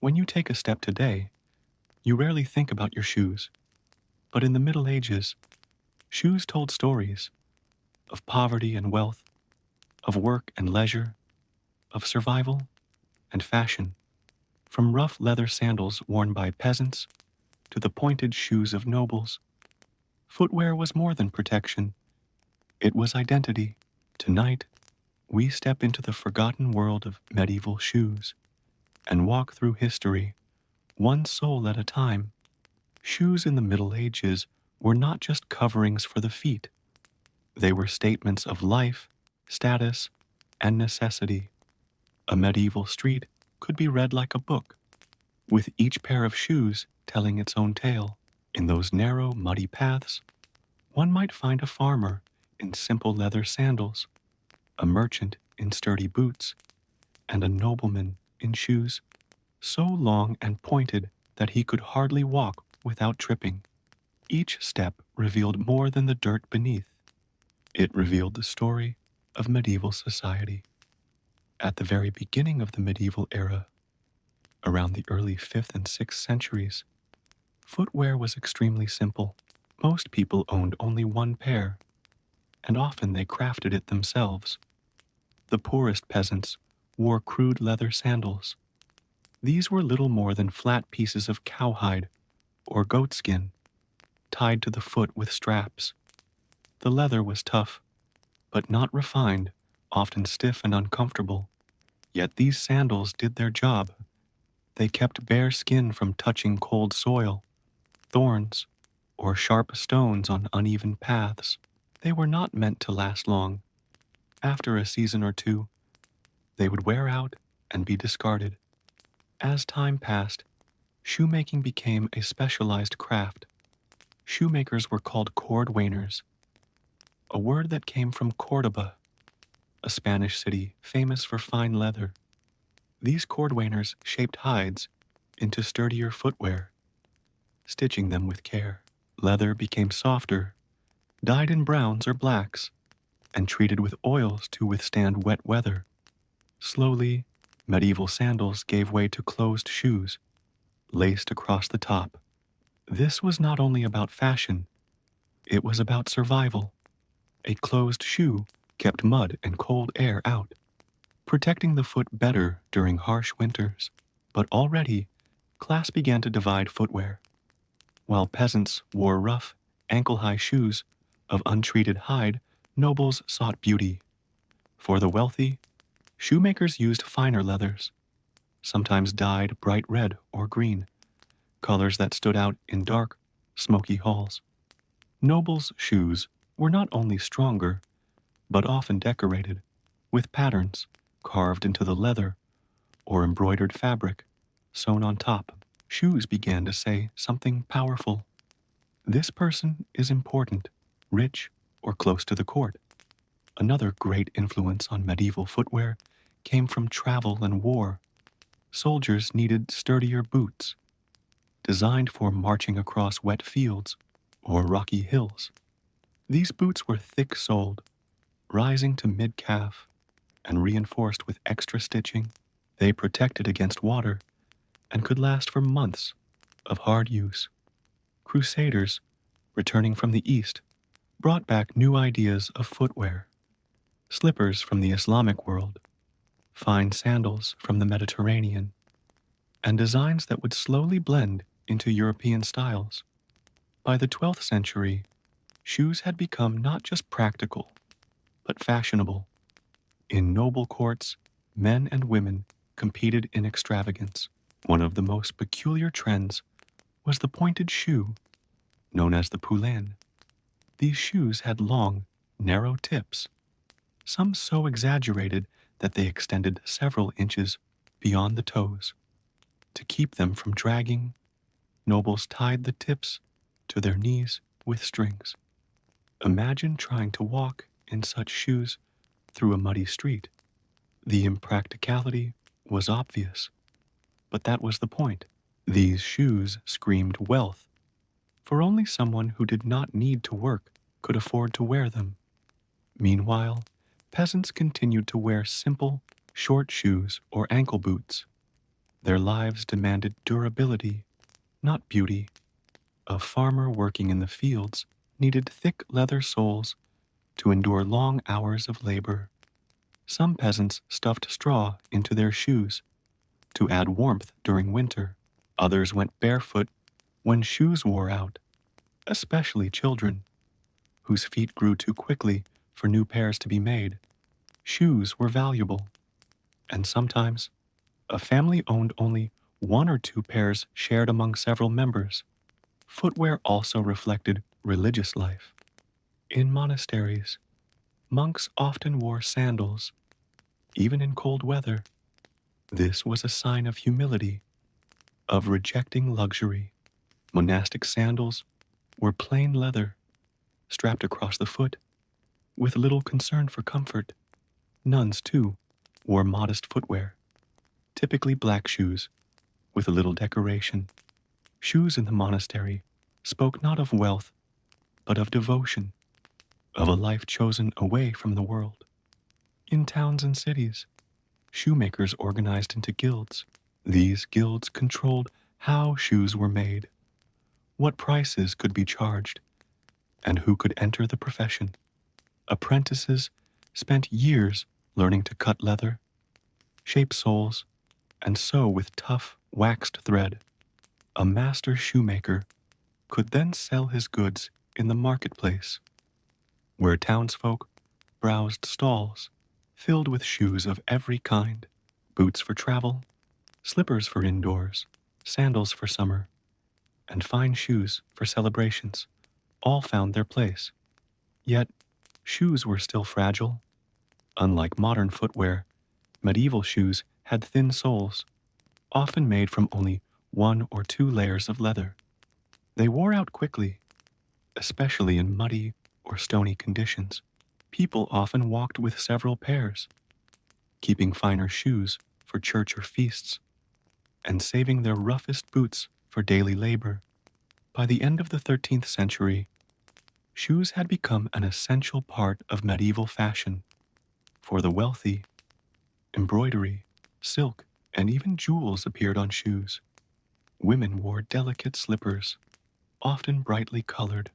When you take a step today, you rarely think about your shoes. But in the Middle Ages, shoes told stories of poverty and wealth, of work and leisure, of survival and fashion. From rough leather sandals worn by peasants to the pointed shoes of nobles, footwear was more than protection, it was identity. Tonight, we step into the forgotten world of medieval shoes and walk through history, one sole at a time. Shoes in the Middle Ages were not just coverings for the feet, they were statements of life, status, and necessity. A medieval street could be read like a book, with each pair of shoes telling its own tale. In those narrow, muddy paths, one might find a farmer in simple leather sandals, a merchant in sturdy boots, and a nobleman in shoes so long and pointed that he could hardly walk without tripping. Each step revealed more than the dirt beneath. It revealed the story of medieval society. At the very beginning of the medieval era, around the early 5th and 6th centuries, footwear was extremely simple. Most people owned only one pair, and often they crafted it themselves. The poorest peasants wore crude leather sandals. These were little more than flat pieces of cowhide or goatskin, tied to the foot with straps. The leather was tough, but not refined, often stiff and uncomfortable. Yet these sandals did their job. They kept bare skin from touching cold soil, thorns, or sharp stones on uneven paths. They were not meant to last long. After a season or two, they would wear out and be discarded. As time passed, shoemaking became a specialized craft. Shoemakers were called cordwainers, a word that came from Cordoba, a Spanish city famous for fine leather. These cordwainers shaped hides into sturdier footwear, stitching them with care. Leather became softer, dyed in browns or blacks, and treated with oils to withstand wet weather. Slowly, medieval sandals gave way to closed shoes, laced across the top. This was not only about fashion, it was about survival. A closed shoe kept mud and cold air out, protecting the foot better during harsh winters. But already, class began to divide footwear. While peasants wore rough, ankle-high shoes of untreated hide, nobles sought beauty. For the wealthy, shoemakers used finer leathers, sometimes dyed bright red or green, colors that stood out in dark, smoky halls. Nobles' shoes were not only stronger, but often decorated with patterns carved into the leather or embroidered fabric sewn on top. Shoes began to say something powerful. This person is important, rich, or close to the court. Another great influence on medieval footwear came from travel and war. Soldiers needed sturdier boots, designed for marching across wet fields or rocky hills. These boots were thick-soled, rising to mid-calf, and reinforced with extra stitching. They protected against water and could last for months of hard use. Crusaders, returning from the East, brought back new ideas of footwear. Slippers from the Islamic world, fine sandals from the Mediterranean, and designs that would slowly blend into European styles. By the 12th century, shoes had become not just practical, but fashionable. In noble courts, men and women competed in extravagance. One of the most peculiar trends was the pointed shoe, known as the poulaine. These shoes had long, narrow tips, some so exaggerated that they extended several inches beyond the toes. To keep them from dragging, nobles tied the tips to their knees with strings. Imagine trying to walk in such shoes through a muddy street. The impracticality was obvious, but that was the point. These shoes screamed wealth, for only someone who did not need to work could afford to wear them. Meanwhile, peasants continued to wear simple, short shoes or ankle boots. Their lives demanded durability, not beauty. A farmer working in the fields needed thick leather soles to endure long hours of labor. Some peasants stuffed straw into their shoes to add warmth during winter. Others went barefoot when shoes wore out, especially children, whose feet grew too quickly for new pairs to be made. Shoes were valuable, and sometimes a family owned only one or two pairs shared among several members. Footwear also reflected religious life. In monasteries, monks often wore sandals, even in cold weather. This was a sign of humility, of rejecting luxury. Monastic sandals were plain leather, strapped across the foot, with little concern for comfort. Nuns, too, wore modest footwear, typically black shoes, with a little decoration. Shoes in the monastery spoke not of wealth, but of devotion, of a life chosen away from the world. In towns and cities, shoemakers organized into guilds. These guilds controlled how shoes were made, what prices could be charged, and who could enter the profession. Apprentices spent years learning to cut leather, shape soles, and sew with tough, waxed thread. A master shoemaker could then sell his goods in the marketplace, where townsfolk browsed stalls filled with shoes of every kind, boots for travel, slippers for indoors, sandals for summer, and fine shoes for celebrations, all found their place. Yet, shoes were still fragile. Unlike modern footwear, medieval shoes had thin soles, often made from only one or two layers of leather. They wore out quickly, especially in muddy or stony conditions. People often walked with several pairs, keeping finer shoes for church or feasts, and saving their roughest boots for daily labor. By the end of the 13th century, shoes had become an essential part of medieval fashion. For the wealthy, embroidery, silk, and even jewels appeared on shoes. Women wore delicate slippers, often brightly colored,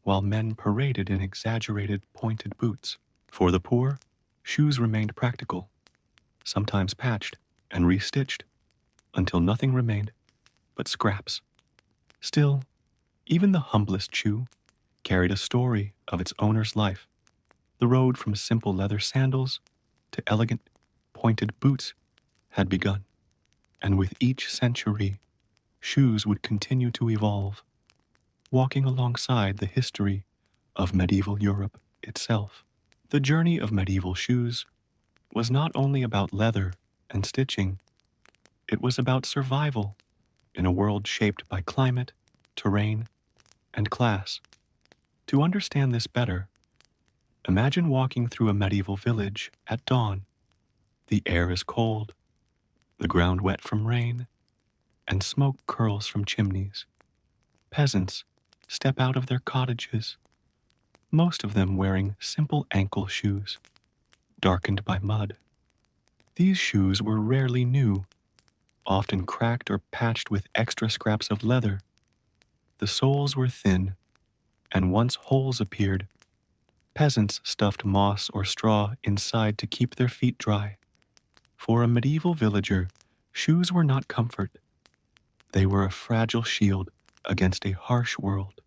while men paraded in exaggerated pointed boots. For the poor, shoes remained practical, sometimes patched and restitched, until nothing remained but scraps. Still, even the humblest shoe carried a story of its owner's life. The road from simple leather sandals to elegant, pointed boots had begun, and with each century, shoes would continue to evolve, walking alongside the history of medieval Europe itself. The journey of medieval shoes was not only about leather and stitching, it was about survival in a world shaped by climate, terrain, and class. To understand this better, imagine walking through a medieval village at dawn. The air is cold, the ground wet from rain, and smoke curls from chimneys. Peasants step out of their cottages, most of them wearing simple ankle shoes, darkened by mud. These shoes were rarely new, often cracked or patched with extra scraps of leather. The soles were thin, and once holes appeared, peasants stuffed moss or straw inside to keep their feet dry. For a medieval villager, shoes were not comfort. They were a fragile shield against a harsh world.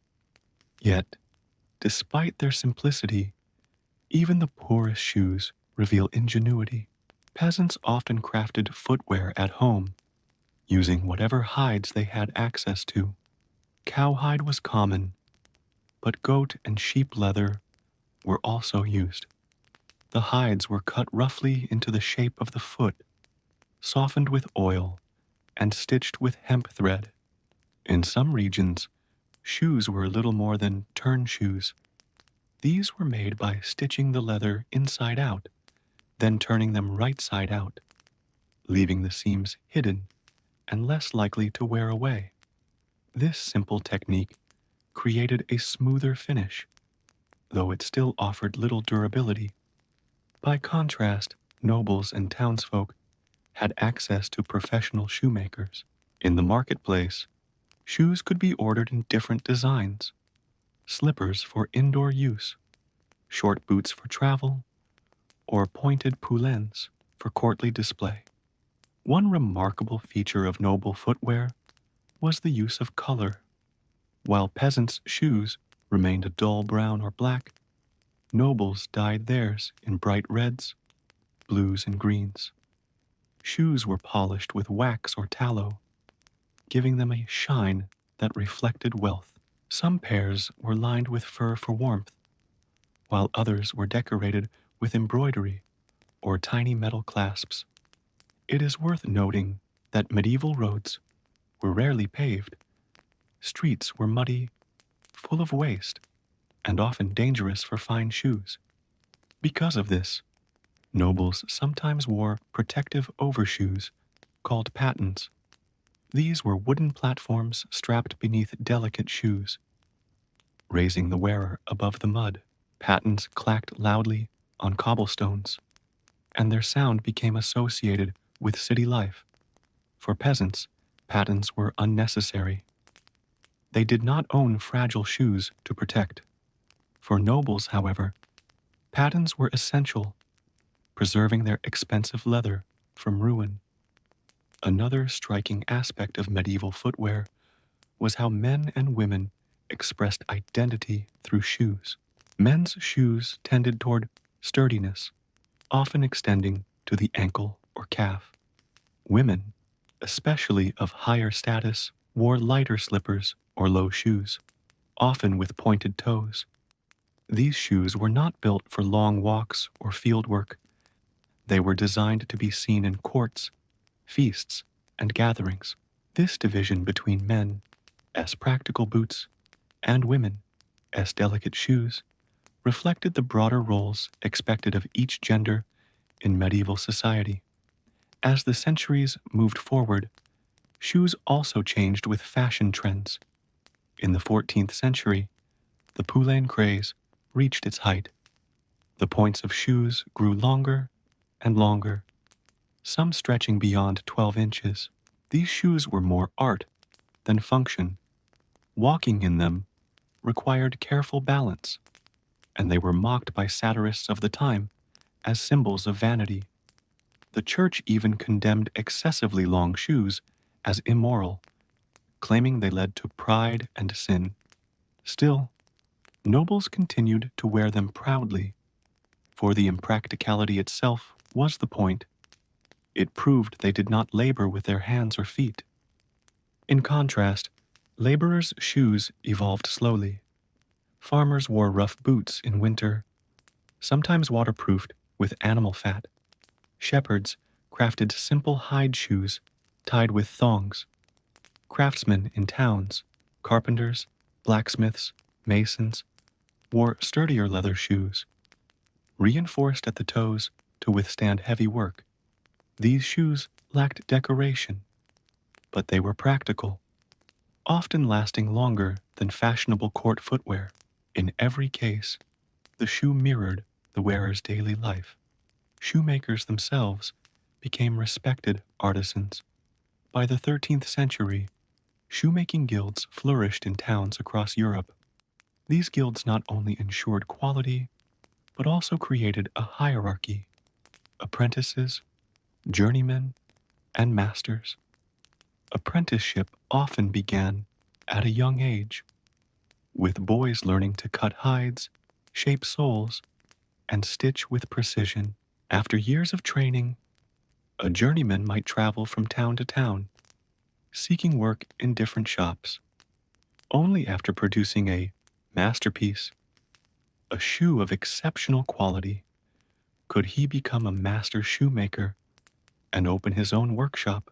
Yet, despite their simplicity, even the poorest shoes reveal ingenuity. Peasants often crafted footwear at home, using whatever hides they had access to. Cowhide was common, but goat and sheep leather were also used. The hides were cut roughly into the shape of the foot, softened with oil, and stitched with hemp thread. In some regions, shoes were little more than turn shoes. These were made by stitching the leather inside out, then turning them right side out, leaving the seams hidden and less likely to wear away. This simple technique created a smoother finish, though it still offered little durability. By contrast, nobles and townsfolk had access to professional shoemakers. In the marketplace, shoes could be ordered in different designs: slippers for indoor use, short boots for travel, or pointed poulaines for courtly display. One remarkable feature of noble footwear was the use of color. While peasants' shoes remained a dull brown or black, nobles dyed theirs in bright reds, blues, and greens. Shoes were polished with wax or tallow, giving them a shine that reflected wealth. Some pairs were lined with fur for warmth, while others were decorated with embroidery or tiny metal clasps. It is worth noting that medieval roads were rarely paved. Streets were muddy, full of waste, and often dangerous for fine shoes. Because of this, nobles sometimes wore protective overshoes called pattens. These were wooden platforms strapped beneath delicate shoes, raising the wearer above the mud. Pattens clacked loudly on cobblestones, and their sound became associated with city life. For peasants, pattens were unnecessary. They did not own fragile shoes to protect. For nobles, however, pattens were essential, preserving their expensive leather from ruin. Another striking aspect of medieval footwear was how men and women expressed identity through shoes. Men's shoes tended toward sturdiness, often extending to the ankle or calf. Women, especially of higher status, wore lighter slippers or low shoes, often with pointed toes. These shoes were not built for long walks or field work. They were designed to be seen in courts, feasts, and gatherings. This division between men, as practical boots, and women, as delicate shoes, reflected the broader roles expected of each gender in medieval society. As the centuries moved forward, shoes also changed with fashion trends. In the 14th century, the poulain craze reached its height. The points of shoes grew longer and longer, some stretching beyond 12 inches. These shoes were more art than function. Walking in them required careful balance, and they were mocked by satirists of the time as symbols of vanity. The church even condemned excessively long shoes as immoral, claiming they led to pride and sin. Still, nobles continued to wear them proudly, for the impracticality itself was the point. It proved they did not labor with their hands or feet. In contrast, laborers' shoes evolved slowly. Farmers wore rough boots in winter, sometimes waterproofed with animal fat. Shepherds crafted simple hide shoes tied with thongs. Craftsmen in towns, carpenters, blacksmiths, masons, wore sturdier leather shoes, reinforced at the toes to withstand heavy work. These shoes lacked decoration, but they were practical, often lasting longer than fashionable court footwear. In every case, the shoe mirrored the wearer's daily life. Shoemakers themselves became respected artisans. By the 13th century, shoemaking guilds flourished in towns across Europe. These guilds not only ensured quality, but also created a hierarchy: apprentices, journeymen, and masters. Apprenticeship often began at a young age, with boys learning to cut hides, shape soles, and stitch with precision. After years of training, a journeyman might travel from town to town, seeking work in different shops. Only after producing a masterpiece, a shoe of exceptional quality, could he become a master shoemaker and open his own workshop.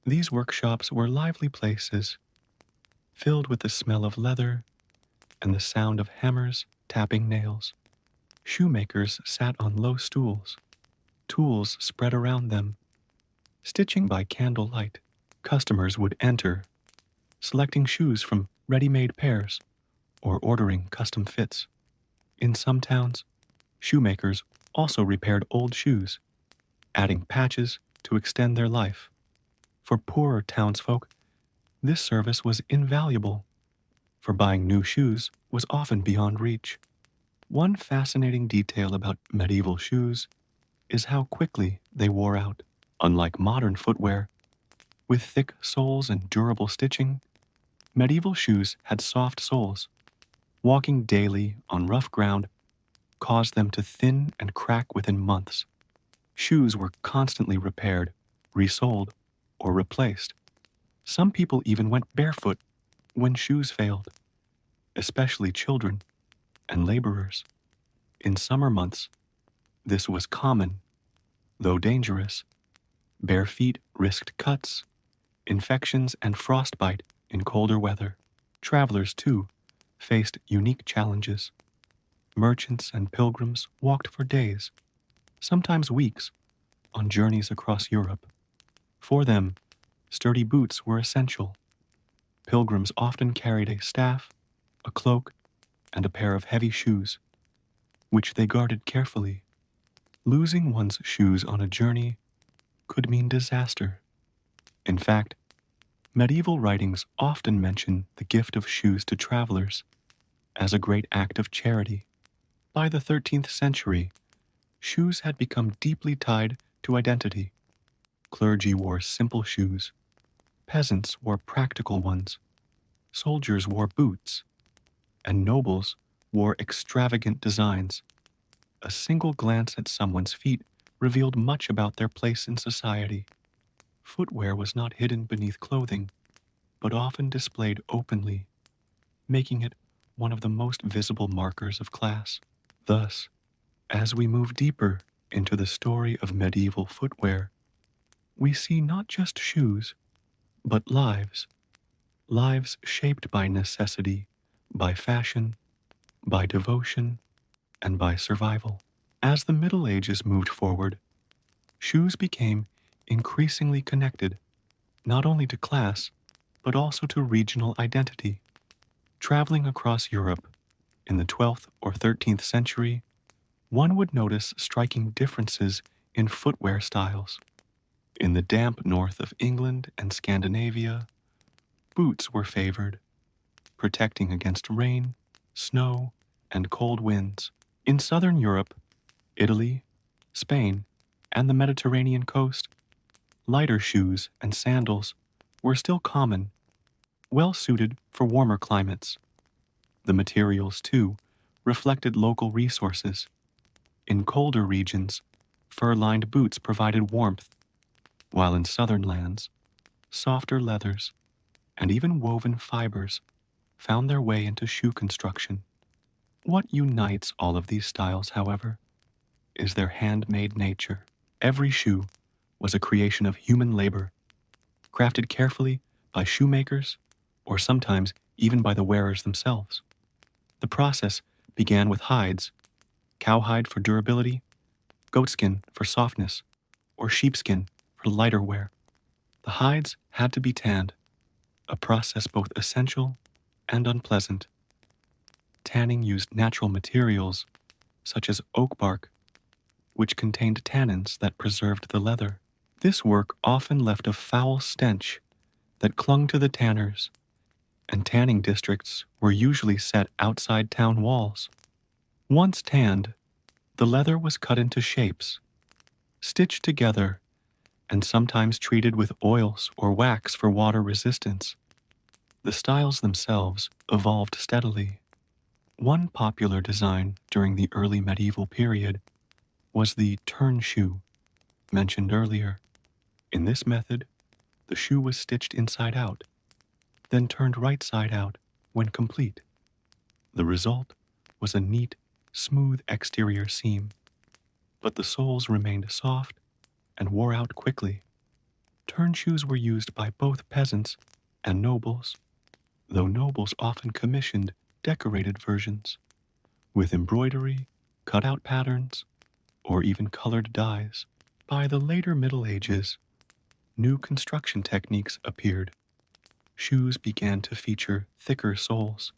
These workshops were lively places, filled with the smell of leather and the sound of hammers tapping nails. Shoemakers sat on low stools, tools spread around them, stitching by candlelight. Customers would enter, selecting shoes from ready-made pairs or ordering custom fits. In some towns, shoemakers also repaired old shoes, adding patches to extend their life. For poorer townsfolk, this service was invaluable, for buying new shoes was often beyond reach. One fascinating detail about medieval shoes is how quickly they wore out. Unlike modern footwear, with thick soles and durable stitching, medieval shoes had soft soles. Walking daily on rough ground caused them to thin and crack within months. Shoes were constantly repaired, resoled, or replaced. Some people even went barefoot when shoes failed, especially children and laborers. In summer months, this was common, though dangerous. Bare feet risked cuts, infections, and frostbite in colder weather. Travelers, too, faced unique challenges. Merchants and pilgrims walked for days, sometimes weeks, on journeys across Europe. For them, sturdy boots were essential. Pilgrims often carried a staff, a cloak, and a pair of heavy shoes, which they guarded carefully. Losing one's shoes on a journey could mean disaster. In fact, medieval writings often mention the gift of shoes to travelers as a great act of charity. By the 13th century, shoes had become deeply tied to identity. Clergy wore simple shoes, peasants wore practical ones, soldiers wore boots, and nobles wore extravagant designs. A single glance at someone's feet revealed much about their place in society. Footwear was not hidden beneath clothing, but often displayed openly, making it one of the most visible markers of class. Thus, as we move deeper into the story of medieval footwear, we see not just shoes, but lives shaped by necessity, by fashion, by devotion, and by survival. As the Middle Ages moved forward, shoes became increasingly connected not only to class, but also to regional identity. Traveling across Europe in the 12th or 13th century, one would notice striking differences in footwear styles. In the damp north of England and Scandinavia, boots were favored, protecting against rain, snow, and cold winds. In southern Europe, Italy, Spain, and the Mediterranean coast, lighter shoes and sandals were still common, well suited for warmer climates. The materials, too, reflected local resources. In colder regions, fur-lined boots provided warmth, while in southern lands, softer leathers and even woven fibers found their way into shoe construction. What unites all of these styles, however, is their handmade nature. Every shoe was a creation of human labor, crafted carefully by shoemakers, or sometimes even by the wearers themselves. The process began with hides, cowhide for durability, goatskin for softness, or sheepskin for lighter wear. The hides had to be tanned, a process both essential and unpleasant. Tanning used natural materials, such as oak bark, which contained tannins that preserved the leather. This work often left a foul stench that clung to the tanners, and tanning districts were usually set outside town walls. Once tanned, the leather was cut into shapes, stitched together, and sometimes treated with oils or wax for water resistance. The styles themselves evolved steadily. One popular design during the early medieval period was the turn shoe, mentioned earlier. In this method, the shoe was stitched inside out, then turned right side out when complete. The result was a neat, smooth exterior seam, but the soles remained soft and wore out quickly. Turn shoes were used by both peasants and nobles, though nobles often commissioned decorated versions with embroidery, cutout patterns, or even colored dyes. By the later Middle Ages, new construction techniques appeared. Shoes began to feature thicker soles,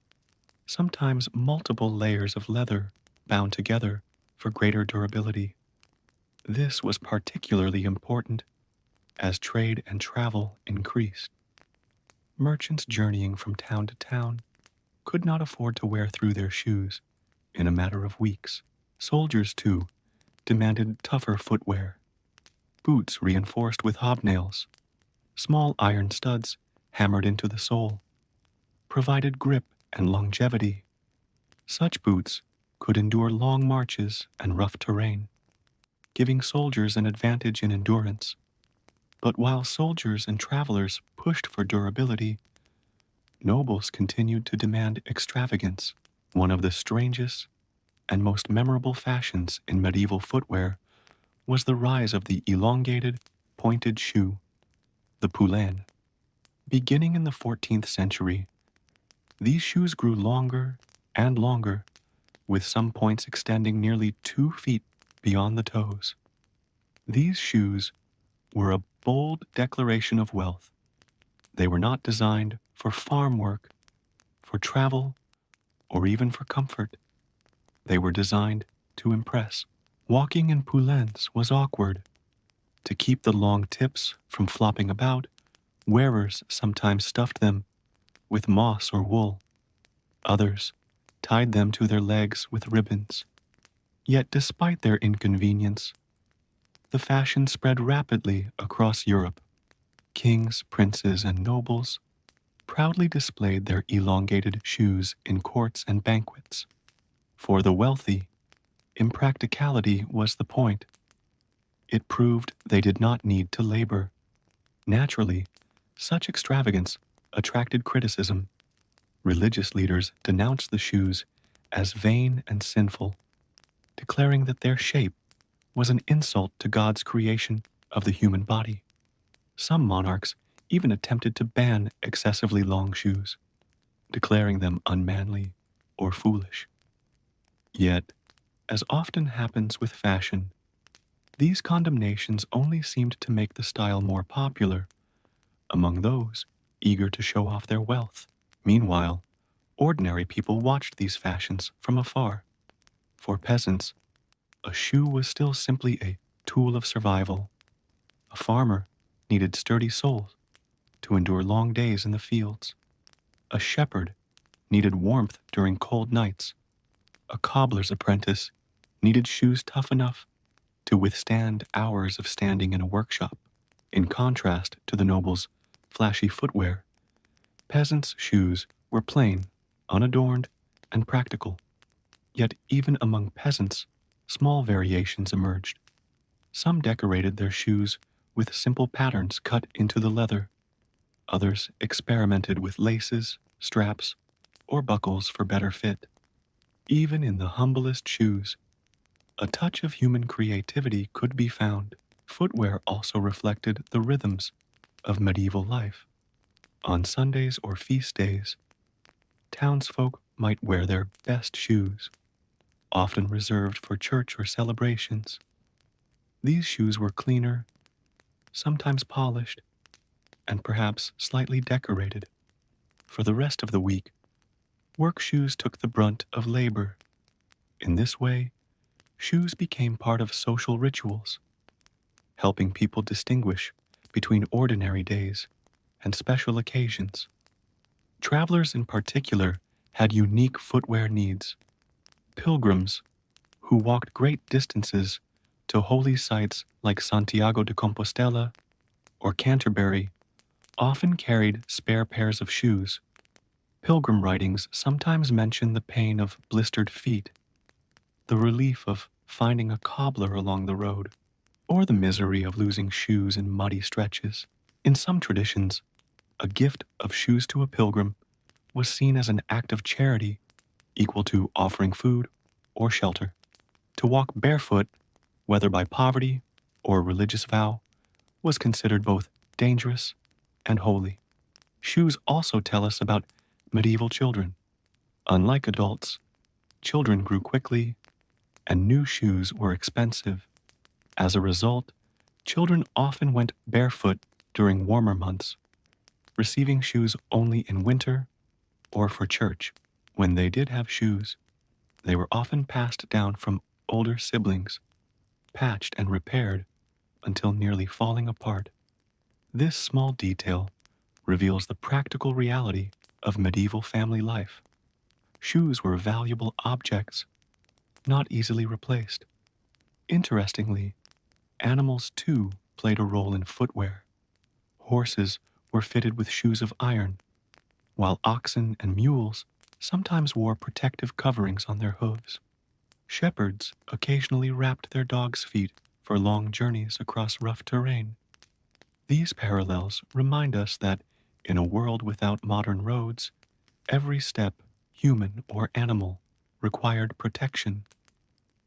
sometimes multiple layers of leather bound together for greater durability. This was particularly important as trade and travel increased. Merchants journeying from town to town could not afford to wear through their shoes in a matter of weeks. Soldiers, too, demanded tougher footwear, boots reinforced with hobnails, small iron studs hammered into the sole, provided grip and longevity. Such boots could endure long marches and rough terrain, giving soldiers an advantage in endurance. But while soldiers and travelers pushed for durability, nobles continued to demand extravagance. One of the strangest and most memorable fashions in medieval footwear was the rise of the elongated, pointed shoe, the poulaines. Beginning in the 14th century, these shoes grew longer and longer, with some points extending nearly 2 feet beyond the toes. These shoes were a bold declaration of wealth. They were not designed for farm work, for travel, or even for comfort. They were designed to impress. Walking in poulaines was awkward. To keep the long tips from flopping about, wearers sometimes stuffed them with moss or wool. Others tied them to their legs with ribbons. Yet despite their inconvenience, the fashion spread rapidly across Europe. Kings, princes, and nobles proudly displayed their elongated shoes in courts and banquets. For the wealthy, impracticality was the point. It proved they did not need to labor. Naturally, such extravagance attracted criticism. Religious leaders denounced the shoes as vain and sinful, declaring that their shape was an insult to God's creation of the human body. Some monarchs even attempted to ban excessively long shoes, declaring them unmanly or foolish. Yet, as often happens with fashion, these condemnations only seemed to make the style more popular among those eager to show off their wealth. Meanwhile, ordinary people watched these fashions from afar. For peasants, a shoe was still simply a tool of survival. A farmer needed sturdy soles to endure long days in the fields. A shepherd needed warmth during cold nights. A cobbler's apprentice needed shoes tough enough to withstand hours of standing in a workshop. In contrast to the nobles' flashy footwear, peasants' shoes were plain, unadorned, and practical. Yet even among peasants, small variations emerged. Some decorated their shoes with simple patterns cut into the leather. Others experimented with laces, straps, or buckles for better fit. Even in the humblest shoes, a touch of human creativity could be found. Footwear also reflected the rhythms of medieval life. On Sundays or feast days, townsfolk might wear their best shoes, often reserved for church or celebrations. These shoes were cleaner, sometimes polished, and perhaps slightly decorated. For the rest of the week, work shoes took the brunt of labor. In this way, shoes became part of social rituals, helping people distinguish between ordinary days and special occasions. Travelers in particular had unique footwear needs. Pilgrims, who walked great distances to holy sites like Santiago de Compostela or Canterbury, often carried spare pairs of shoes. Pilgrim writings sometimes mention the pain of blistered feet, the relief of finding a cobbler along the road, or the misery of losing shoes in muddy stretches. In some traditions, a gift of shoes to a pilgrim was seen as an act of charity equal to offering food or shelter. To walk barefoot, whether by poverty or religious vow, was considered both dangerous and holy. Shoes also tell us about medieval children. Unlike adults, children grew quickly, and new shoes were expensive. As a result, children often went barefoot during warmer months, receiving shoes only in winter or for church. When they did have shoes, they were often passed down from older siblings, patched and repaired until nearly falling apart. This small detail reveals the practical reality of medieval family life. Shoes were valuable objects, not easily replaced. Interestingly, animals too played a role in footwear. Horses were fitted with shoes of iron, while oxen and mules sometimes wore protective coverings on their hooves. Shepherds occasionally wrapped their dogs' feet for long journeys across rough terrain. These parallels remind us that, in a world without modern roads, every step, human or animal, required protection.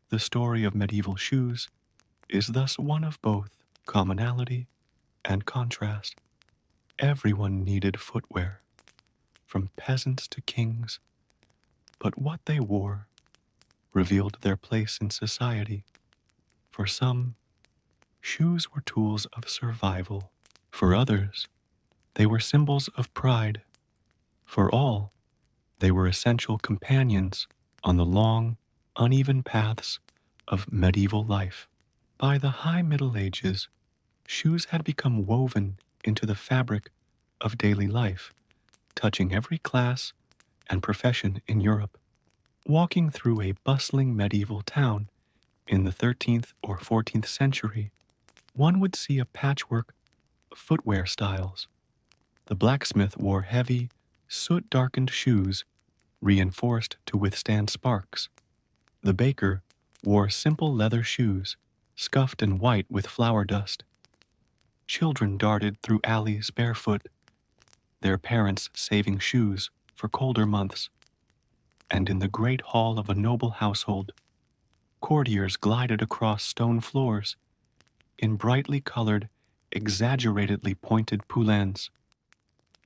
The story of medieval shoes is thus one of both commonality and contrast. Everyone needed footwear, from peasants to kings, but what they wore revealed their place in society. For some, shoes were tools of survival. For others, they were symbols of pride. For all, they were essential companions on the long, uneven paths of medieval life. By the high Middle Ages, shoes had become woven into the fabric of daily life, touching every class and profession in Europe. Walking through a bustling medieval town in the 13th or 14th century, one would see a patchwork of footwear styles. The blacksmith wore heavy, soot darkened shoes reinforced to withstand sparks. The baker wore simple leather shoes, scuffed and white with flour dust. Children darted through alleys barefoot, their parents saving shoes for colder months. And in the great hall of a noble household, courtiers glided across stone floors in brightly colored, exaggeratedly pointed poulaines.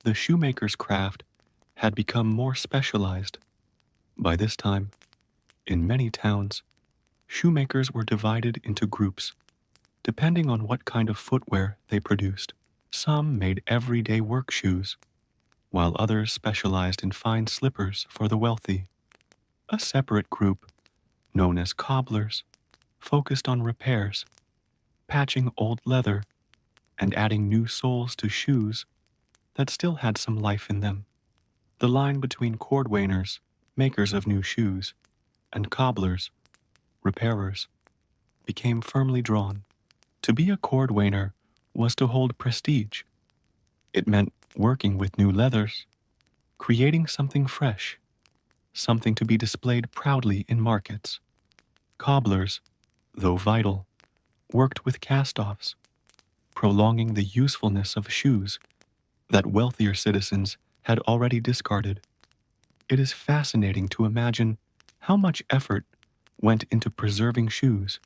The shoemaker's craft had become more specialized. By this time, in many towns, shoemakers were divided into groups, depending on what kind of footwear they produced. Some made everyday work shoes, while others specialized in fine slippers for the wealthy. A separate group, known as cobblers, focused on repairs, patching old leather and adding new soles to shoes that still had some life in them. The line between cordwainers, makers of new shoes, and cobblers, repairers, became firmly drawn. To be a cordwainer was to hold prestige. It meant working with new leathers, creating something fresh, something to be displayed proudly in markets. Cobblers, though vital, worked with cast-offs, prolonging the usefulness of shoes that wealthier citizens had already discarded. It is fascinating to imagine how much effort went into preserving shoes,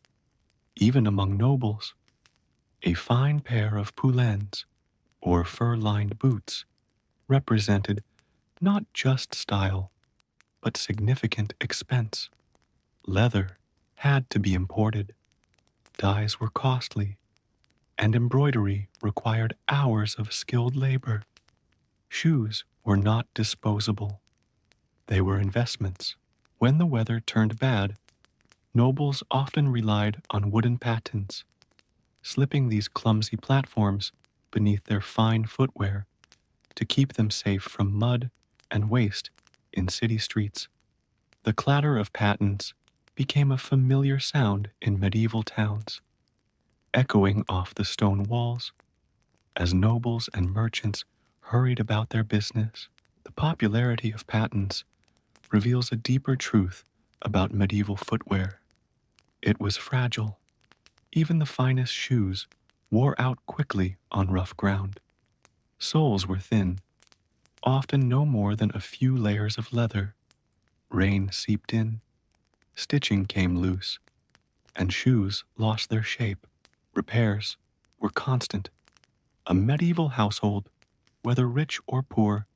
even among nobles. A fine pair of poulaines, or fur-lined boots, represented not just style, but significant expense. Leather had to be imported, dyes were costly, and embroidery required hours of skilled labor. Shoes were not disposable. They were investments. When the weather turned bad, nobles often relied on wooden pattens, slipping these clumsy platforms beneath their fine footwear to keep them safe from mud and waste in city streets. The clatter of pattens became a familiar sound in medieval towns, echoing off the stone walls as nobles and merchants hurried about their business. The popularity of pattens reveals a deeper truth about medieval footwear. It was fragile. Even the finest shoes wore out quickly on rough ground. Soles were thin, often no more than a few layers of leather. Rain seeped in, stitching came loose, and shoes lost their shape. Repairs were constant. A medieval household, whether rich or poor,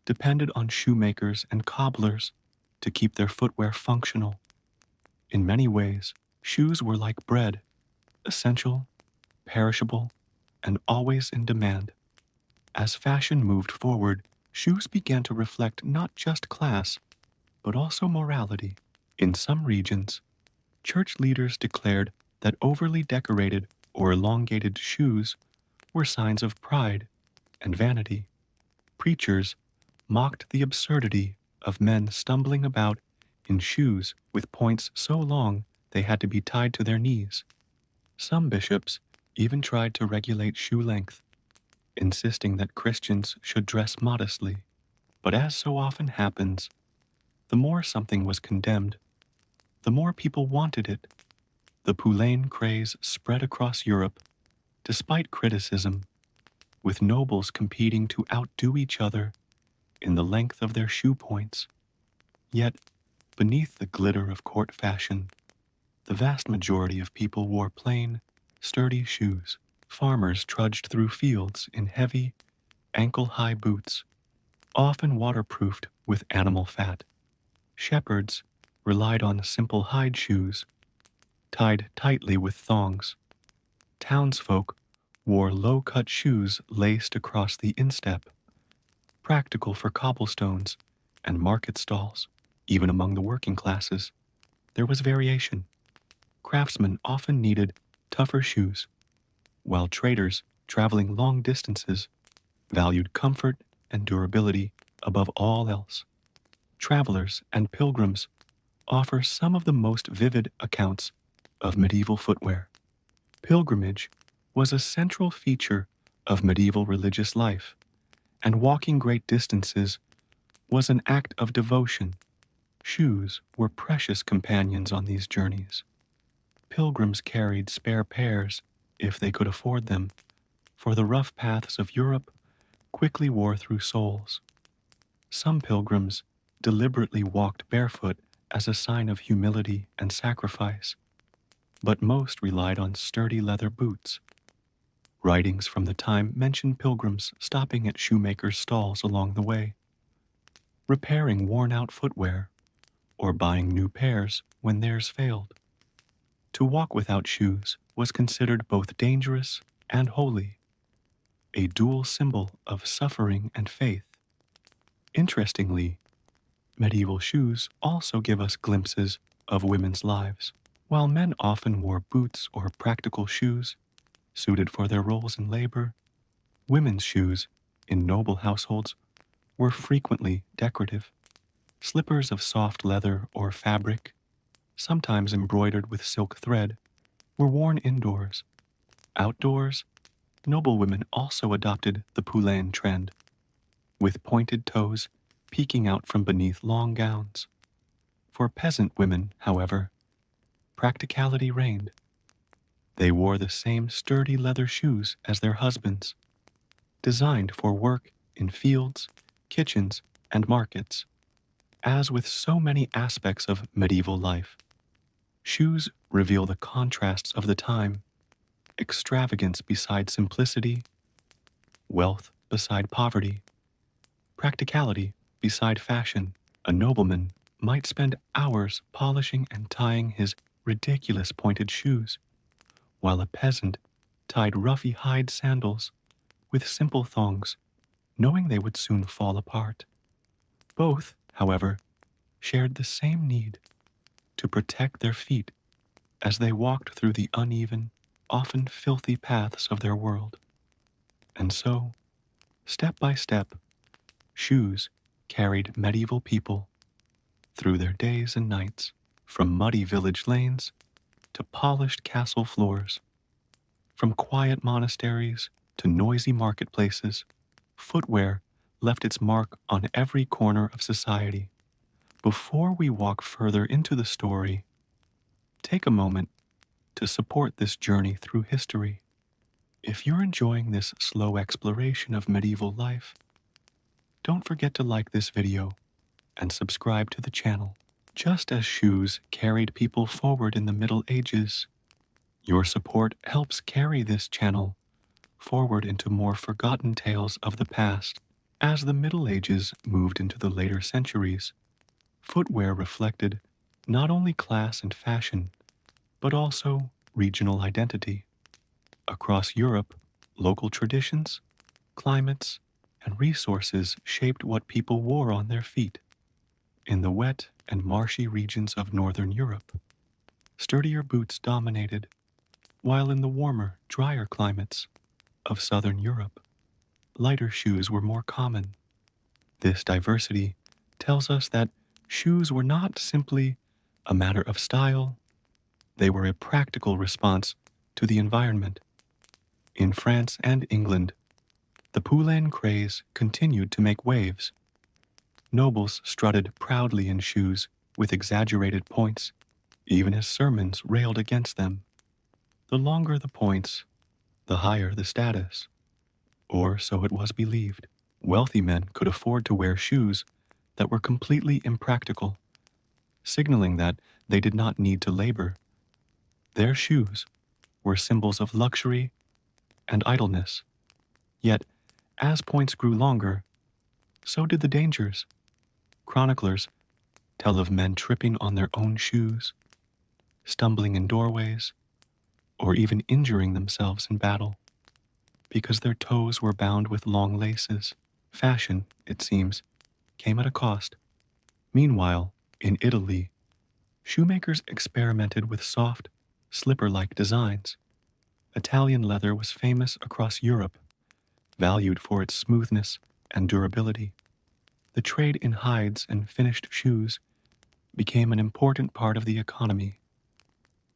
depended on shoemakers and cobblers to keep their footwear functional. In many ways, shoes were like bread, essential, perishable, and always in demand. As fashion moved forward, shoes began to reflect not just class, but also morality. In some regions, church leaders declared that overly decorated or elongated shoes were signs of pride and vanity. Preachers mocked the absurdity of men stumbling about in shoes with points so long they had to be tied to their knees. Some bishops even tried to regulate shoe length, insisting that Christians should dress modestly. But as so often happens, the more something was condemned, the more people wanted it. The poulaine craze spread across Europe, despite criticism, with nobles competing to outdo each other in the length of their shoe points. Yet, beneath the glitter of court fashion, the vast majority of people wore plain, sturdy shoes. Farmers trudged through fields in heavy, ankle-high boots, often waterproofed with animal fat. Shepherds relied on simple hide shoes, tied tightly with thongs. Townsfolk wore low-cut shoes laced across the instep, practical for cobblestones and market stalls. Even among the working classes, there was variation. Craftsmen often needed tougher shoes, while traders traveling long distances valued comfort and durability above all else. Travelers and pilgrims offer some of the most vivid accounts of medieval footwear. Pilgrimage was a central feature of medieval religious life, and walking great distances was an act of devotion. Shoes were precious companions on these journeys. Pilgrims carried spare pairs, if they could afford them, for the rough paths of Europe quickly wore through soles. Some pilgrims deliberately walked barefoot as a sign of humility and sacrifice, but most relied on sturdy leather boots. Writings from the time mention pilgrims stopping at shoemakers' stalls along the way, repairing worn-out footwear, or buying new pairs when theirs failed. To walk without shoes was considered both dangerous and holy, a dual symbol of suffering and faith. Interestingly, medieval shoes also give us glimpses of women's lives. While men often wore boots or practical shoes suited for their roles in labor, women's shoes in noble households were frequently decorative. Slippers of soft leather or fabric, sometimes embroidered with silk thread, were worn indoors. Outdoors, noblewomen also adopted the poulaine trend, with pointed toes peeking out from beneath long gowns. For peasant women, however, practicality reigned. They wore the same sturdy leather shoes as their husbands, designed for work in fields, kitchens, and markets. As with so many aspects of medieval life, shoes reveal the contrasts of the time: extravagance beside simplicity, wealth beside poverty, practicality beside fashion. A nobleman might spend hours polishing and tying his ridiculous pointed shoes, while a peasant tied roughy hide sandals with simple thongs, knowing they would soon fall apart. Both, however, shared the same need to protect their feet as they walked through the uneven, often filthy paths of their world. And so, step by step, shoes carried medieval people through their days and nights, from muddy village lanes to polished castle floors, from quiet monasteries to noisy marketplaces. Footwear left its mark on every corner of society. Before we walk further into the story, take a moment to support this journey through history. If you're enjoying this slow exploration of medieval life, don't forget to like this video and subscribe to the channel. Just as shoes carried people forward in the Middle Ages, your support helps carry this channel forward into more forgotten tales of the past. As the Middle Ages moved into the later centuries, footwear reflected not only class and fashion, but also regional identity. Across Europe, local traditions, climates, and resources shaped what people wore on their feet. In the wet and marshy regions of northern Europe, sturdier boots dominated, while in the warmer, drier climates, of southern Europe, lighter shoes were more common. This diversity tells us that shoes were not simply a matter of style, they were a practical response to the environment. In France and England, the poulain craze continued to make waves. Nobles strutted proudly in shoes with exaggerated points, even as sermons railed against them. The longer the points, the higher the status. Or so it was believed. Wealthy men could afford to wear shoes that were completely impractical, signaling that they did not need to labor. Their shoes were symbols of luxury and idleness. Yet, as points grew longer, so did the dangers. Chroniclers tell of men tripping on their own shoes, stumbling in doorways, or even injuring themselves in battle because their toes were bound with long laces. Fashion, it seems, came at a cost. Meanwhile, in Italy, shoemakers experimented with soft, slipper-like designs. Italian leather was famous across Europe, valued for its smoothness and durability. The trade in hides and finished shoes became an important part of the economy,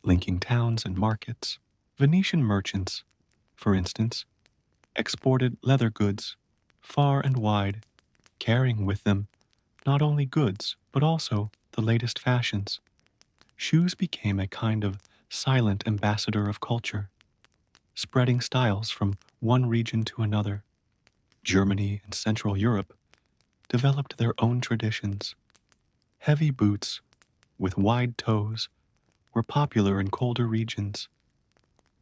linking towns and markets. Venetian merchants, for instance, exported leather goods far and wide, carrying with them not only goods, but also the latest fashions. Shoes became a kind of silent ambassador of culture, spreading styles from one region to another. Germany and Central Europe developed their own traditions. Heavy boots with wide toes were popular in colder regions,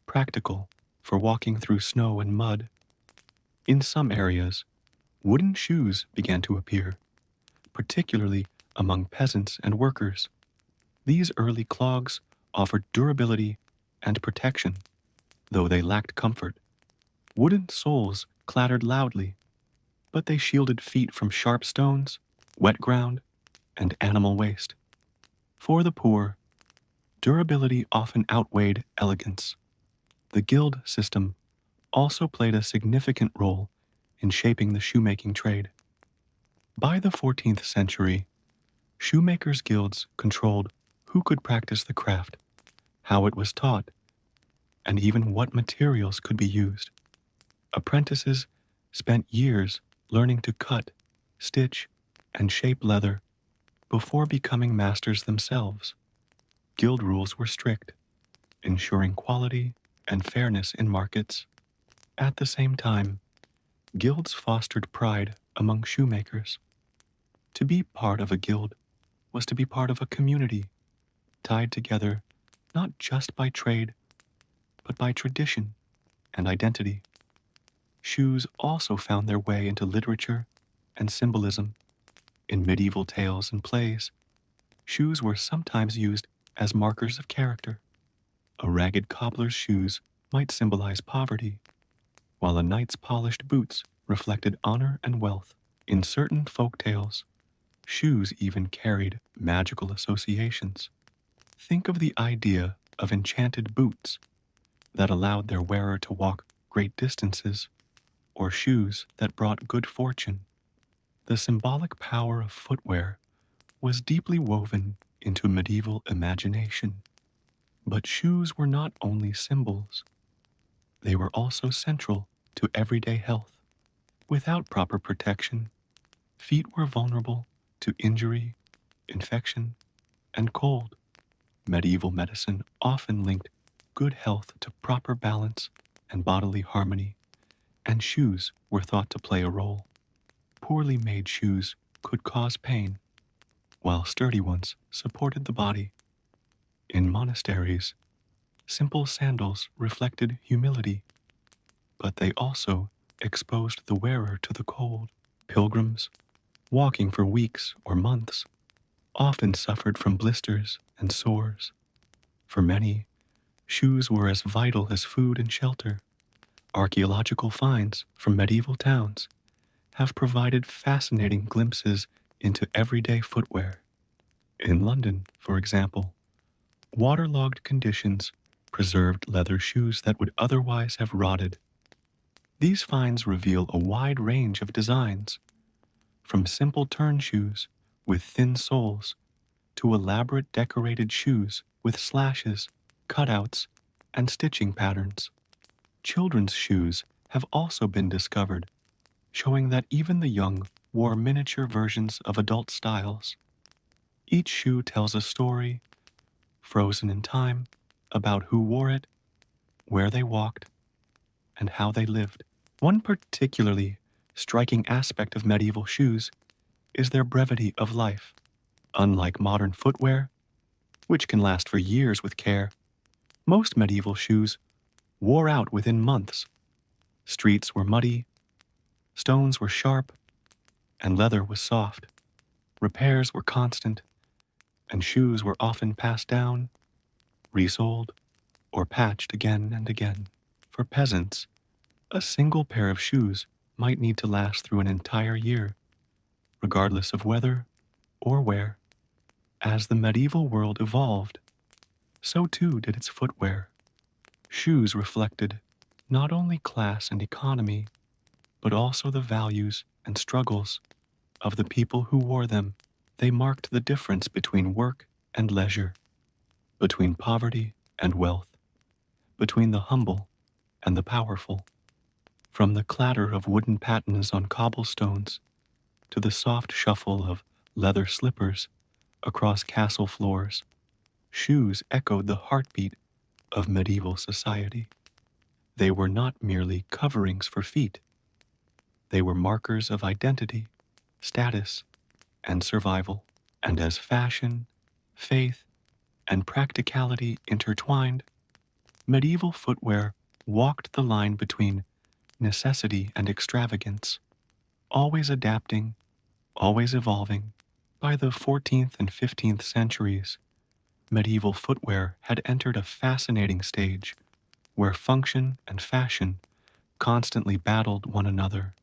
practical for walking through snow and mud. In some areas, wooden shoes began to appear, particularly among peasants and workers. These early clogs offered durability and protection, though they lacked comfort. Wooden soles clattered loudly, but they shielded feet from sharp stones, wet ground, and animal waste. For the poor, durability often outweighed elegance. The guild system also played a significant role in shaping the shoemaking trade. By the 14th century, shoemakers' guilds controlled who could practice the craft, how it was taught, and even what materials could be used. Apprentices spent years learning to cut, stitch, and shape leather before becoming masters themselves. Guild rules were strict, ensuring quality and fairness in markets. At the same time, guilds fostered pride among shoemakers. To be part of a guild was to be part of a community, tied together not just by trade, but by tradition and identity. Shoes also found their way into literature and symbolism. In medieval tales and plays, shoes were sometimes used as markers of character. A ragged cobbler's shoes might symbolize poverty, while a knight's polished boots reflected honor and wealth. In certain folk tales, shoes even carried magical associations. Think of the idea of enchanted boots that allowed their wearer to walk great distances, or shoes that brought good fortune. The symbolic power of footwear was deeply woven into medieval imagination. But shoes were not only symbols, they were also central to everyday health. Without proper protection, feet were vulnerable to injury, infection, and cold. Medieval medicine often linked good health to proper balance and bodily harmony, and shoes were thought to play a role. Poorly made shoes could cause pain, while sturdy ones supported the body. In monasteries, simple sandals reflected humility, but they also exposed the wearer to the cold. Pilgrims, walking for weeks or months, often suffered from blisters and sores. For many, shoes were as vital as food and shelter. Archaeological finds from medieval towns have provided fascinating glimpses into everyday footwear. In London, for example, waterlogged conditions preserved leather shoes that would otherwise have rotted. These finds reveal a wide range of designs, from simple turn shoes with thin soles to elaborate decorated shoes with slashes, cutouts, and stitching patterns. Children's shoes have also been discovered, showing that even the young wore miniature versions of adult styles. Each shoe tells a story, frozen in time, about who wore it, where they walked, and how they lived. One particularly striking aspect of medieval shoes is their brevity of life. Unlike modern footwear, which can last for years with care, most medieval shoes wore out within months. Streets were muddy, stones were sharp, and leather was soft. Repairs were constant, and shoes were often passed down, resoled, or patched again and again. For peasants, a single pair of shoes might need to last through an entire year, regardless of weather or wear. As the medieval world evolved, so too did its footwear. Shoes reflected not only class and economy, but also the values and struggles of the people who wore them. They marked the difference between work and leisure, between poverty and wealth, between the humble and the powerful. From the clatter of wooden pattens on cobblestones to the soft shuffle of leather slippers across castle floors, shoes echoed the heartbeat of medieval society. They were not merely coverings for feet. They were markers of identity, status, and survival. And as fashion, faith, and practicality intertwined, medieval footwear walked the line between necessity and extravagance, always adapting, always evolving. By the 14th and 15th centuries, medieval footwear had entered a fascinating stage where function and fashion constantly battled one another.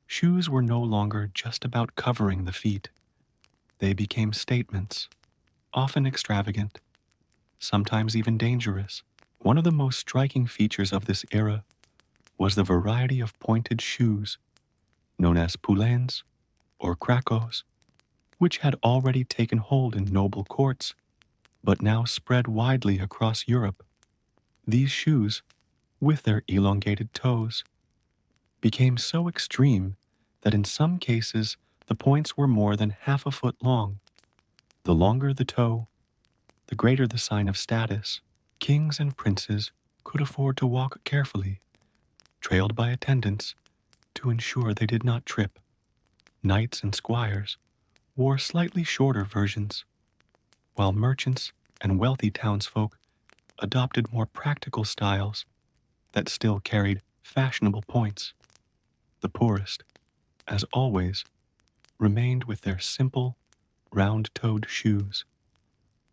Shoes were no longer just about covering the feet. They became statements, often extravagant, sometimes even dangerous. One of the most striking features of this era was the variety of pointed shoes, known as poulaines or cracos, which had already taken hold in noble courts, but now spread widely across Europe. These shoes, with their elongated toes, became so extreme that in some cases the points were more than half a foot long. The longer the toe, the greater the sign of status. Kings and princes could afford to walk carefully, trailed by attendants, to ensure they did not trip. Knights and squires wore slightly shorter versions, while merchants and wealthy townsfolk adopted more practical styles that still carried fashionable points. The poorest, as always, remained with their simple, round-toed shoes,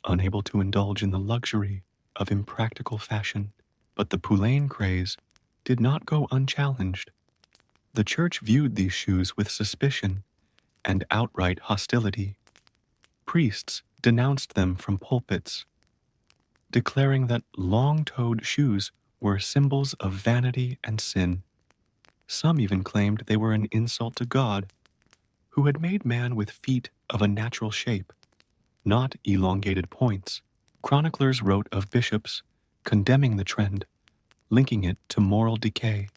unable to indulge in the luxury of impractical fashion. But the poulain craze did not go unchallenged. The church viewed these shoes with suspicion and outright hostility. Priests denounced them from pulpits, declaring that long-toed shoes were symbols of vanity and sin. Some even claimed they were an insult to God, who had made man with feet of a natural shape, not elongated points. Chroniclers wrote of bishops condemning the trend, linking it to moral decay.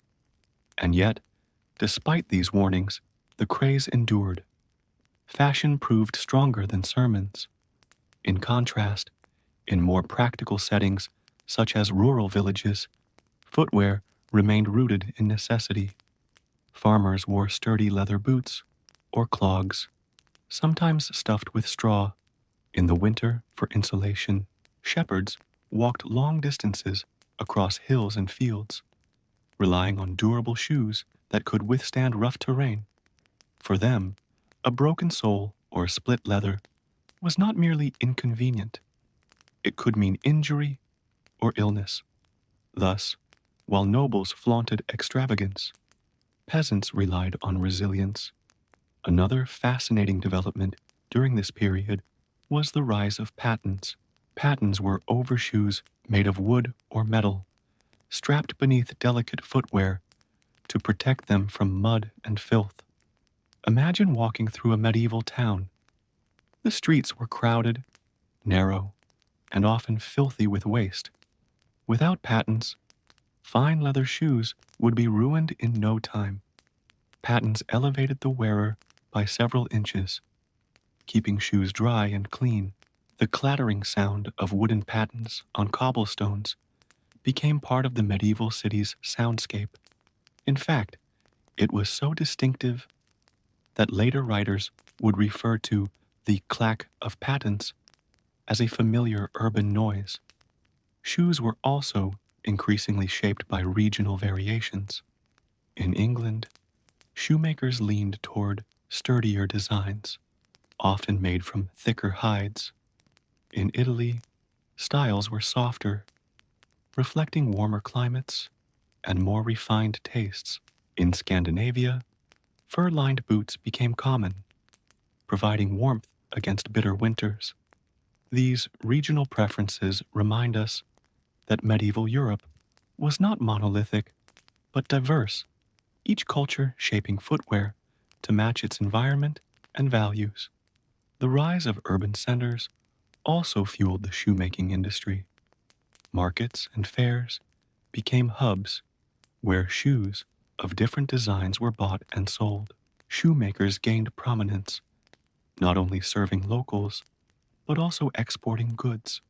And yet, despite these warnings, the craze endured. Fashion proved stronger than sermons. In contrast, in more practical settings, such as rural villages, footwear remained rooted in necessity. Farmers wore sturdy leather boots or clogs, sometimes stuffed with straw, in the winter for insulation. Shepherds walked long distances across hills and fields, relying on durable shoes that could withstand rough terrain. For them, a broken sole or split leather was not merely inconvenient, it could mean injury or illness. Thus, while nobles flaunted extravagance, peasants relied on resilience. Another fascinating development during this period was the rise of pattens. Pattens were overshoes made of wood or metal, strapped beneath delicate footwear to protect them from mud and filth. Imagine walking through a medieval town. The streets were crowded, narrow, and often filthy with waste. Without pattens, fine leather shoes would be ruined in no time. Pattens elevated the wearer by several inches, keeping shoes dry and clean. The clattering sound of wooden pattens on cobblestones became part of the medieval city's soundscape. In fact, it was so distinctive that later writers would refer to the clack of pattens as a familiar urban noise. Shoes were also increasingly shaped by regional variations. In England, shoemakers leaned toward sturdier designs, often made from thicker hides. In Italy, styles were softer, reflecting warmer climates and more refined tastes. In Scandinavia, fur-lined boots became common, providing warmth against bitter winters. These regional preferences remind us that medieval Europe was not monolithic, but diverse, each culture shaping footwear to match its environment and values. The rise of urban centers also fueled the shoemaking industry. Markets and fairs became hubs where shoes of different designs were bought and sold. Shoemakers gained prominence, not only serving locals, but also exporting goods.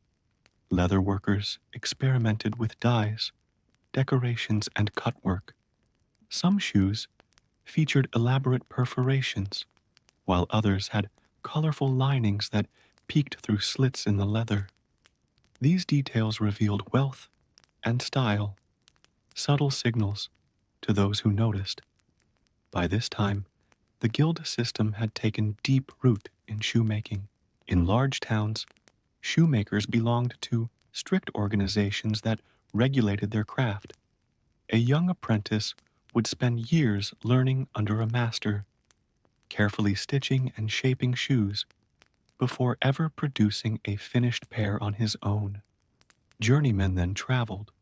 Leather workers experimented with dyes, decorations, and cutwork. Some shoes featured elaborate perforations, while others had colorful linings that peeked through slits in the leather. These details revealed wealth and style, subtle signals to those who noticed. By this time, the guild system had taken deep root in shoemaking. In large towns, shoemakers belonged to strict organizations that regulated their craft. A young apprentice would spend years learning under a master, carefully stitching and shaping shoes before ever producing a finished pair on his own. Journeymen then traveled,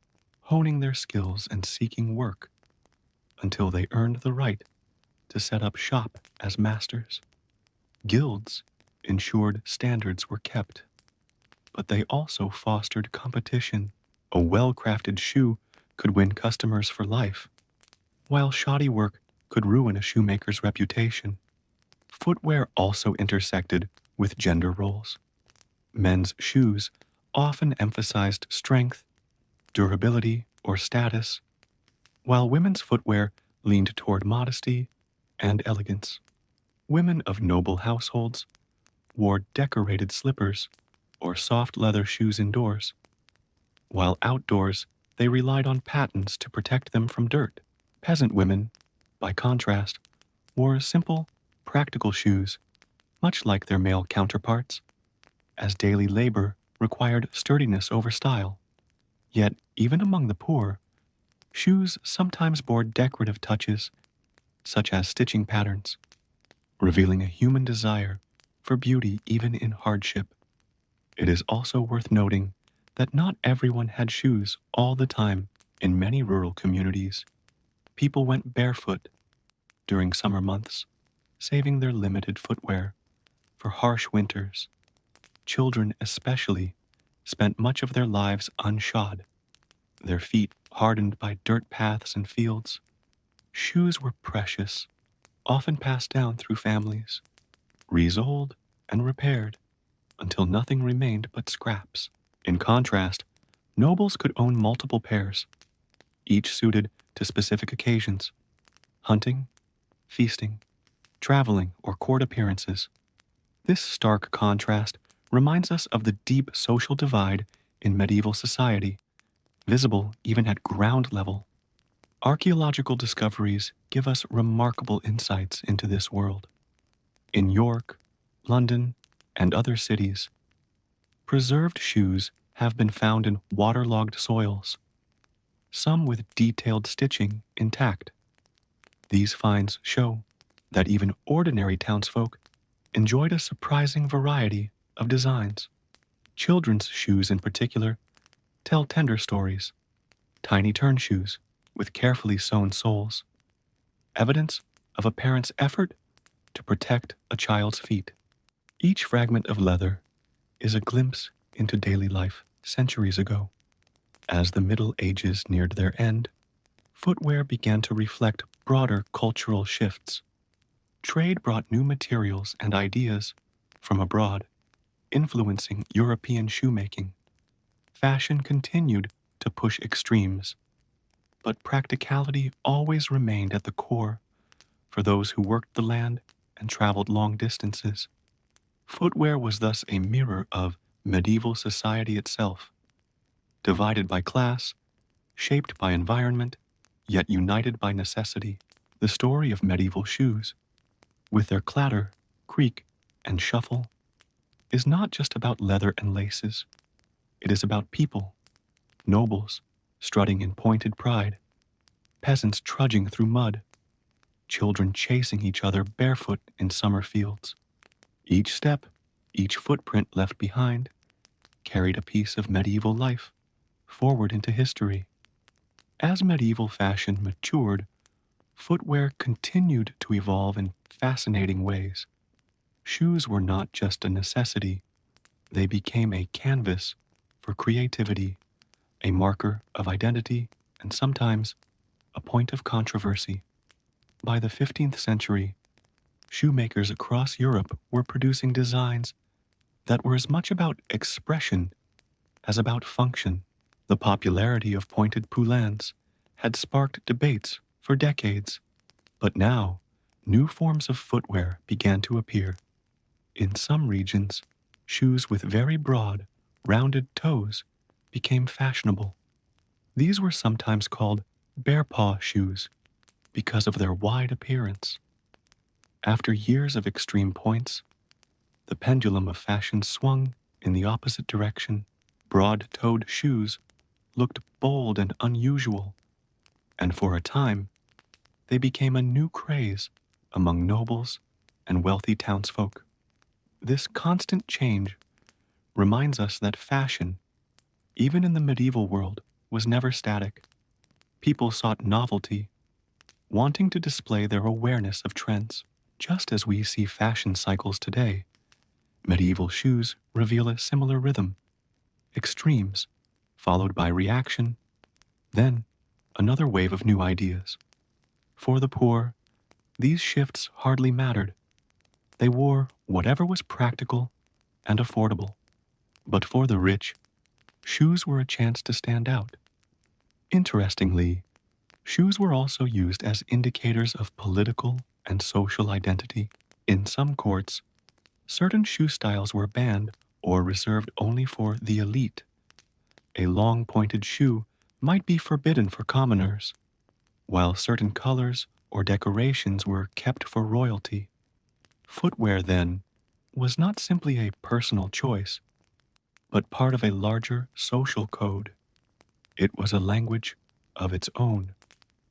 honing their skills and seeking work until they earned the right to set up shop as masters. Guilds ensured standards were kept, but they also fostered competition. A well-crafted shoe could win customers for life, while shoddy work could ruin a shoemaker's reputation. Footwear also intersected with gender roles. Men's shoes often emphasized strength, durability, or status, while women's footwear leaned toward modesty and elegance. Women of noble households wore decorated slippers or soft leather shoes indoors, while outdoors they relied on pattens to protect them from dirt. Peasant women, by contrast, wore simple, practical shoes, much like their male counterparts, as daily labor required sturdiness over style. Yet, even among the poor, shoes sometimes bore decorative touches, such as stitching patterns, revealing a human desire for beauty even in hardship. It is also worth noting that not everyone had shoes all the time. In many rural communities, people went barefoot during summer months, saving their limited footwear for harsh winters. Children especially spent much of their lives unshod, their feet hardened by dirt paths and fields. Shoes were precious, often passed down through families, resoled and repaired until nothing remained but scraps. In contrast, nobles could own multiple pairs, each suited to specific occasions: hunting, feasting, traveling, or court appearances. This stark contrast reminds us of the deep social divide in medieval society, visible even at ground level. Archaeological discoveries give us remarkable insights into this world. In York, London, and other cities, preserved shoes have been found in waterlogged soils, some with detailed stitching intact. These finds show that even ordinary townsfolk enjoyed a surprising variety of designs. Children's shoes, in particular, tell tender stories. Tiny turn shoes with carefully sewn soles evidence of a parent's effort to protect a child's feet. Each fragment of leather is a glimpse into daily life centuries ago. As the Middle Ages neared their end, footwear began to reflect broader cultural shifts. Trade brought new materials and ideas from abroad, influencing European shoemaking. Fashion continued to push extremes, but practicality always remained at the core for those who worked the land and traveled long distances. Footwear was thus a mirror of medieval society itself, divided by class, shaped by environment, yet united by necessity. The story of medieval shoes, with their clatter, creak, and shuffle, is not just about leather and laces. It is about people, nobles strutting in pointed pride, peasants trudging through mud, children chasing each other barefoot in summer fields. Each step, each footprint left behind, carried a piece of medieval life forward into history. As medieval fashion matured, footwear continued to evolve in fascinating ways. Shoes were not just a necessity, they became a canvas for creativity, a marker of identity, and sometimes a point of controversy. By the 15th century, shoemakers across Europe were producing designs that were as much about expression as about function. The popularity of pointed poulaines had sparked debates for decades, but now new forms of footwear began to appear. In some regions, shoes with very broad, rounded toes became fashionable. These were sometimes called bare paw shoes because of their wide appearance. After years of extreme points, the pendulum of fashion swung in the opposite direction. Broad-toed shoes looked bold and unusual, and for a time, they became a new craze among nobles and wealthy townsfolk. This constant change reminds us that fashion, even in the medieval world, was never static. People sought novelty, wanting to display their awareness of trends. Just as we see fashion cycles today, medieval shoes reveal a similar rhythm. Extremes, followed by reaction, then another wave of new ideas. For the poor, these shifts hardly mattered. They wore whatever was practical and affordable. But for the rich, shoes were a chance to stand out. Interestingly, shoes were also used as indicators of political and social identity. In some courts, certain shoe styles were banned or reserved only for the elite. A long pointed shoe might be forbidden for commoners, while certain colors or decorations were kept for royalty. Footwear, then, was not simply a personal choice, but part of a larger social code. It was a language of its own,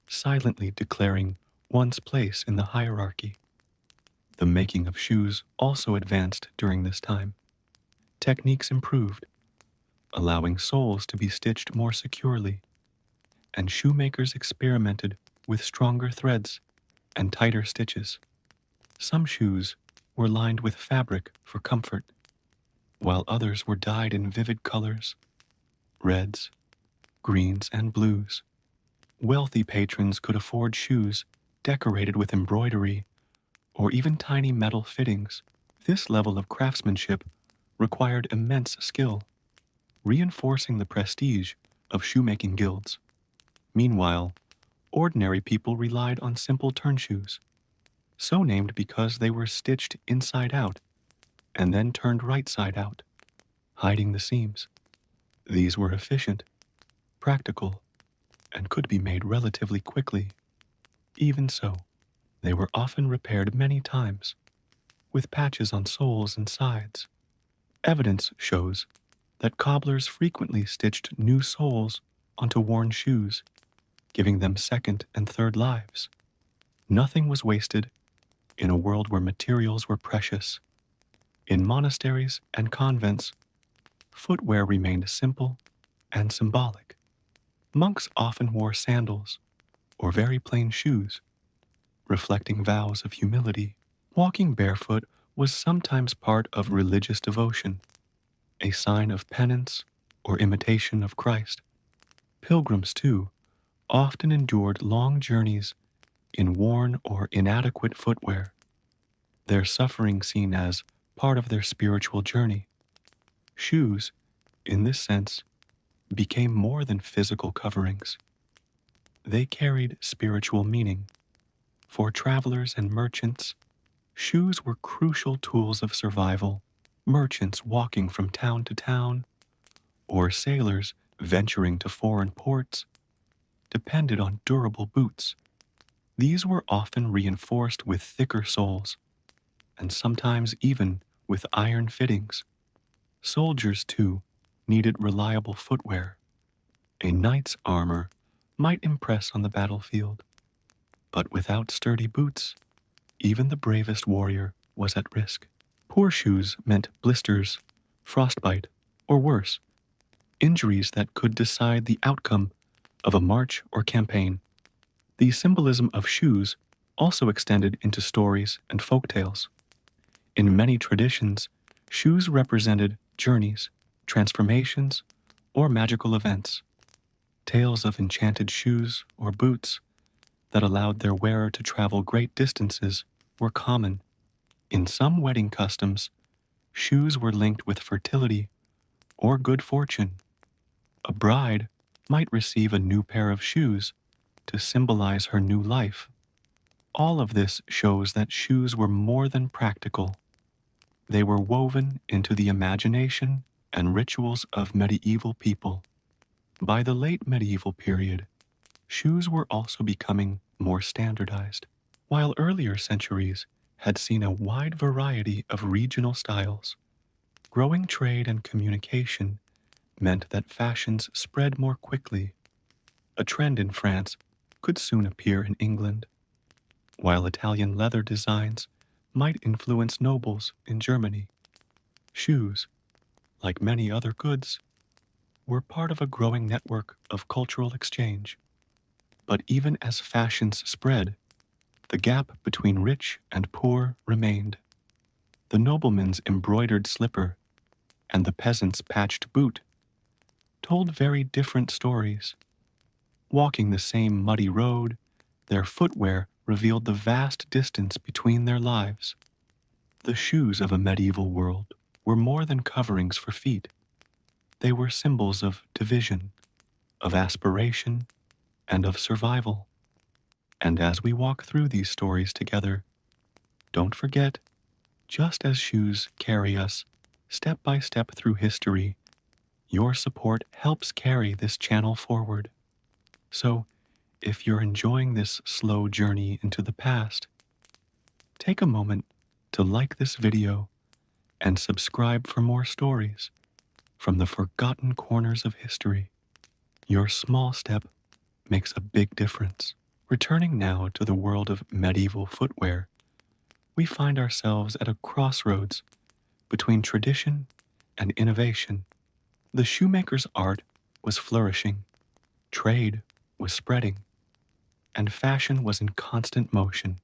silently declaring one's place in the hierarchy. The making of shoes also advanced during this time. Techniques improved, allowing soles to be stitched more securely, and shoemakers experimented with stronger threads and tighter stitches. Some shoes were lined with fabric for comfort, while others were dyed in vivid colors, reds, greens, and blues. Wealthy patrons could afford shoes decorated with embroidery or even tiny metal fittings. This level of craftsmanship required immense skill, reinforcing the prestige of shoemaking guilds. Meanwhile, ordinary people relied on simple turn shoes, so named because they were stitched inside out and then turned right side out, hiding the seams. These were efficient, practical, and could be made relatively quickly. Even so, they were often repaired many times, with patches on soles and sides. Evidence shows that cobblers frequently stitched new soles onto worn shoes, giving them second and third lives. Nothing was wasted in a world where materials were precious. In monasteries and convents, footwear remained simple and symbolic. Monks often wore sandals or very plain shoes, reflecting vows of humility. Walking barefoot was sometimes part of religious devotion, a sign of penance or imitation of Christ. Pilgrims, too, often endured long journeys in worn or inadequate footwear, their suffering seen as part of their spiritual journey. Shoes, in this sense, became more than physical coverings. They carried spiritual meaning. For travelers and merchants, shoes were crucial tools of survival. Merchants walking from town to town, or sailors venturing to foreign ports, depended on durable boots. These were often reinforced with thicker soles, and sometimes even with iron fittings. Soldiers, too, needed reliable footwear. A knight's armor might impress on the battlefield, but without sturdy boots, even the bravest warrior was at risk. Poor shoes meant blisters, frostbite, or worse, injuries that could decide the outcome of a march or campaign. The symbolism of shoes also extended into stories and folk tales. In many traditions, shoes represented journeys, transformations, or magical events. Tales of enchanted shoes or boots that allowed their wearer to travel great distances were common. In some wedding customs, shoes were linked with fertility or good fortune. A bride might receive a new pair of shoes to symbolize her new life. All of this shows that shoes were more than practical. They were woven into the imagination and rituals of medieval people. By the late medieval period, shoes were also becoming more standardized. While earlier centuries had seen a wide variety of regional styles, growing trade and communication meant that fashions spread more quickly. A trend in France could soon appear in England, while Italian leather designs might influence nobles in Germany. Shoes, like many other goods, were part of a growing network of cultural exchange. But even as fashions spread, the gap between rich and poor remained. The nobleman's embroidered slipper and the peasant's patched boot told very different stories. Walking the same muddy road, their footwear revealed the vast distance between their lives. The shoes of a medieval world were more than coverings for feet. They were symbols of division, of aspiration, and of survival. And as we walk through these stories together, don't forget, just as shoes carry us step by step through history, your support helps carry this channel forward. So, if you're enjoying this slow journey into the past, take a moment to like this video and subscribe for more stories from the forgotten corners of history. Your small step makes a big difference. Returning now to the world of medieval footwear, we find ourselves at a crossroads between tradition and innovation. The shoemaker's art was flourishing, trade was spreading, and fashion was in constant motion.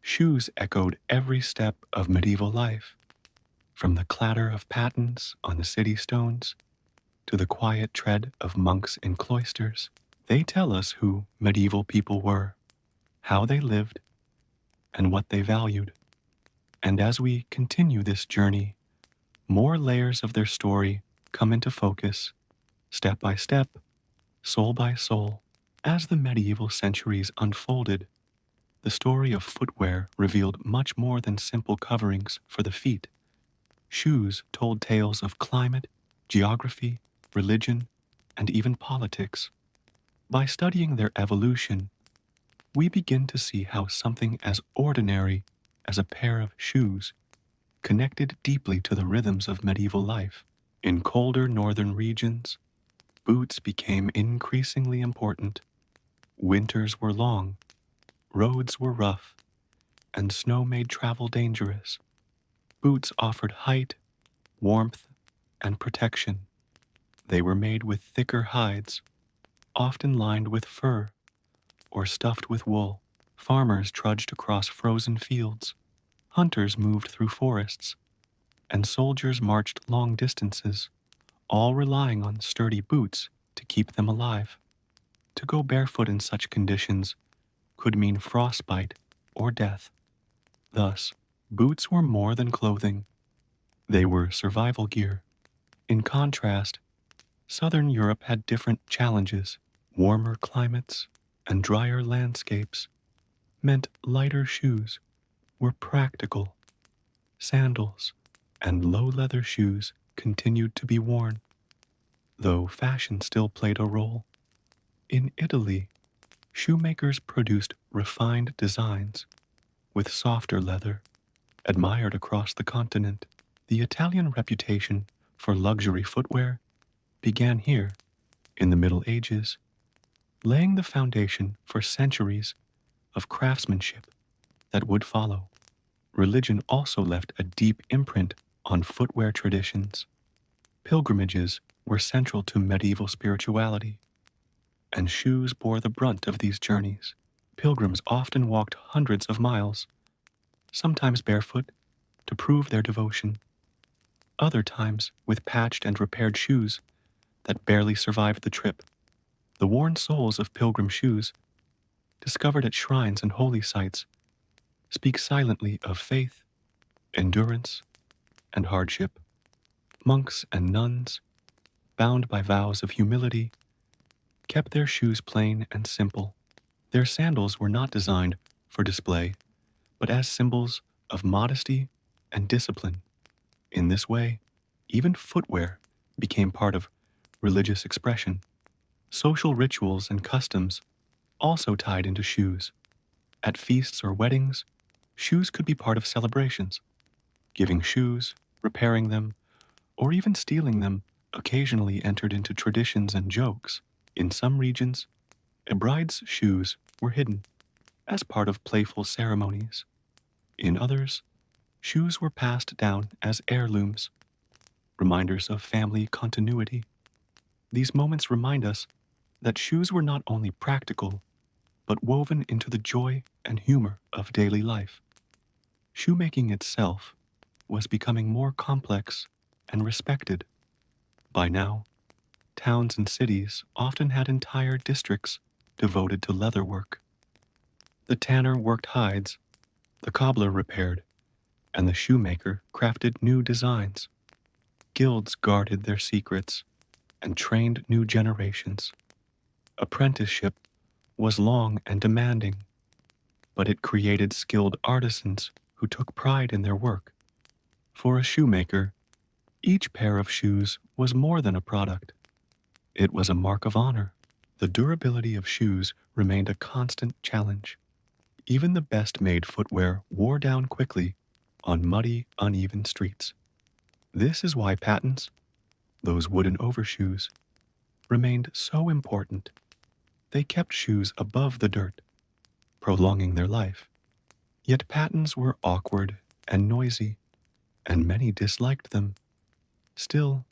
Shoes echoed every step of medieval life, from the clatter of pattens on the city stones to the quiet tread of monks in cloisters. They tell us who medieval people were, how they lived, and what they valued. And as we continue this journey, more layers of their story come into focus, step by step, soul by soul. As the medieval centuries unfolded, the story of footwear revealed much more than simple coverings for the feet. Shoes told tales of climate, geography, religion, and even politics. By studying their evolution, we begin to see how something as ordinary as a pair of shoes connected deeply to the rhythms of medieval life. In colder northern regions, boots became increasingly important. Winters were long, roads were rough, and snow made travel dangerous. Boots offered height, warmth, and protection. They were made with thicker hides, often lined with fur or stuffed with wool. Farmers trudged across frozen fields, hunters moved through forests, and soldiers marched long distances, all relying on sturdy boots to keep them alive. To go barefoot in such conditions could mean frostbite or death. Thus, boots were more than clothing, they were survival gear. In contrast, southern Europe had different challenges. Warmer climates and drier landscapes meant lighter shoes were practical. Sandals and low leather shoes continued to be worn, though fashion still played a role. In Italy, shoemakers produced refined designs with softer leather, admired across the continent. The Italian reputation for luxury footwear began here in the Middle Ages, laying the foundation for centuries of craftsmanship that would follow. Religion also left a deep imprint on footwear traditions. Pilgrimages were central to medieval spirituality, and shoes bore the brunt of these journeys. Pilgrims often walked hundreds of miles, sometimes barefoot, to prove their devotion, other times with patched and repaired shoes that barely survived the trip. The worn soles of pilgrim shoes, discovered at shrines and holy sites, speak silently of faith, endurance, and hardship. Monks and nuns, bound by vows of humility, kept their shoes plain and simple. Their sandals were not designed for display, but as symbols of modesty and discipline. In this way, even footwear became part of religious expression. Social rituals and customs also tied into shoes. At feasts or weddings, shoes could be part of celebrations. Giving shoes, repairing them, or even stealing them occasionally entered into traditions and jokes. In some regions, a bride's shoes were hidden as part of playful ceremonies. In others, shoes were passed down as heirlooms, reminders of family continuity. These moments remind us that shoes were not only practical, but woven into the joy and humor of daily life. Shoemaking itself was becoming more complex and respected. By now, towns and cities often had entire districts devoted to leatherwork. The tanner worked hides, the cobbler repaired, and the shoemaker crafted new designs. Guilds guarded their secrets and trained new generations. Apprenticeship was long and demanding, but it created skilled artisans who took pride in their work. For a shoemaker, each pair of shoes was more than a product. It was a mark of honor. The durability of shoes remained a constant challenge. Even the best-made footwear wore down quickly on muddy, uneven streets. This is why pattens, those wooden overshoes, remained so important. They kept shoes above the dirt, prolonging their life. Yet pattens were awkward and noisy, and many disliked them. Still,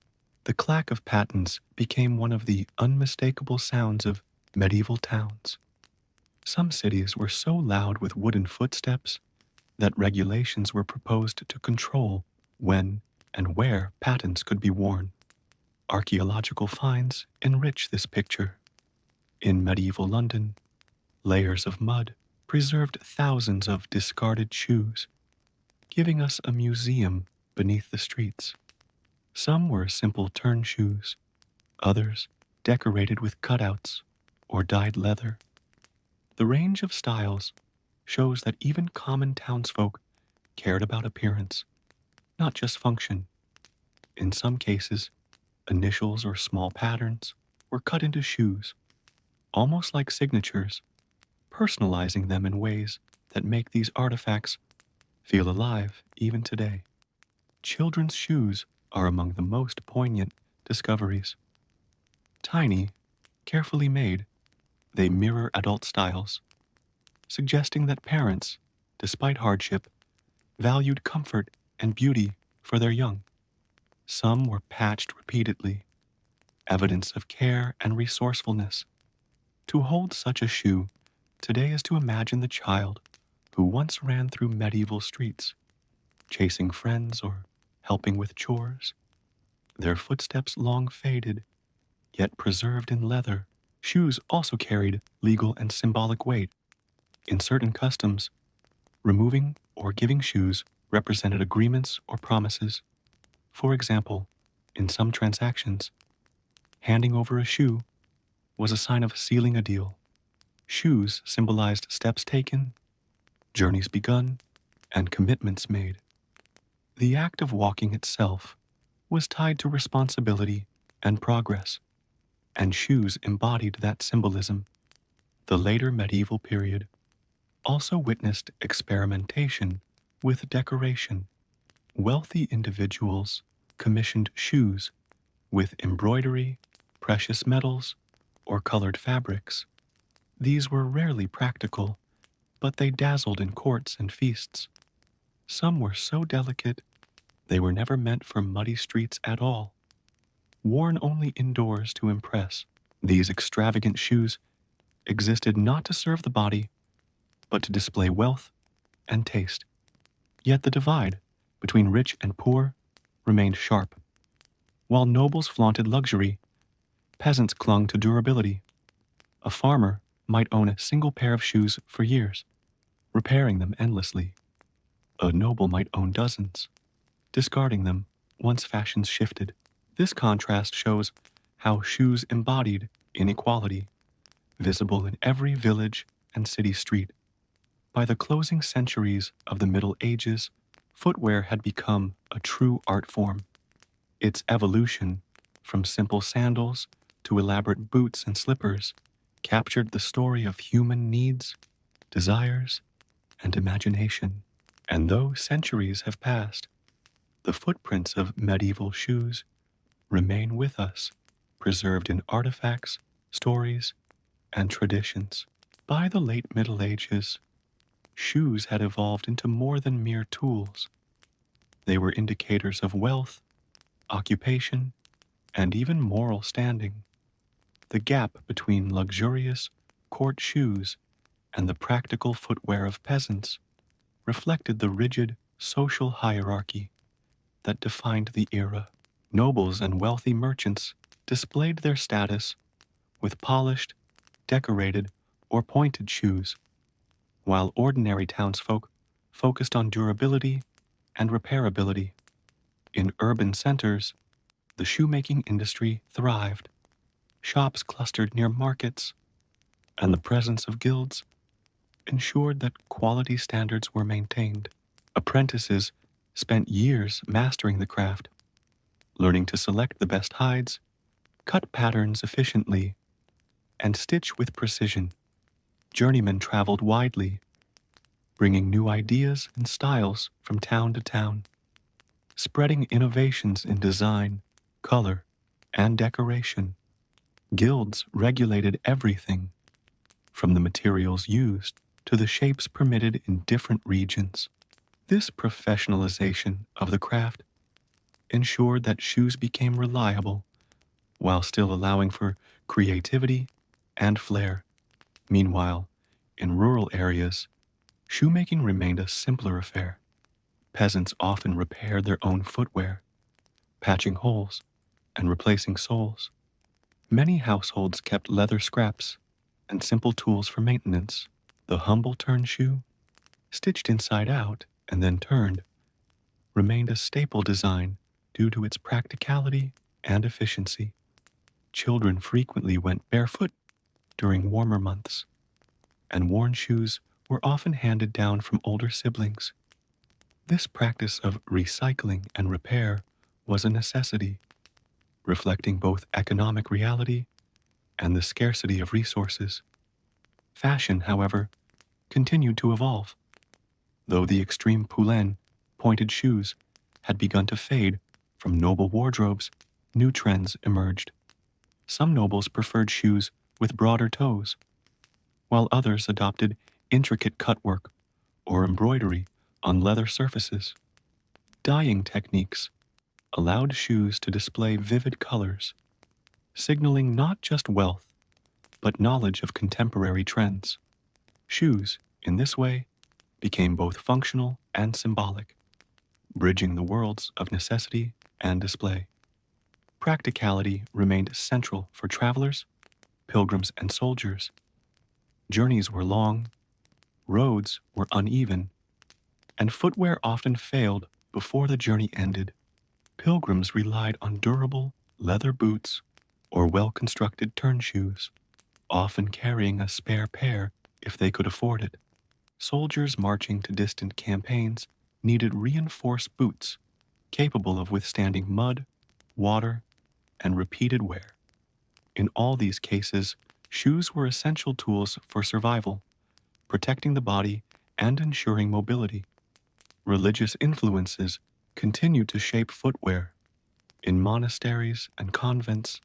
the clack of pattens became one of the unmistakable sounds of medieval towns. Some cities were so loud with wooden footsteps that regulations were proposed to control when and where pattens could be worn. Archaeological finds enrich this picture. In medieval London, layers of mud preserved thousands of discarded shoes, giving us a museum beneath the streets. Some were simple turn shoes, others decorated with cutouts or dyed leather. The range of styles shows that even common townsfolk cared about appearance, not just function. In some cases, initials or small patterns were cut into shoes, almost like signatures, personalizing them in ways that make these artifacts feel alive even today. Children's shoes are among the most poignant discoveries. Tiny, carefully made, they mirror adult styles, suggesting that parents, despite hardship, valued comfort and beauty for their young. Some were patched repeatedly, evidence of care and resourcefulness. To hold such a shoe today is to imagine the child who once ran through medieval streets, chasing friends or helping with chores, their footsteps long faded, yet preserved in leather. Shoes also carried legal and symbolic weight. In certain customs, removing or giving shoes represented agreements or promises. For example, in some transactions, handing over a shoe was a sign of sealing a deal. Shoes symbolized steps taken, journeys begun, and commitments made. The act of walking itself was tied to responsibility and progress, and shoes embodied that symbolism. The later medieval period also witnessed experimentation with decoration. Wealthy individuals commissioned shoes with embroidery, precious metals, or colored fabrics. These were rarely practical, but they dazzled in courts and feasts. Some were so delicate they were never meant for muddy streets at all, worn only indoors to impress. These extravagant shoes existed not to serve the body, but to display wealth and taste. Yet the divide between rich and poor remained sharp. While nobles flaunted luxury, peasants clung to durability. A farmer might own a single pair of shoes for years, repairing them endlessly. A noble might own dozens, discarding them once fashions shifted. This contrast shows how shoes embodied inequality, visible in every village and city street. By the closing centuries of the Middle Ages, footwear had become a true art form. Its evolution, from simple sandals to elaborate boots and slippers, captured the story of human needs, desires, and imagination. And though centuries have passed, the footprints of medieval shoes remain with us, preserved in artifacts, stories, and traditions. By the late Middle Ages, shoes had evolved into more than mere tools. They were indicators of wealth, occupation, and even moral standing. The gap between luxurious court shoes and the practical footwear of peasants reflected the rigid social hierarchy that defined the era. Nobles and wealthy merchants displayed their status with polished, decorated, or pointed shoes, while ordinary townsfolk focused on durability and repairability. In urban centers, the shoemaking industry thrived. Shops clustered near markets, and the presence of guilds ensured that quality standards were maintained. Apprentices spent years mastering the craft, learning to select the best hides, cut patterns efficiently, and stitch with precision. Journeymen traveled widely, bringing new ideas and styles from town to town, spreading innovations in design, color, and decoration. Guilds regulated everything, from the materials used to the shapes permitted in different regions. This professionalization of the craft ensured that shoes became reliable while still allowing for creativity and flair. Meanwhile, in rural areas, shoemaking remained a simpler affair. Peasants often repaired their own footwear, patching holes and replacing soles. Many households kept leather scraps and simple tools for maintenance. The humble turn shoe, stitched inside out and then turned, remained a staple design due to its practicality and efficiency. Children frequently went barefoot during warmer months, and worn shoes were often handed down from older siblings. This practice of recycling and repair was a necessity, reflecting both economic reality and the scarcity of resources. Fashion, however, continued to evolve. Though the extreme poulaines, pointed shoes, had begun to fade from noble wardrobes, new trends emerged. Some nobles preferred shoes with broader toes, while others adopted intricate cutwork or embroidery on leather surfaces. Dyeing techniques allowed shoes to display vivid colors, signaling not just wealth, but knowledge of contemporary trends. Shoes, in this way, became both functional and symbolic, bridging the worlds of necessity and display. Practicality remained central for travelers, pilgrims, and soldiers. Journeys were long, roads were uneven, and footwear often failed before the journey ended. Pilgrims relied on durable leather boots or well-constructed turn shoes, often carrying a spare pair if they could afford it. Soldiers marching to distant campaigns needed reinforced boots capable of withstanding mud, water, and repeated wear. In all these cases, shoes were essential tools for survival, protecting the body and ensuring mobility. Religious influences continued to shape footwear. In monasteries and convents,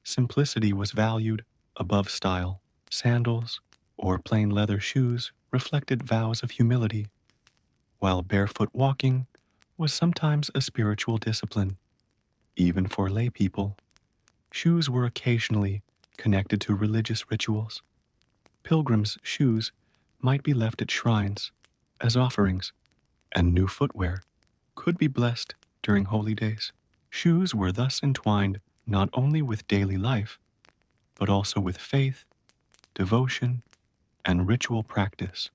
simplicity was valued above style. Sandals or plain leather shoes reflected vows of humility, while barefoot walking was sometimes a spiritual discipline. Even for lay people, shoes were occasionally connected to religious rituals. Pilgrims' shoes might be left at shrines as offerings, and new footwear could be blessed during holy days. Shoes were thus entwined not only with daily life, but also with faith, devotion, and ritual practice.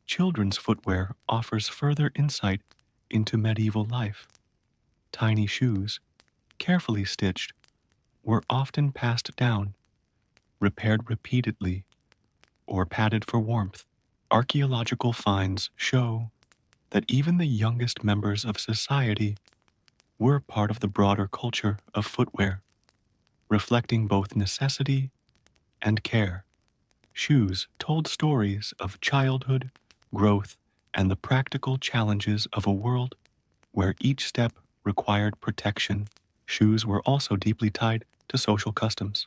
Children's footwear offers further insight into medieval life. Tiny shoes, carefully stitched, were often passed down, repaired repeatedly, or padded for warmth. Archaeological finds show that even the youngest members of society were part of the broader culture of footwear, reflecting both necessity and care. Shoes told stories of childhood, growth, and the practical challenges of a world where each step required protection. Shoes were also deeply tied to social customs.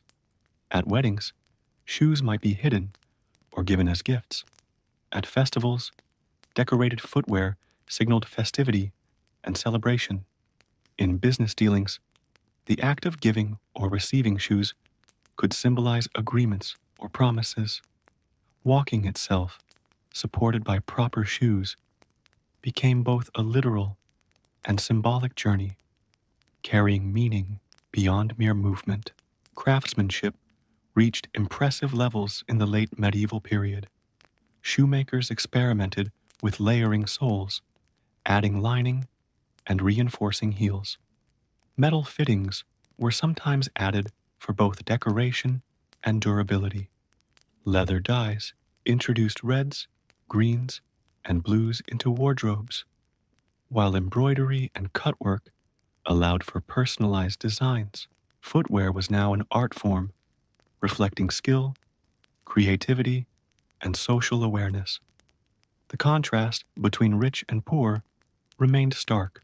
At weddings, shoes might be hidden or given as gifts. At festivals, decorated footwear signaled festivity and celebration. In business dealings, the act of giving or receiving shoes could symbolize agreements or promises. Walking itself, supported by proper shoes, became both a literal and symbolic journey, carrying meaning beyond mere movement. Craftsmanship reached impressive levels in the late medieval period. Shoemakers experimented with layering soles, adding lining, and reinforcing heels. Metal fittings were sometimes added for both decoration and durability. Leather dyes introduced reds, greens, and blues into wardrobes, while embroidery and cutwork allowed for personalized designs. Footwear was now an art form, reflecting skill, creativity, and social awareness. The contrast between rich and poor remained stark.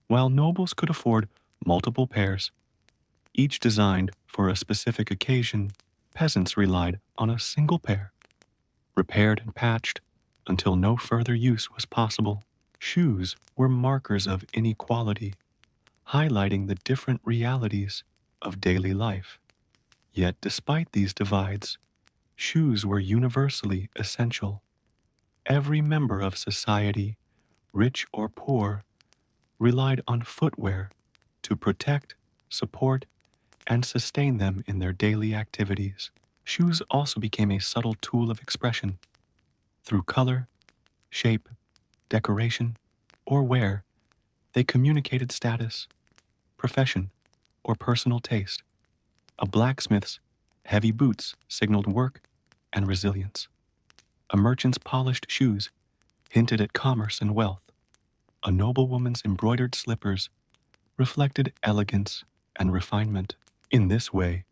While nobles could afford multiple pairs, each designed for a specific occasion, peasants relied on a single pair, repaired and patched until no further use was possible. Shoes were markers of inequality, highlighting the different realities of daily life. Yet despite these divides, shoes were universally essential. Every member of society, rich or poor, relied on footwear to protect, support, and sustain them in their daily activities. Shoes also became a subtle tool of expression. Through color, shape, decoration, or wear, they communicated status, profession, or personal taste. A blacksmith's heavy boots signaled work and resilience. A merchant's polished shoes hinted at commerce and wealth. A noblewoman's embroidered slippers reflected elegance and refinement. In this way,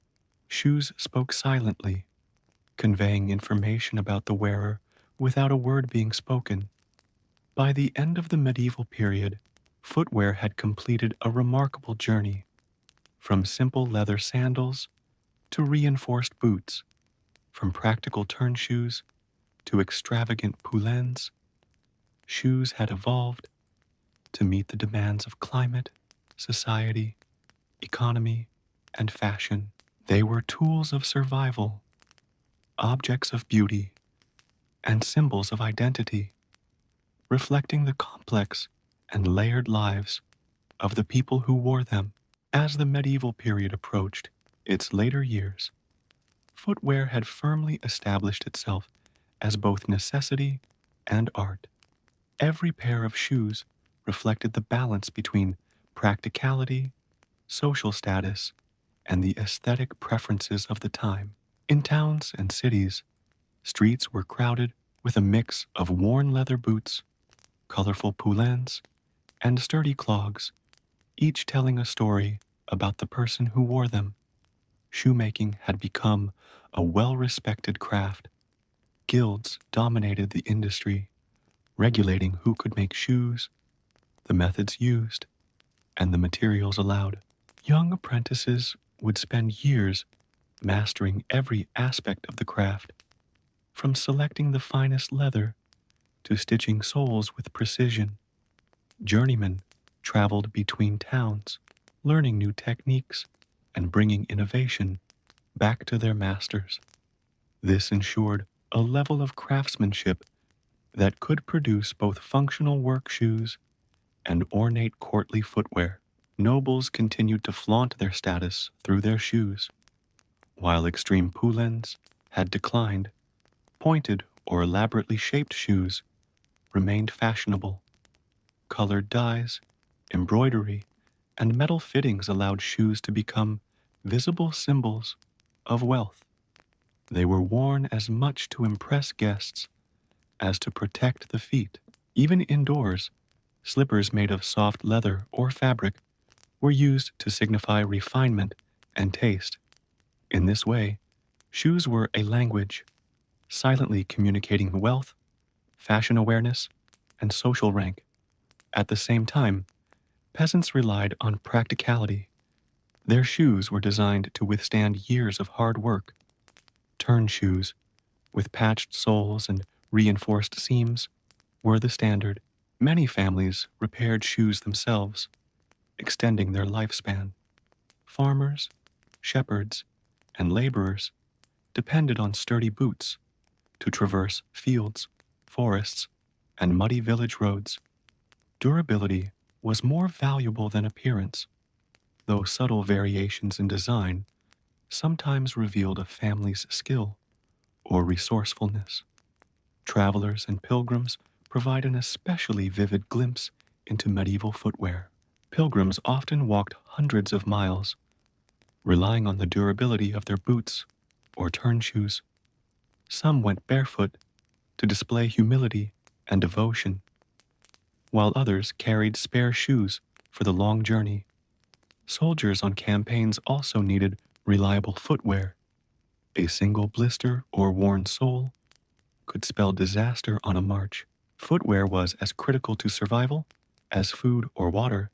shoes spoke silently, conveying information about the wearer without a word being spoken. By the end of the medieval period, footwear had completed a remarkable journey, from simple leather sandals to reinforced boots, from practical turn shoes to extravagant poulaines. Shoes had evolved to meet the demands of climate, society, economy, and fashion. They were tools of survival, objects of beauty, and symbols of identity, reflecting the complex and layered lives of the people who wore them. As the medieval period approached its later years, footwear had firmly established itself as both necessity and art. Every pair of shoes reflected the balance between practicality, social status, and the aesthetic preferences of the time. In towns and cities, streets were crowded with a mix of worn leather boots, colorful poulaines, and sturdy clogs, each telling a story about the person who wore them. Shoemaking had become a well respected craft. Guilds dominated the industry, regulating who could make shoes, the methods used, and the materials allowed. Young apprentices would spend years mastering every aspect of the craft, from selecting the finest leather to stitching soles with precision. Journeymen traveled between towns, learning new techniques and bringing innovation back to their masters. This ensured a level of craftsmanship that could produce both functional work shoes and ornate courtly footwear. Nobles continued to flaunt their status through their shoes, while extreme poulaines had declined. Pointed or elaborately shaped shoes remained fashionable. Colored dyes, embroidery, and metal fittings allowed shoes to become visible symbols of wealth. They were worn as much to impress guests as to protect the feet. Even indoors, slippers made of soft leather or fabric were used to signify refinement and taste. In this way, shoes were a language, silently communicating wealth, fashion awareness, and social rank. At the same time, peasants relied on practicality. Their shoes were designed to withstand years of hard work. Turn shoes, with patched soles and reinforced seams, were the standard. Many families repaired shoes themselves, extending their lifespan. Farmers, shepherds, and laborers depended on sturdy boots to traverse fields, forests, and muddy village roads. Durability was more valuable than appearance, though subtle variations in design sometimes revealed a family's skill or resourcefulness. Travelers and pilgrims provide an especially vivid glimpse into medieval footwear. Pilgrims often walked hundreds of miles, relying on the durability of their boots or turn shoes. Some went barefoot to display humility and devotion, while others carried spare shoes for the long journey. Soldiers on campaigns also needed reliable footwear. A single blister or worn sole could spell disaster on a march. Footwear was as critical to survival as food or water,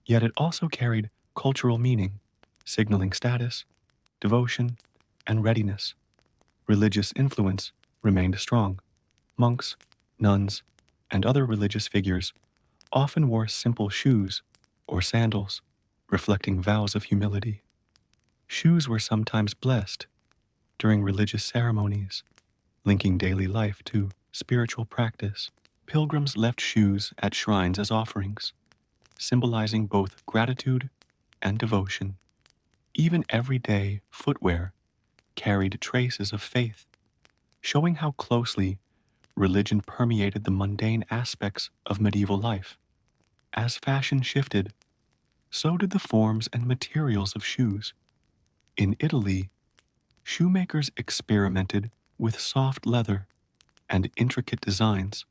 yet it also carried cultural meaning, signaling status, devotion, and readiness. Religious influence remained strong. Monks, nuns, and other religious figures often wore simple shoes or sandals, reflecting vows of humility. Shoes were sometimes blessed during religious ceremonies, linking daily life to spiritual practice. Pilgrims left shoes at shrines as offerings, symbolizing both gratitude and devotion. Even everyday footwear carried traces of faith, showing how closely religion permeated the mundane aspects of medieval life. As fashion shifted, so did the forms and materials of shoes. In Italy, shoemakers experimented with soft leather and intricate designs,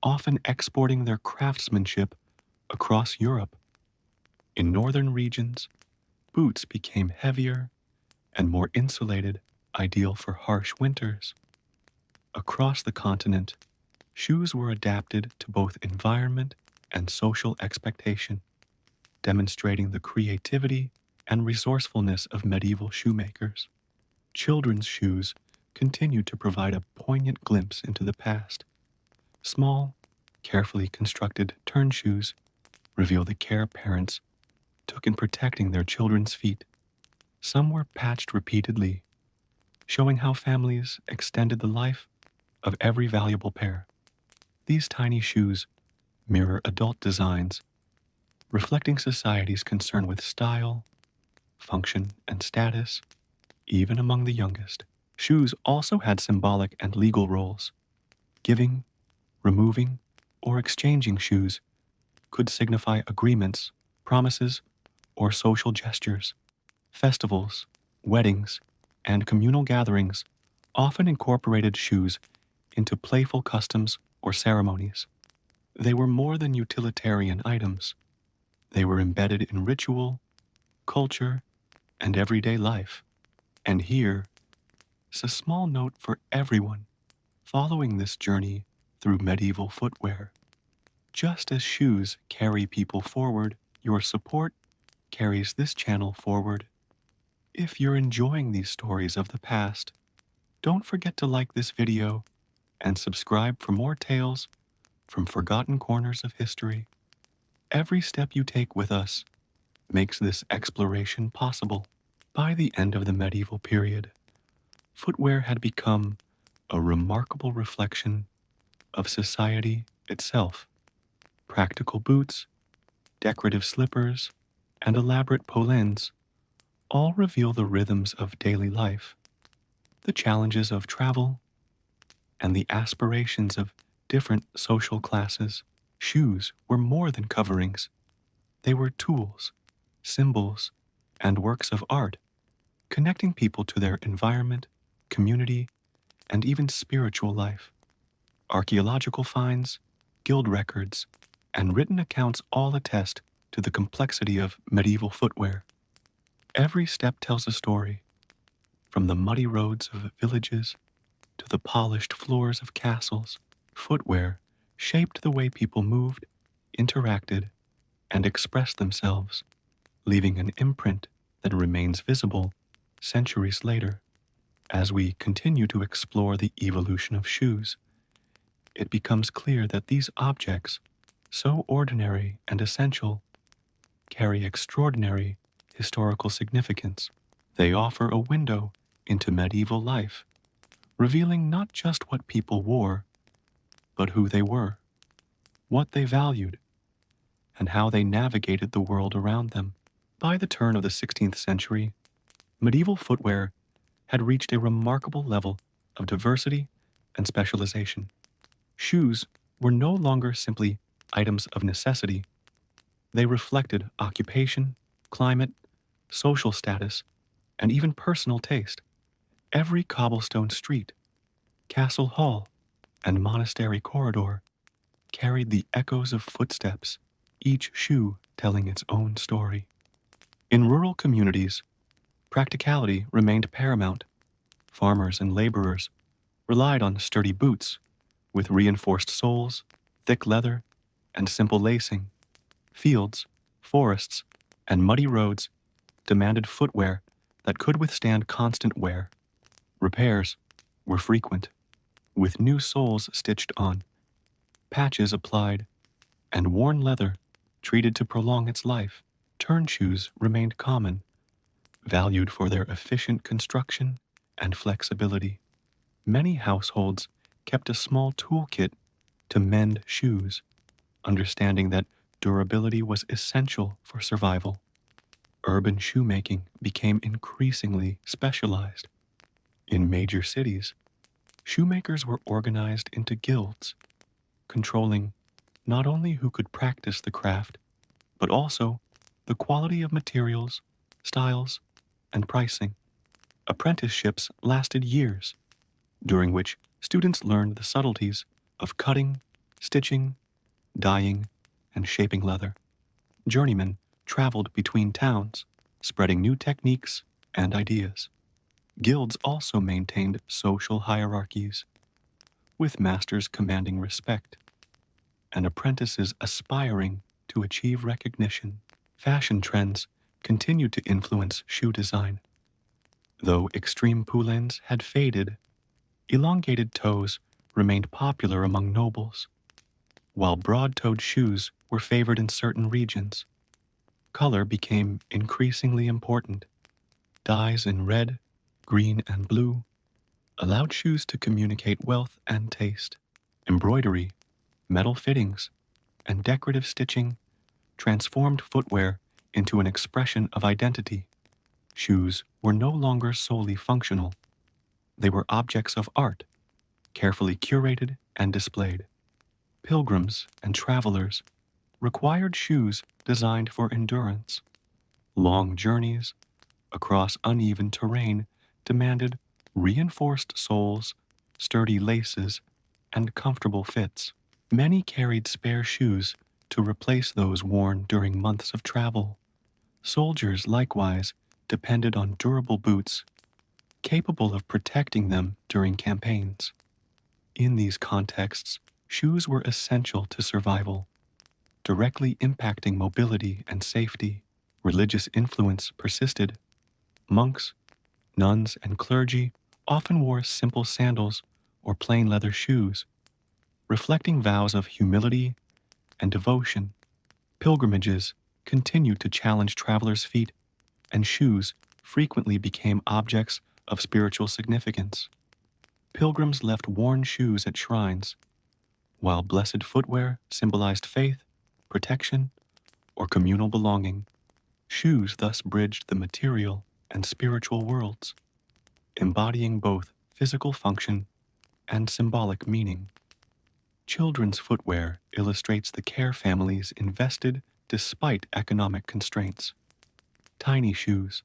often exporting their craftsmanship across Europe. In northern regions, boots became heavier and more insulated, ideal for harsh winters. Across the continent, shoes were adapted to both environment and social expectation, demonstrating the creativity and resourcefulness of medieval shoemakers. Children's shoes continued to provide a poignant glimpse into the past. Small, carefully constructed turn shoes reveal the care parents took in protecting their children's feet. Some were patched repeatedly, showing how families extended the life of every valuable pair. These tiny shoes mirror adult designs, reflecting society's concern with style, function, and status, even among the youngest. Shoes also had symbolic and legal roles. Giving, removing, or exchanging shoes could signify agreements, promises, or social gestures. Festivals, weddings, and communal gatherings often incorporated shoes into playful customs or ceremonies. They were more than utilitarian items. They were embedded in ritual, culture, and everyday life. And here is a small note for everyone following this journey through medieval footwear. Just as shoes carry people forward, your support carries this channel forward. If you're enjoying these stories of the past, don't forget to like this video and subscribe for more tales from forgotten corners of history. Every step you take with us makes this exploration possible. By the end of the medieval period, footwear had become a remarkable reflection of society itself. Practical boots, decorative slippers, and elaborate poulaines all reveal the rhythms of daily life, the challenges of travel, and the aspirations of different social classes. Shoes were more than coverings. They were tools, symbols, and works of art, connecting people to their environment, community, and even spiritual life. Archaeological finds, guild records, and written accounts all attest to the complexity of medieval footwear. Every step tells a story, from the muddy roads of villages to the polished floors of castles. Footwear shaped the way people moved, interacted, and expressed themselves, leaving an imprint that remains visible centuries later. As we continue to explore the evolution of shoes, it becomes clear that these objects, so ordinary and essential, carry extraordinary historical significance. They offer a window into medieval life, revealing not just what people wore, but who they were, what they valued, and how they navigated the world around them. By the turn of the 16th century, medieval footwear had reached a remarkable level of diversity and specialization. Shoes were no longer simply items of necessity. They reflected occupation, climate, social status, and even personal taste. Every cobblestone street, castle hall, and monastery corridor carried the echoes of footsteps, each shoe telling its own story. In rural communities, practicality remained paramount. Farmers and laborers relied on sturdy boots with reinforced soles, thick leather, and simple lacing. Fields, forests, and muddy roads demanded footwear that could withstand constant wear. Repairs were frequent, with new soles stitched on, patches applied, and worn leather treated to prolong its life. Turn shoes remained common, valued for their efficient construction and flexibility. Many households kept a small toolkit to mend shoes, understanding that durability was essential for survival. Urban shoemaking became increasingly specialized. In major cities, shoemakers were organized into guilds, controlling not only who could practice the craft, but also the quality of materials, styles, and pricing. Apprenticeships lasted years, during which students learned the subtleties of cutting, stitching, dyeing, and shaping leather. Journeymen traveled between towns, spreading new techniques and ideas. Guilds also maintained social hierarchies, with masters commanding respect and apprentices aspiring to achieve recognition. Fashion trends continued to influence shoe design. Though extreme poulaines had faded, elongated toes remained popular among nobles, while broad-toed shoes were favored in certain regions. Color became increasingly important. Dyes in red, green, and blue, allowed shoes to communicate wealth and taste. Embroidery, metal fittings, and decorative stitching transformed footwear into an expression of identity. Shoes were no longer solely functional. They were objects of art, carefully curated and displayed. Pilgrims and travelers required shoes designed for endurance. Long journeys across uneven terrain demanded reinforced soles, sturdy laces, and comfortable fits. Many carried spare shoes to replace those worn during months of travel. Soldiers likewise depended on durable boots, capable of protecting them during campaigns. In these contexts, shoes were essential to survival, directly impacting mobility and safety. Religious influence persisted. Monks, nuns, and clergy often wore simple sandals or plain leather shoes, reflecting vows of humility and devotion. Pilgrimages continued to challenge travelers' feet, and shoes frequently became objects of spiritual significance. Pilgrims left worn shoes at shrines, while blessed footwear symbolized faith, protection, or communal belonging. Shoes thus bridged the material and spiritual worlds, embodying both physical function and symbolic meaning. Children's footwear illustrates the care families invested despite economic constraints. Tiny shoes,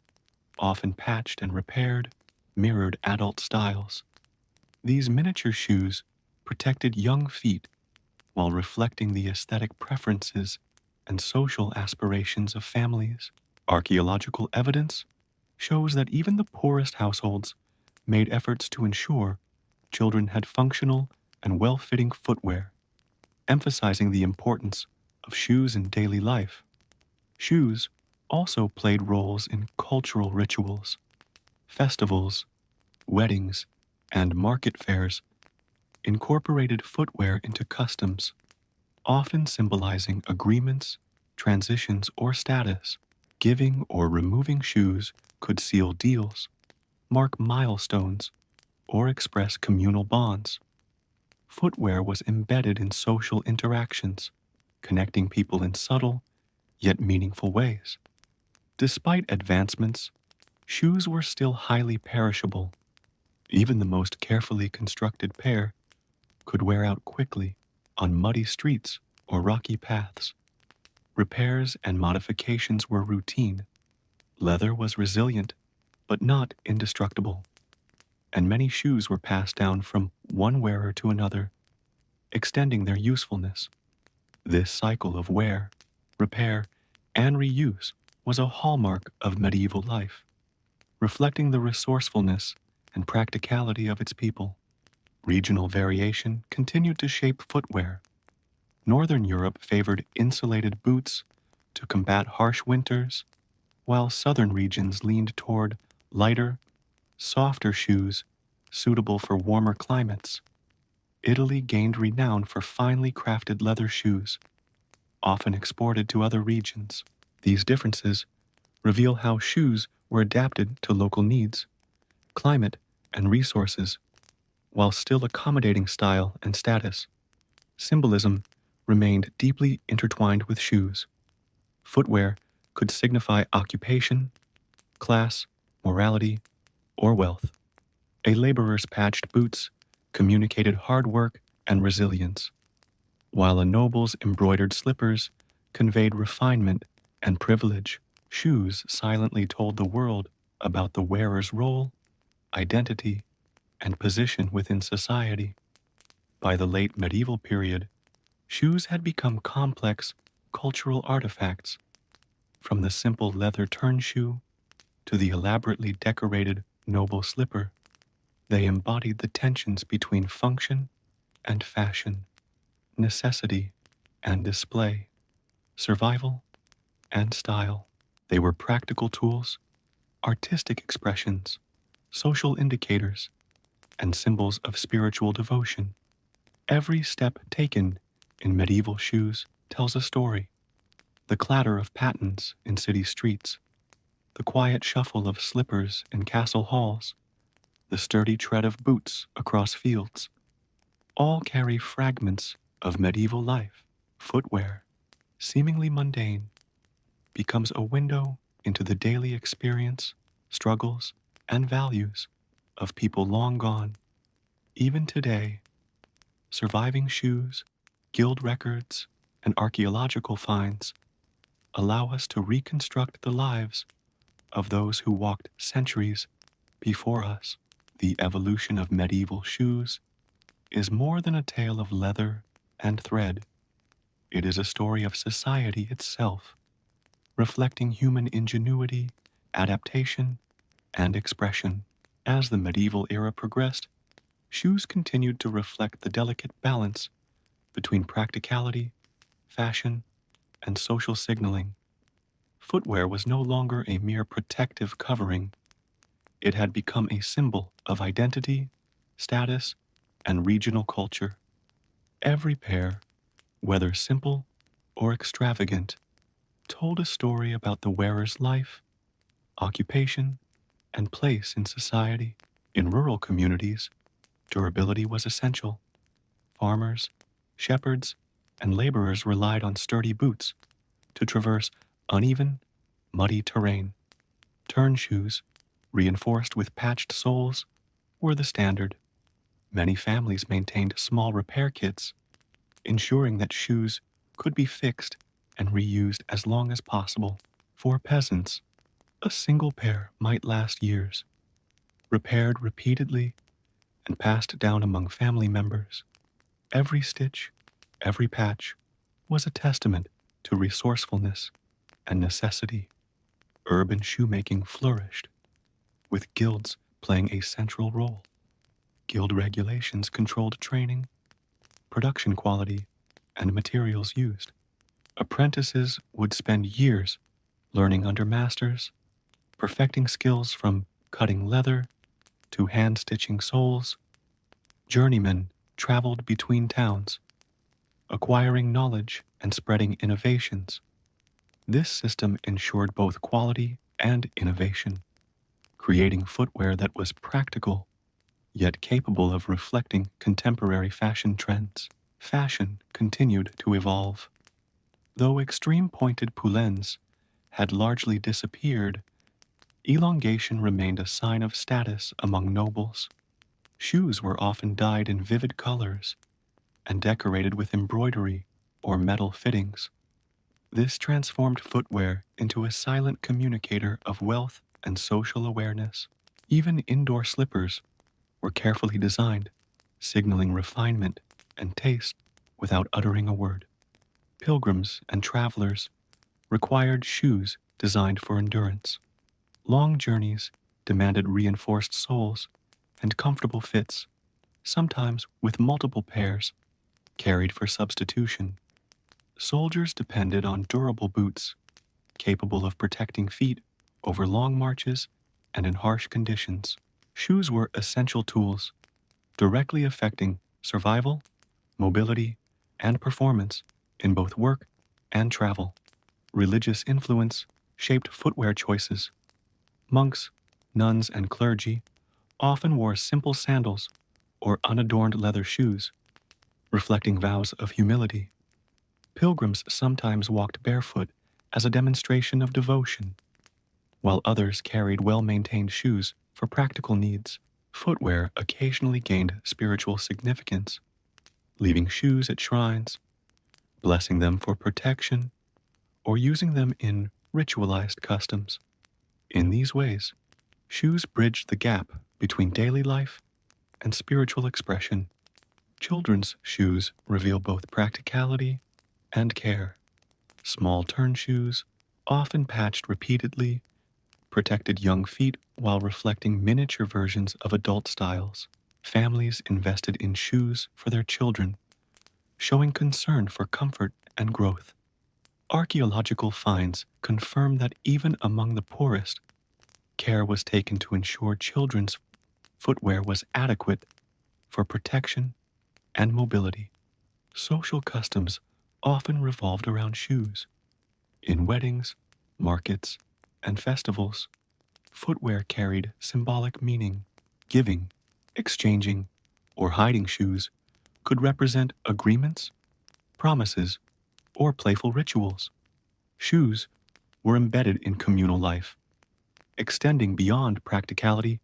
often patched and repaired, mirrored adult styles. These miniature shoes protected young feet while reflecting the aesthetic preferences and social aspirations of families. Archaeological evidence shows that even the poorest households made efforts to ensure children had functional and well-fitting footwear, emphasizing the importance of shoes in daily life. Shoes also played roles in cultural rituals. Festivals, weddings, and market fairs incorporated footwear into customs, often symbolizing agreements, transitions, or status. Giving or removing shoes could seal deals, mark milestones, or express communal bonds. Footwear was embedded in social interactions, connecting people in subtle yet meaningful ways. Despite advancements, shoes were still highly perishable. Even the most carefully constructed pair could wear out quickly on muddy streets or rocky paths. Repairs and modifications were routine. Leather was resilient, but not indestructible, and many shoes were passed down from one wearer to another, extending their usefulness. This cycle of wear, repair, and reuse was a hallmark of medieval life, reflecting the resourcefulness and practicality of its people. Regional variation continued to shape footwear. Northern Europe favored insulated boots to combat harsh winters, while southern regions leaned toward lighter, softer shoes suitable for warmer climates. Italy gained renown for finely crafted leather shoes, often exported to other regions. These differences reveal how shoes were adapted to local needs, climate, and resources, while still accommodating style and status. Symbolism remained deeply intertwined with shoes. Footwear could signify occupation, class, morality, or wealth. A laborer's patched boots communicated hard work and resilience, while a noble's embroidered slippers conveyed refinement and privilege. Shoes silently told the world about the wearer's role, identity, and position within society. By the late medieval period, shoes had become complex cultural artifacts, from the simple leather turn shoe to the elaborately decorated noble slipper. They embodied the tensions between function and fashion, necessity and display, survival and style. They were practical tools, artistic expressions, social indicators, and symbols of spiritual devotion. Every step taken in medieval shoes tells a story. The clatter of pattens in city streets, the quiet shuffle of slippers in castle halls, the sturdy tread of boots across fields, all carry fragments of medieval life. Footwear, seemingly mundane, becomes a window into the daily experience, struggles, and values of people long gone. Even today, surviving shoes, guild records, and archaeological finds allow us to reconstruct the lives of those who walked centuries before us. The evolution of medieval shoes is more than a tale of leather and thread. It is a story of society itself, reflecting human ingenuity, adaptation, and expression. As the medieval era progressed, shoes continued to reflect the delicate balance between practicality, fashion, and social signaling. Footwear was no longer a mere protective covering. It had become a symbol of identity, status, and regional culture. Every pair, whether simple or extravagant, told a story about the wearer's life, occupation, and place in society. In rural communities, durability was essential. Farmers, shepherds, and laborers relied on sturdy boots to traverse uneven, muddy terrain. Turn shoes, reinforced with patched soles, were the standard. Many families maintained small repair kits, ensuring that shoes could be fixed and reused as long as possible. For peasants, a single pair might last years, repaired repeatedly and passed down among family members. Every stitch, every patch, was a testament to resourcefulness and necessity. Urban shoemaking flourished, with guilds playing a central role. Guild regulations controlled training, production quality, and materials used. Apprentices would spend years learning under masters, perfecting skills from cutting leather to hand stitching soles. Journeymen traveled between towns, acquiring knowledge and spreading innovations. This system ensured both quality and innovation, creating footwear that was practical, yet capable of reflecting contemporary fashion trends. Fashion continued to evolve. Though extreme pointed poulaines had largely disappeared, elongation remained a sign of status among nobles. Shoes were often dyed in vivid colors and decorated with embroidery or metal fittings. This transformed footwear into a silent communicator of wealth and social awareness. Even indoor slippers were carefully designed, signaling refinement and taste without uttering a word. Pilgrims and travelers required shoes designed for endurance. Long journeys demanded reinforced soles and comfortable fits, sometimes with multiple pairs carried for substitution. Soldiers depended on durable boots, capable of protecting feet over long marches and in harsh conditions. Shoes were essential tools, directly affecting survival, mobility, and performance in both work and travel. Religious influence shaped footwear choices. Monks, nuns, and clergy often wore simple sandals or unadorned leather shoes, reflecting vows of humility. Pilgrims sometimes walked barefoot as a demonstration of devotion, while others carried well-maintained shoes for practical needs. Footwear occasionally gained spiritual significance, leaving shoes at shrines, blessing them for protection, or using them in ritualized customs. In these ways, shoes bridged the gap between daily life and spiritual expression. Children's shoes reveal both practicality and care. Small turn shoes, often patched repeatedly, protected young feet while reflecting miniature versions of adult styles. Families invested in shoes for their children, showing concern for comfort and growth. Archaeological finds confirm that even among the poorest, care was taken to ensure children's footwear was adequate for protection and mobility. Social customs often revolved around shoes. In weddings, markets, and festivals, footwear carried symbolic meaning. Giving, exchanging, or hiding shoes could represent agreements, promises, or playful rituals. Shoes were embedded in communal life, extending beyond practicality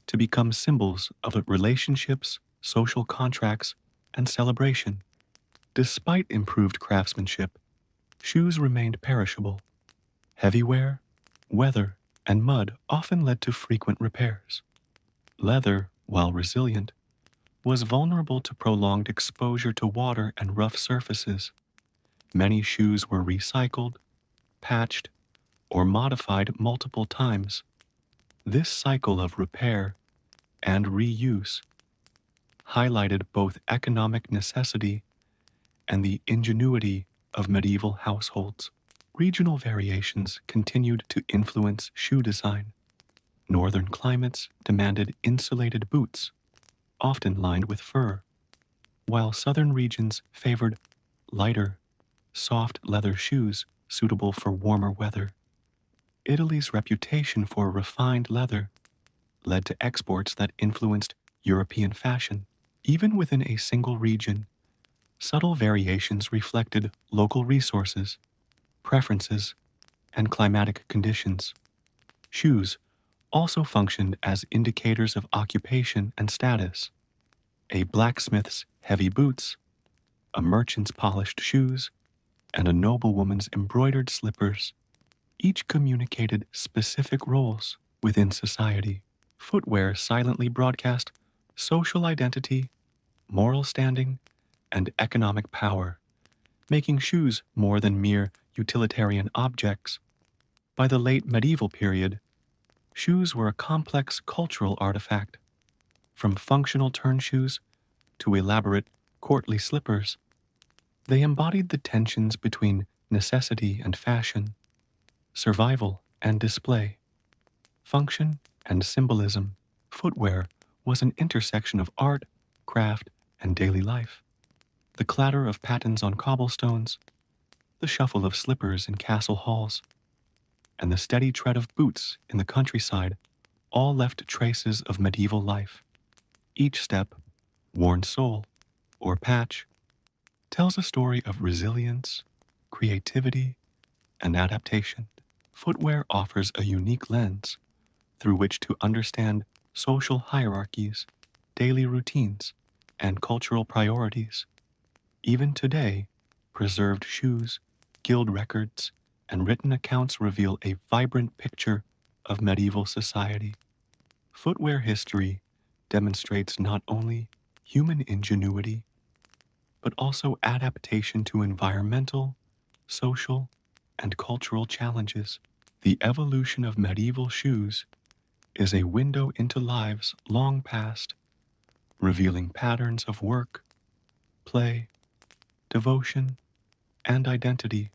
to become symbols of relationships, social contracts, and celebration. Despite improved craftsmanship, shoes remained perishable. Heavy wear, weather, and mud often led to frequent repairs. Leather, while resilient, was vulnerable to prolonged exposure to water and rough surfaces. Many shoes were recycled, patched, or modified multiple times. This cycle of repair and reuse highlighted both economic necessity and the ingenuity of medieval households. Regional variations continued to influence shoe design. Northern climates demanded insulated boots, often lined with fur, while southern regions favored lighter, soft leather shoes suitable for warmer weather. Italy's reputation for refined leather led to exports that influenced European fashion. Even within a single region, subtle variations reflected local resources, preferences, and climatic conditions. Shoes also functioned as indicators of occupation and status. A blacksmith's heavy boots, a merchant's polished shoes, and a noblewoman's embroidered slippers each communicated specific roles within society. Footwear silently broadcast social identity, moral standing, and economic power, making shoes more than mere utilitarian objects. By the late medieval period, shoes were a complex cultural artifact. From functional turn shoes to elaborate courtly slippers, they embodied the tensions between necessity and fashion, survival and display, function and symbolism. Footwear was an intersection of art, craft, and daily life. The clatter of pattens on cobblestones, the shuffle of slippers in castle halls, and the steady tread of boots in the countryside all left traces of medieval life. Each step, worn sole, or patch, tells a story of resilience, creativity, and adaptation. Footwear offers a unique lens through which to understand social hierarchies, daily routines, and cultural priorities. Even today, preserved shoes, guild records, and written accounts reveal a vibrant picture of medieval society. Footwear history demonstrates not only human ingenuity, but also adaptation to environmental, social, and cultural challenges. The evolution of medieval shoes is a window into lives long past, revealing patterns of work, play, devotion, and identity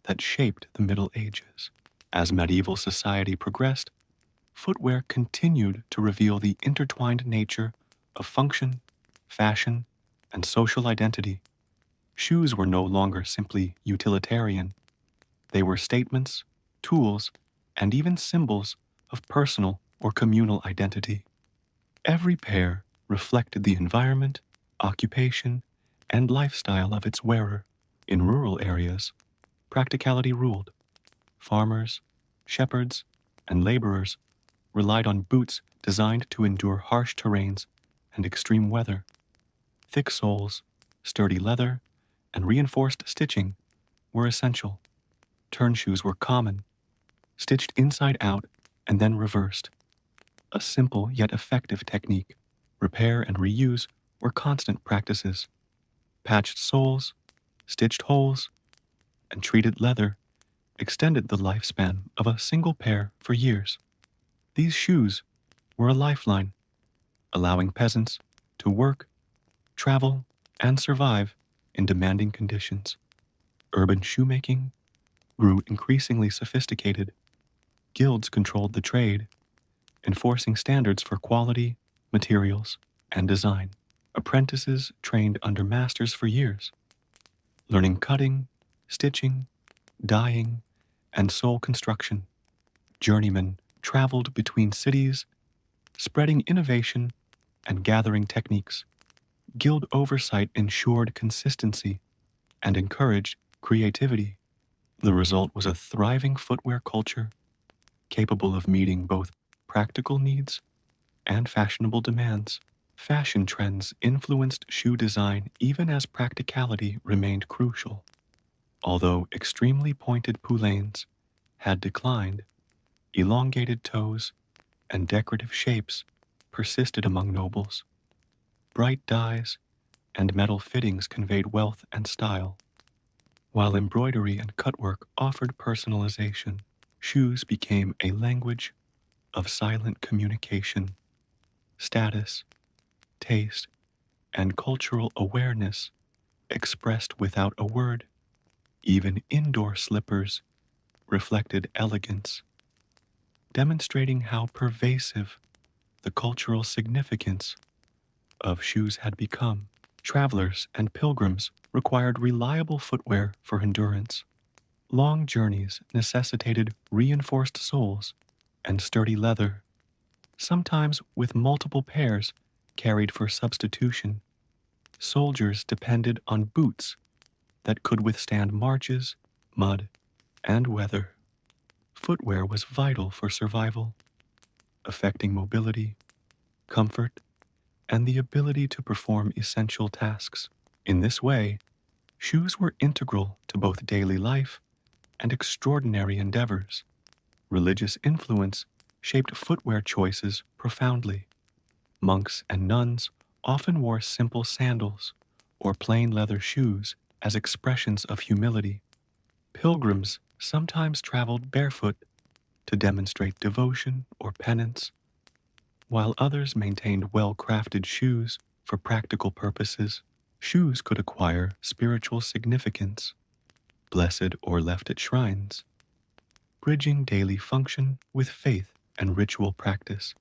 that shaped the Middle Ages. As medieval society progressed, footwear continued to reveal the intertwined nature of function, fashion, and social identity. Shoes were no longer simply utilitarian. They were statements, tools, and even symbols of personal or communal identity. Every pair reflected the environment, occupation, and lifestyle of its wearer. In rural areas, practicality ruled. Farmers, shepherds, and laborers relied on boots designed to endure harsh terrains and extreme weather. Thick soles, sturdy leather, and reinforced stitching were essential. Turn shoes were common, stitched inside out and then reversed. A simple yet effective technique. Repair and reuse were constant practices. Patched soles, stitched holes, and treated leather extended the lifespan of a single pair for years. These shoes were a lifeline, allowing peasants to work, travel, and survive in demanding conditions. Urban shoemaking grew increasingly sophisticated. Guilds controlled the trade, enforcing standards for quality, materials, and design. Apprentices trained under masters for years, learning cutting, stitching, dyeing, and sole construction. Journeymen traveled between cities, spreading innovation and gathering techniques. Guild oversight ensured consistency and encouraged creativity. The result was a thriving footwear culture capable of meeting both practical needs and fashionable demands. Fashion trends influenced shoe design even as practicality remained crucial. Although extremely pointed poulaines had declined, elongated toes and decorative shapes persisted among nobles. Bright dyes and metal fittings conveyed wealth and style, while embroidery and cutwork offered personalization. Shoes became a language of silent communication, status, taste, and cultural awareness expressed without a word. Even indoor slippers reflected elegance, demonstrating how pervasive the cultural significance of shoes had become. Travelers and pilgrims required reliable footwear for endurance. Long journeys necessitated reinforced soles and sturdy leather, sometimes with multiple pairs carried for substitution. Soldiers depended on boots that could withstand marches, mud, and weather. Footwear was vital for survival, affecting mobility, comfort, and the ability to perform essential tasks. In this way, shoes were integral to both daily life and extraordinary endeavors. Religious influence shaped footwear choices profoundly. Monks and nuns often wore simple sandals or plain leather shoes as expressions of humility. Pilgrims sometimes traveled barefoot to demonstrate devotion or penance, while others maintained well-crafted shoes for practical purposes. Shoes could acquire spiritual significance, blessed or left at shrines, bridging daily function with faith and ritual practice.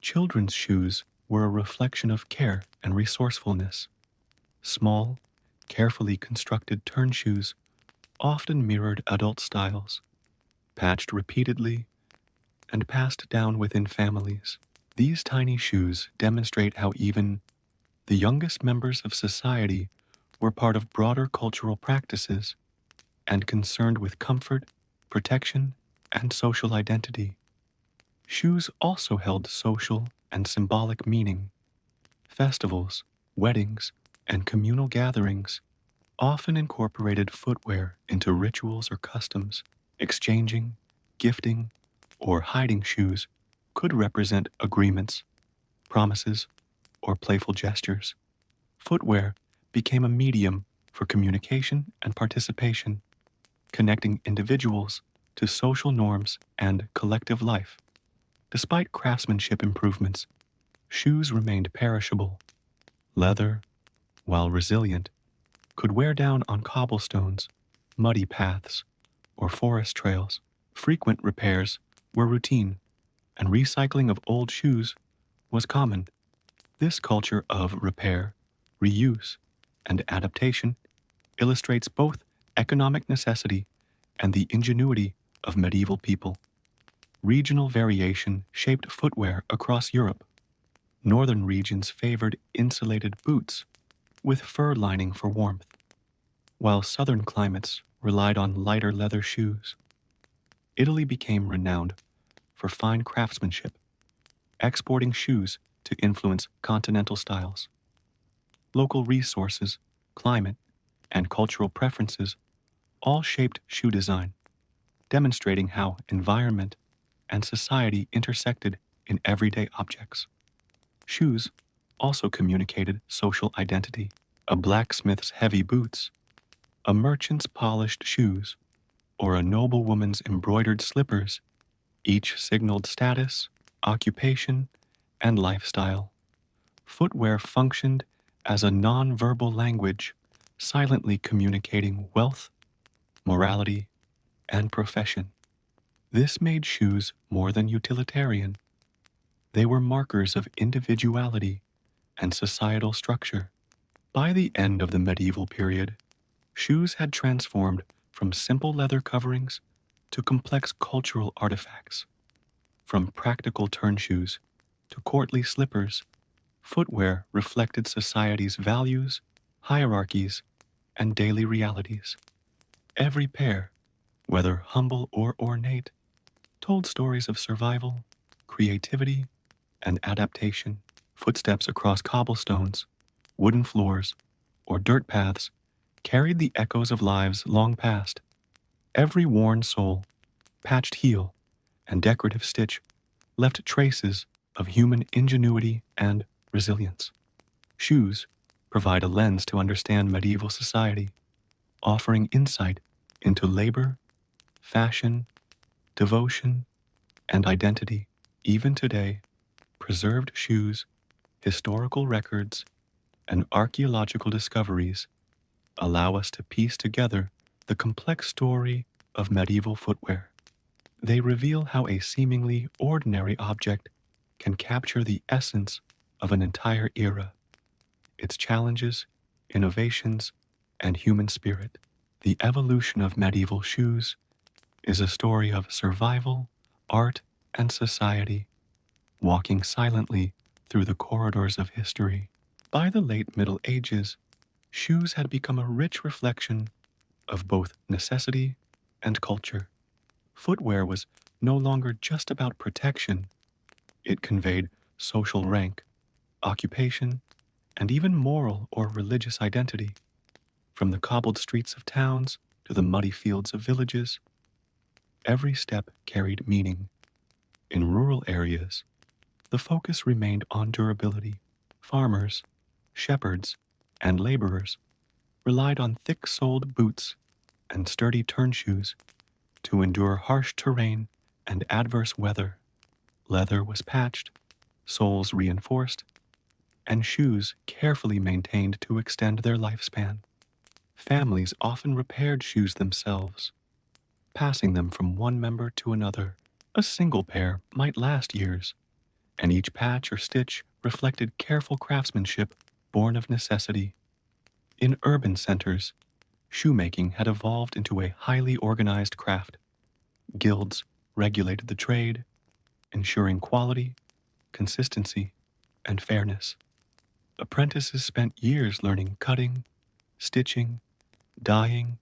Children's shoes were a reflection of care and resourcefulness. Small, carefully constructed turn shoes often mirrored adult styles, patched repeatedly and passed down within families. These tiny shoes demonstrate how even the youngest members of society were part of broader cultural practices and concerned with comfort, protection, and social identity. Shoes also held social and symbolic meaning. Festivals, weddings, and communal gatherings often incorporated footwear into rituals or customs. Exchanging, gifting, or hiding shoes could represent agreements, promises, or playful gestures. Footwear became a medium for communication and participation, connecting individuals to social norms and collective life. Despite craftsmanship improvements, shoes remained perishable. Leather, while resilient, could wear down on cobblestones, muddy paths, or forest trails. Frequent repairs were routine, and recycling of old shoes was common. This culture of repair, reuse, and adaptation illustrates both economic necessity and the ingenuity of medieval people. Regional variation shaped footwear across Europe. Northern regions favored insulated boots with fur lining for warmth, while southern climates relied on lighter leather shoes. Italy became renowned for fine craftsmanship, exporting shoes to influence continental styles. Local resources, climate, and cultural preferences all shaped shoe design, demonstrating how environment and society intersected in everyday objects. Shoes also communicated social identity. A blacksmith's heavy boots, a merchant's polished shoes, or a noblewoman's embroidered slippers each signaled status, occupation, and lifestyle. Footwear functioned as a non-verbal language, silently communicating wealth, morality, and profession. This made shoes more than utilitarian. They were markers of individuality and societal structure. By the end of the medieval period, shoes had transformed from simple leather coverings to complex cultural artifacts. From practical turn shoes to courtly slippers, footwear reflected society's values, hierarchies, and daily realities. Every pair, whether humble or ornate, told stories of survival, creativity, and adaptation. Footsteps across cobblestones, wooden floors, or dirt paths carried the echoes of lives long past. Every worn sole, patched heel, and decorative stitch left traces of human ingenuity and resilience. Shoes provide a lens to understand medieval society, offering insight into labor, fashion, devotion, and identity. Even today, preserved shoes, historical records, and archaeological discoveries allow us to piece together the complex story of medieval footwear. They reveal how a seemingly ordinary object can capture the essence of an entire era, its challenges, innovations, and human spirit. The evolution of medieval shoes is a story of survival, art, and society, walking silently through the corridors of history. By the late Middle Ages, shoes had become a rich reflection of both necessity and culture. Footwear was no longer just about protection, it conveyed social rank, occupation, and even moral or religious identity. From the cobbled streets of towns to the muddy fields of villages, every step carried meaning. In rural areas, the focus remained on durability. Farmers, shepherds, and laborers relied on thick-soled boots and sturdy turn shoes to endure harsh terrain and adverse weather. Leather was patched, soles reinforced, and shoes carefully maintained to extend their lifespan. Families often repaired shoes themselves, passing them from one member to another. A single pair might last years, and each patch or stitch reflected careful craftsmanship born of necessity. In urban centers, shoemaking had evolved into a highly organized craft. Guilds regulated the trade, ensuring quality, consistency, and fairness. Apprentices spent years learning cutting, stitching, dyeing,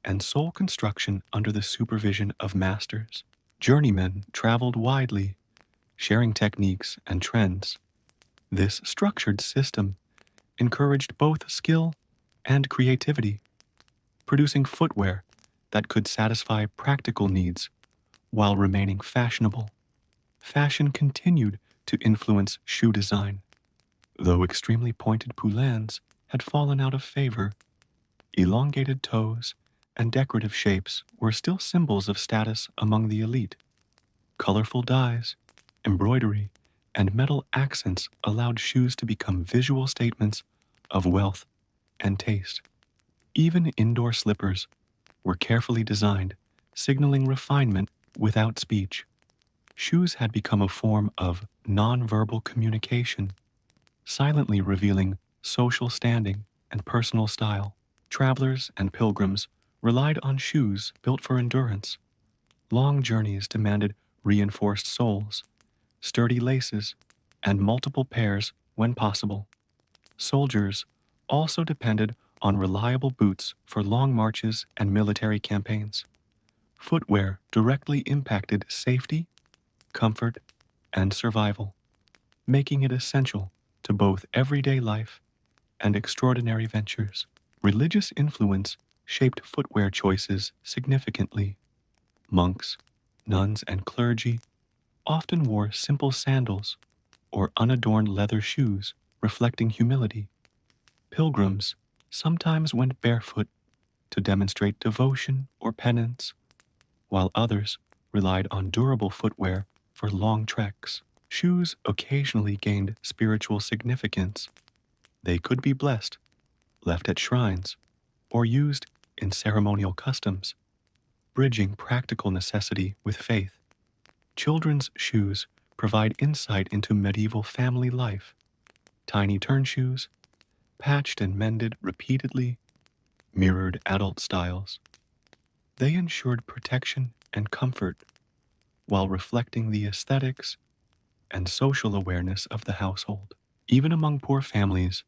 and sole construction under the supervision of masters. Journeymen traveled widely, sharing techniques and trends. This structured system encouraged both skill and creativity, producing footwear that could satisfy practical needs while remaining fashionable. Fashion continued to influence shoe design, though extremely pointed poulaines had fallen out of favor. Elongated toes and decorative shapes were still symbols of status among the elite. Colorful dyes, embroidery, and metal accents allowed shoes to become visual statements of wealth and taste. Even indoor slippers were carefully designed, signaling refinement without speech. Shoes had become a form of nonverbal communication, silently revealing social standing and personal style. Travelers and pilgrims relied on shoes built for endurance. Long journeys demanded reinforced soles, sturdy laces, and multiple pairs when possible. Soldiers also depended on reliable boots for long marches and military campaigns. Footwear directly impacted safety, comfort, and survival, making it essential to both everyday life and extraordinary ventures. Religious influence shaped footwear choices significantly. Monks, nuns, and clergy often wore simple sandals or unadorned leather shoes, reflecting humility. Pilgrims sometimes went barefoot to demonstrate devotion or penance, while others relied on durable footwear for long treks. Shoes occasionally gained spiritual significance. They could be blessed, left at shrines, or used in ceremonial customs, bridging practical necessity with faith. Children's shoes provide insight into medieval family life. Tiny turn shoes, patched and mended repeatedly, mirrored adult styles. They ensured protection and comfort while reflecting the aesthetics and social awareness of the household. Even among poor families,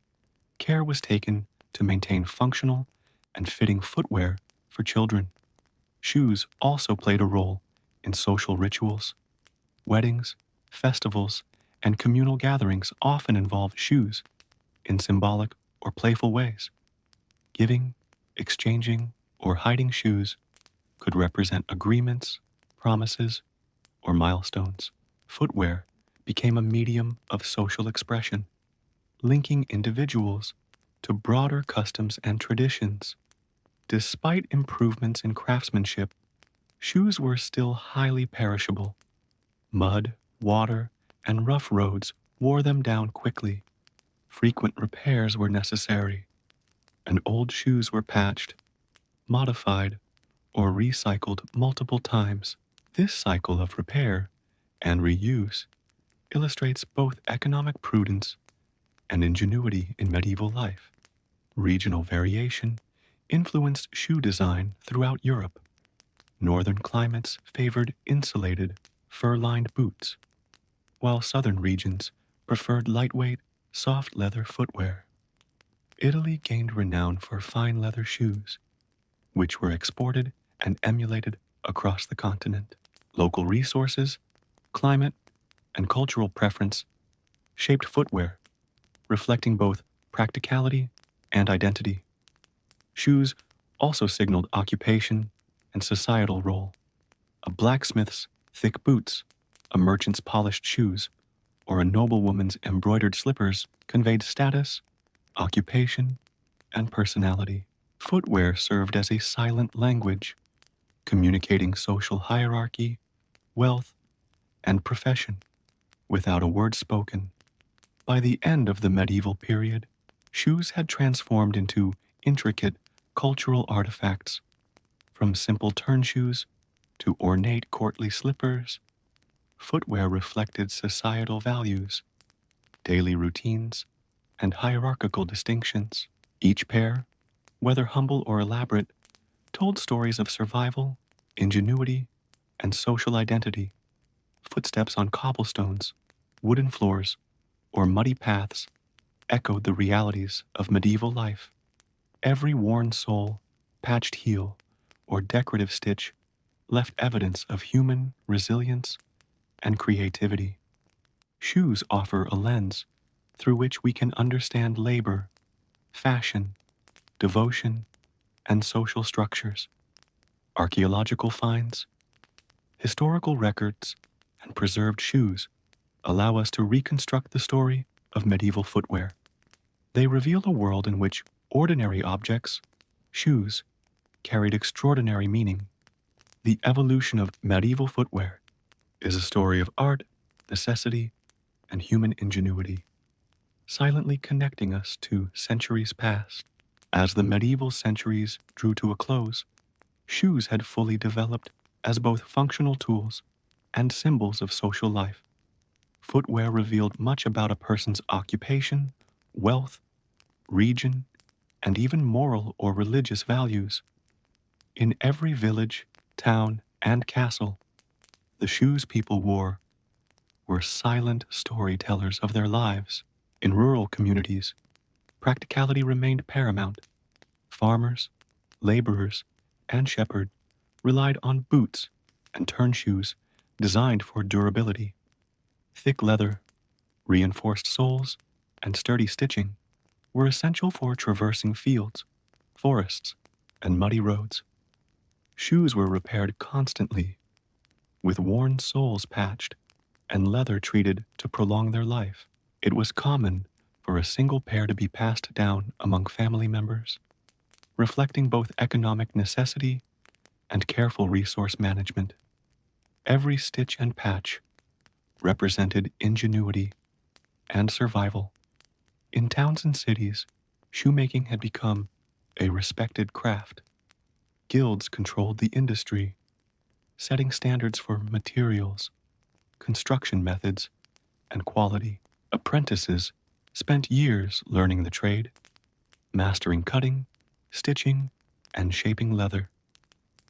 care was taken to maintain functional and fitting footwear for children. Shoes also played a role in social rituals. Weddings, festivals, and communal gatherings often involved shoes in symbolic or playful ways. Giving, exchanging, or hiding shoes could represent agreements, promises, or milestones. Footwear became a medium of social expression, linking individuals to broader customs and traditions. Despite improvements in craftsmanship, shoes were still highly perishable. Mud, water, and rough roads wore them down quickly. Frequent repairs were necessary, and old shoes were patched, modified, or recycled multiple times. This cycle of repair and reuse illustrates both economic prudence and ingenuity in medieval life. Regional variation influenced shoe design throughout Europe. Northern climates favored insulated, fur-lined boots, while southern regions preferred lightweight, soft leather footwear. Italy gained renown for fine leather shoes, which were exported and emulated across the continent. Local resources, climate, and cultural preference shaped footwear, reflecting both practicality and identity. Shoes also signaled occupation and societal role. A blacksmith's thick boots, a merchant's polished shoes, or a noblewoman's embroidered slippers conveyed status, occupation, and personality. Footwear served as a silent language, communicating social hierarchy, wealth, and profession without a word spoken. By the end of the medieval period, shoes had transformed into intricate cultural artifacts, from simple turn shoes to ornate courtly slippers. Footwear reflected societal values, daily routines, and hierarchical distinctions. Each pair, whether humble or elaborate, told stories of survival, ingenuity, and social identity. Footsteps on cobblestones, wooden floors, or muddy paths echoed the realities of medieval life. Every worn sole, patched heel, or decorative stitch left evidence of human resilience and creativity. Shoes offer a lens through which we can understand labor, fashion, devotion, and social structures. Archaeological finds, historical records, and preserved shoes allow us to reconstruct the story of medieval footwear. They reveal a world in which ordinary objects, shoes, carried extraordinary meaning. The evolution of medieval footwear is a story of art, necessity, and human ingenuity, silently connecting us to centuries past. As the medieval centuries drew to a close, shoes had fully developed as both functional tools and symbols of social life. Footwear revealed much about a person's occupation, wealth, region, and even moral or religious values. In every village, town, and castle, the shoes people wore were silent storytellers of their lives. In rural communities, practicality remained paramount. Farmers, laborers, and shepherds relied on boots and turn shoes designed for durability. Thick leather, reinforced soles, and sturdy stitching were essential for traversing fields, forests, and muddy roads. Shoes were repaired constantly, with worn soles patched and leather treated to prolong their life. It was common for a single pair to be passed down among family members, reflecting both economic necessity and careful resource management. Every stitch and patch represented ingenuity and survival. In towns and cities, shoemaking had become a respected craft. Guilds controlled the industry, setting standards for materials, construction methods, and quality. Apprentices spent years learning the trade, mastering cutting, stitching, and shaping leather.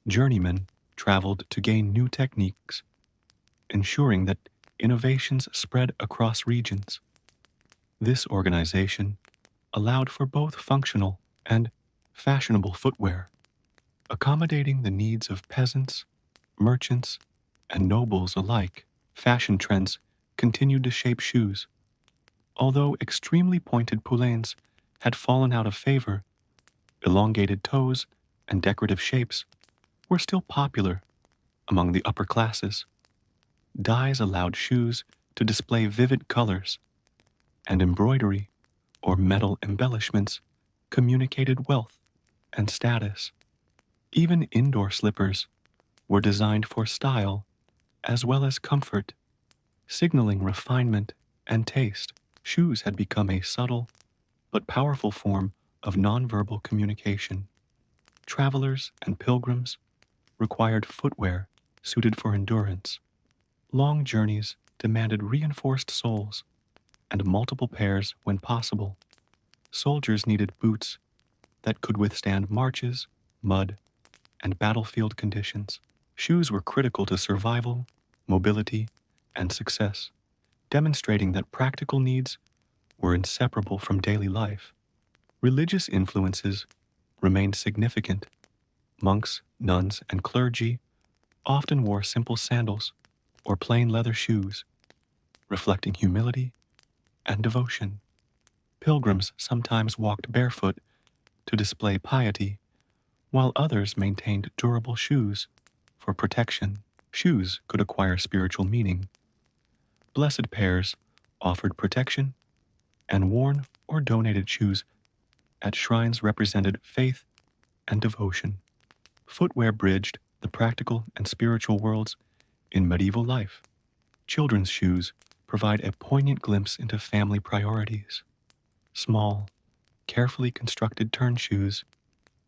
Journeymen traveled to gain new techniques, ensuring that innovations spread across regions. This organization allowed for both functional and fashionable footwear, accommodating the needs of peasants, merchants, and nobles alike. Fashion trends continued to shape shoes. Although extremely pointed poulaines had fallen out of favor, elongated toes and decorative shapes were still popular among the upper classes. Dyes allowed shoes to display vivid colors, and embroidery or metal embellishments communicated wealth and status. Even indoor slippers were designed for style as well as comfort, signaling refinement and taste. Shoes had become a subtle but powerful form of nonverbal communication. Travelers and pilgrims required footwear suited for endurance. Long journeys demanded reinforced soles and multiple pairs when possible. Soldiers needed boots that could withstand marches, mud, and battlefield conditions. Shoes were critical to survival, mobility, and success, demonstrating that practical needs were inseparable from daily life. Religious influences remained significant. Monks, nuns, and clergy often wore simple sandals or plain leather shoes, reflecting humility and devotion. Pilgrims sometimes walked barefoot to display piety, while others maintained durable shoes for protection. Shoes could acquire spiritual meaning. Blessed pairs offered protection, and worn or donated shoes at shrines represented faith and devotion. Footwear bridged the practical and spiritual worlds in medieval life. Children's shoes provide a poignant glimpse into family priorities. Small, carefully constructed turn shoes,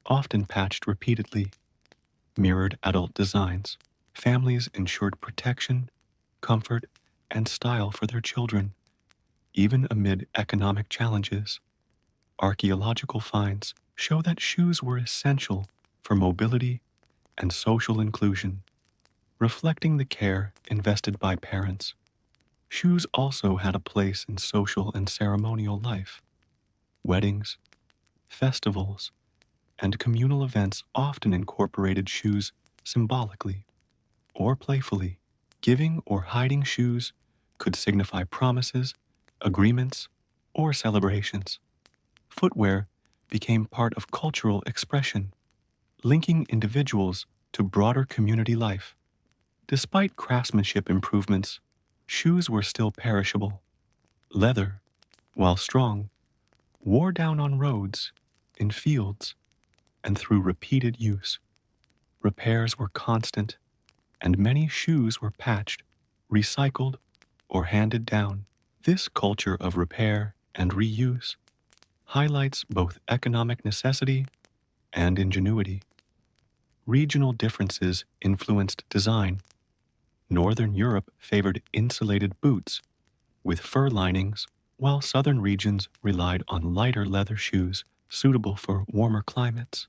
often patched repeatedly, mirrored adult designs. Families ensured protection, comfort, and style for their children, even amid economic challenges. Archaeological finds show that shoes were essential for mobility and social inclusion, reflecting the care invested by parents. Shoes also had a place in social and ceremonial life. Weddings, festivals, and communal events often incorporated shoes symbolically or playfully. Giving or hiding shoes could signify promises, agreements, or celebrations. Footwear became part of cultural expression, linking individuals to broader community life. Despite craftsmanship improvements, shoes were still perishable. Leather, while strong, wore down on roads, in fields, and through repeated use. Repairs were constant, and many shoes were patched, recycled, or handed down. This culture of repair and reuse highlights both economic necessity and ingenuity. Regional differences influenced design. Northern Europe favored insulated boots with fur linings, while southern regions relied on lighter leather shoes suitable for warmer climates.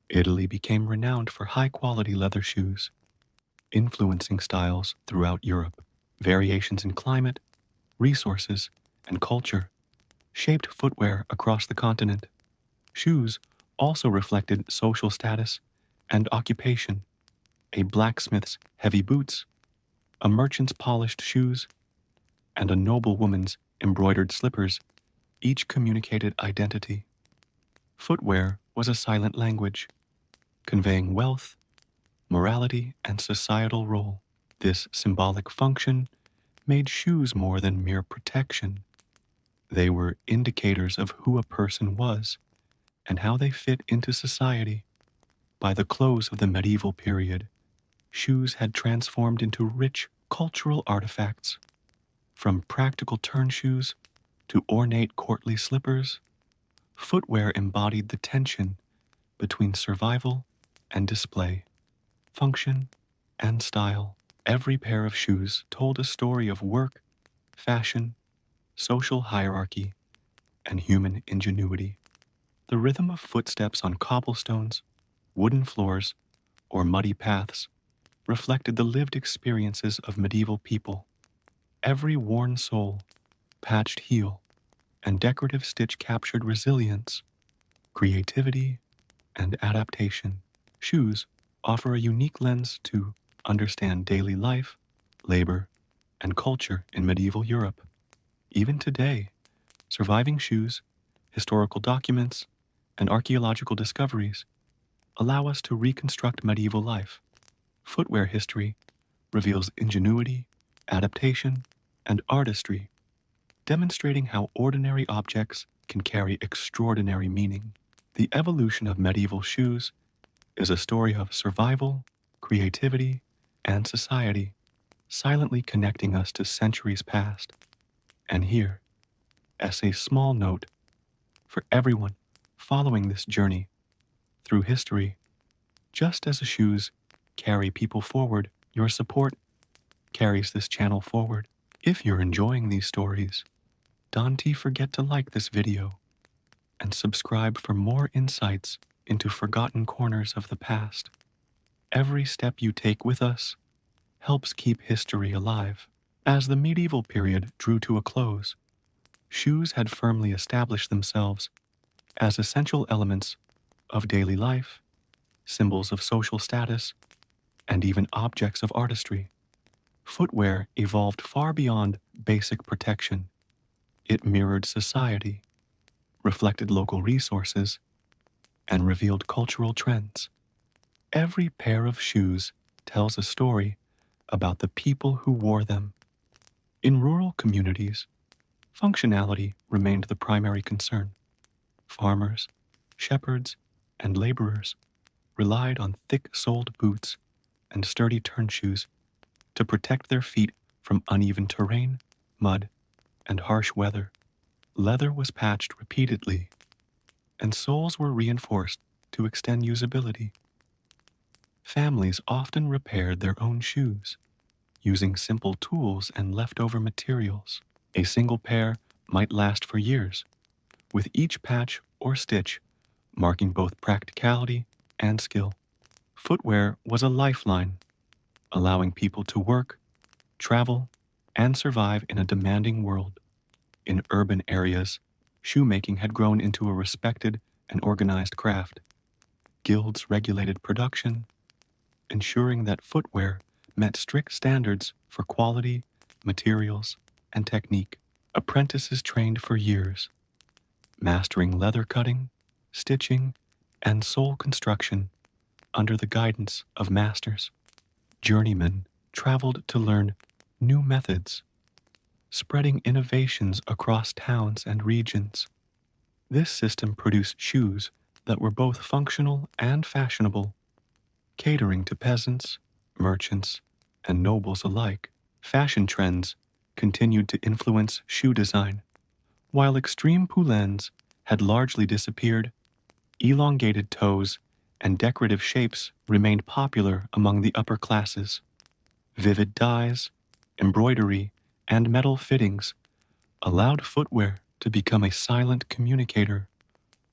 Italy became renowned for high-quality leather shoes, influencing styles throughout Europe. Variations in climate, resources, and culture shaped footwear across the continent. Shoes also reflected social status and occupation. A blacksmith's heavy boots, a merchant's polished shoes, and a noblewoman's embroidered slippers each communicated identity. Footwear was a silent language, conveying wealth, morality, and societal role. This symbolic function made shoes more than mere protection. They were indicators of who a person was and how they fit into society. By the close of the medieval period, shoes had transformed into rich cultural artifacts. From practical turn shoes to ornate courtly slippers, footwear embodied the tension between survival and display, function and style. Every pair of shoes told a story of work, fashion, social hierarchy, and human ingenuity. The rhythm of footsteps on cobblestones, wooden floors, or muddy paths reflected the lived experiences of medieval people. every worn sole, patched heel, and decorative stitch captured resilience, creativity, and adaptation. Shoes offer a unique lens to understand daily life, labor, and culture in medieval Europe. Even today, surviving shoes, historical documents, and archaeological discoveries allow us to reconstruct medieval life. Footwear history reveals ingenuity, adaptation, and artistry, demonstrating how ordinary objects can carry extraordinary meaning. The evolution of medieval shoes is a story of survival, creativity, and society, silently connecting us to centuries past. And here, as a small note for everyone following this journey through history, just as the shoes carry people forward, your support carries this channel forward. If you're enjoying these stories, don't forget to like this video and subscribe for more insights into forgotten corners of the past. Every step you take with us helps keep history alive. As the medieval period drew to a close, shoes had firmly established themselves as essential elements of daily life, symbols of social status, and even objects of artistry. Footwear evolved far beyond basic protection. It mirrored society, reflected local resources, and revealed cultural trends. Every pair of shoes tells a story about the people who wore them. In rural communities, functionality remained the primary concern. Farmers, shepherds, and laborers relied on thick-soled boots and sturdy turn shoes to protect their feet from uneven terrain, mud, and harsh weather. Leather was patched repeatedly, and soles were reinforced to extend usability. Families often repaired their own shoes, using simple tools and leftover materials. A single pair might last for years, with each patch or stitch marking both practicality and skill. Footwear was a lifeline, allowing people to work, travel, and survive in a demanding world. In urban areas, shoemaking had grown into a respected and organized craft. Guilds regulated production, ensuring that footwear met strict standards for quality, materials, and technique. Apprentices trained for years, mastering leather cutting, stitching, and sole construction under the guidance of masters. Journeymen traveled to learn new methods, spreading innovations across towns and regions. This system produced shoes that were both functional and fashionable, catering to peasants, merchants, and nobles alike. Fashion trends continued to influence shoe design. While extreme poulaines had largely disappeared, elongated toes and decorative shapes remained popular among the upper classes. Vivid dyes, embroidery, and metal fittings allowed footwear to become a silent communicator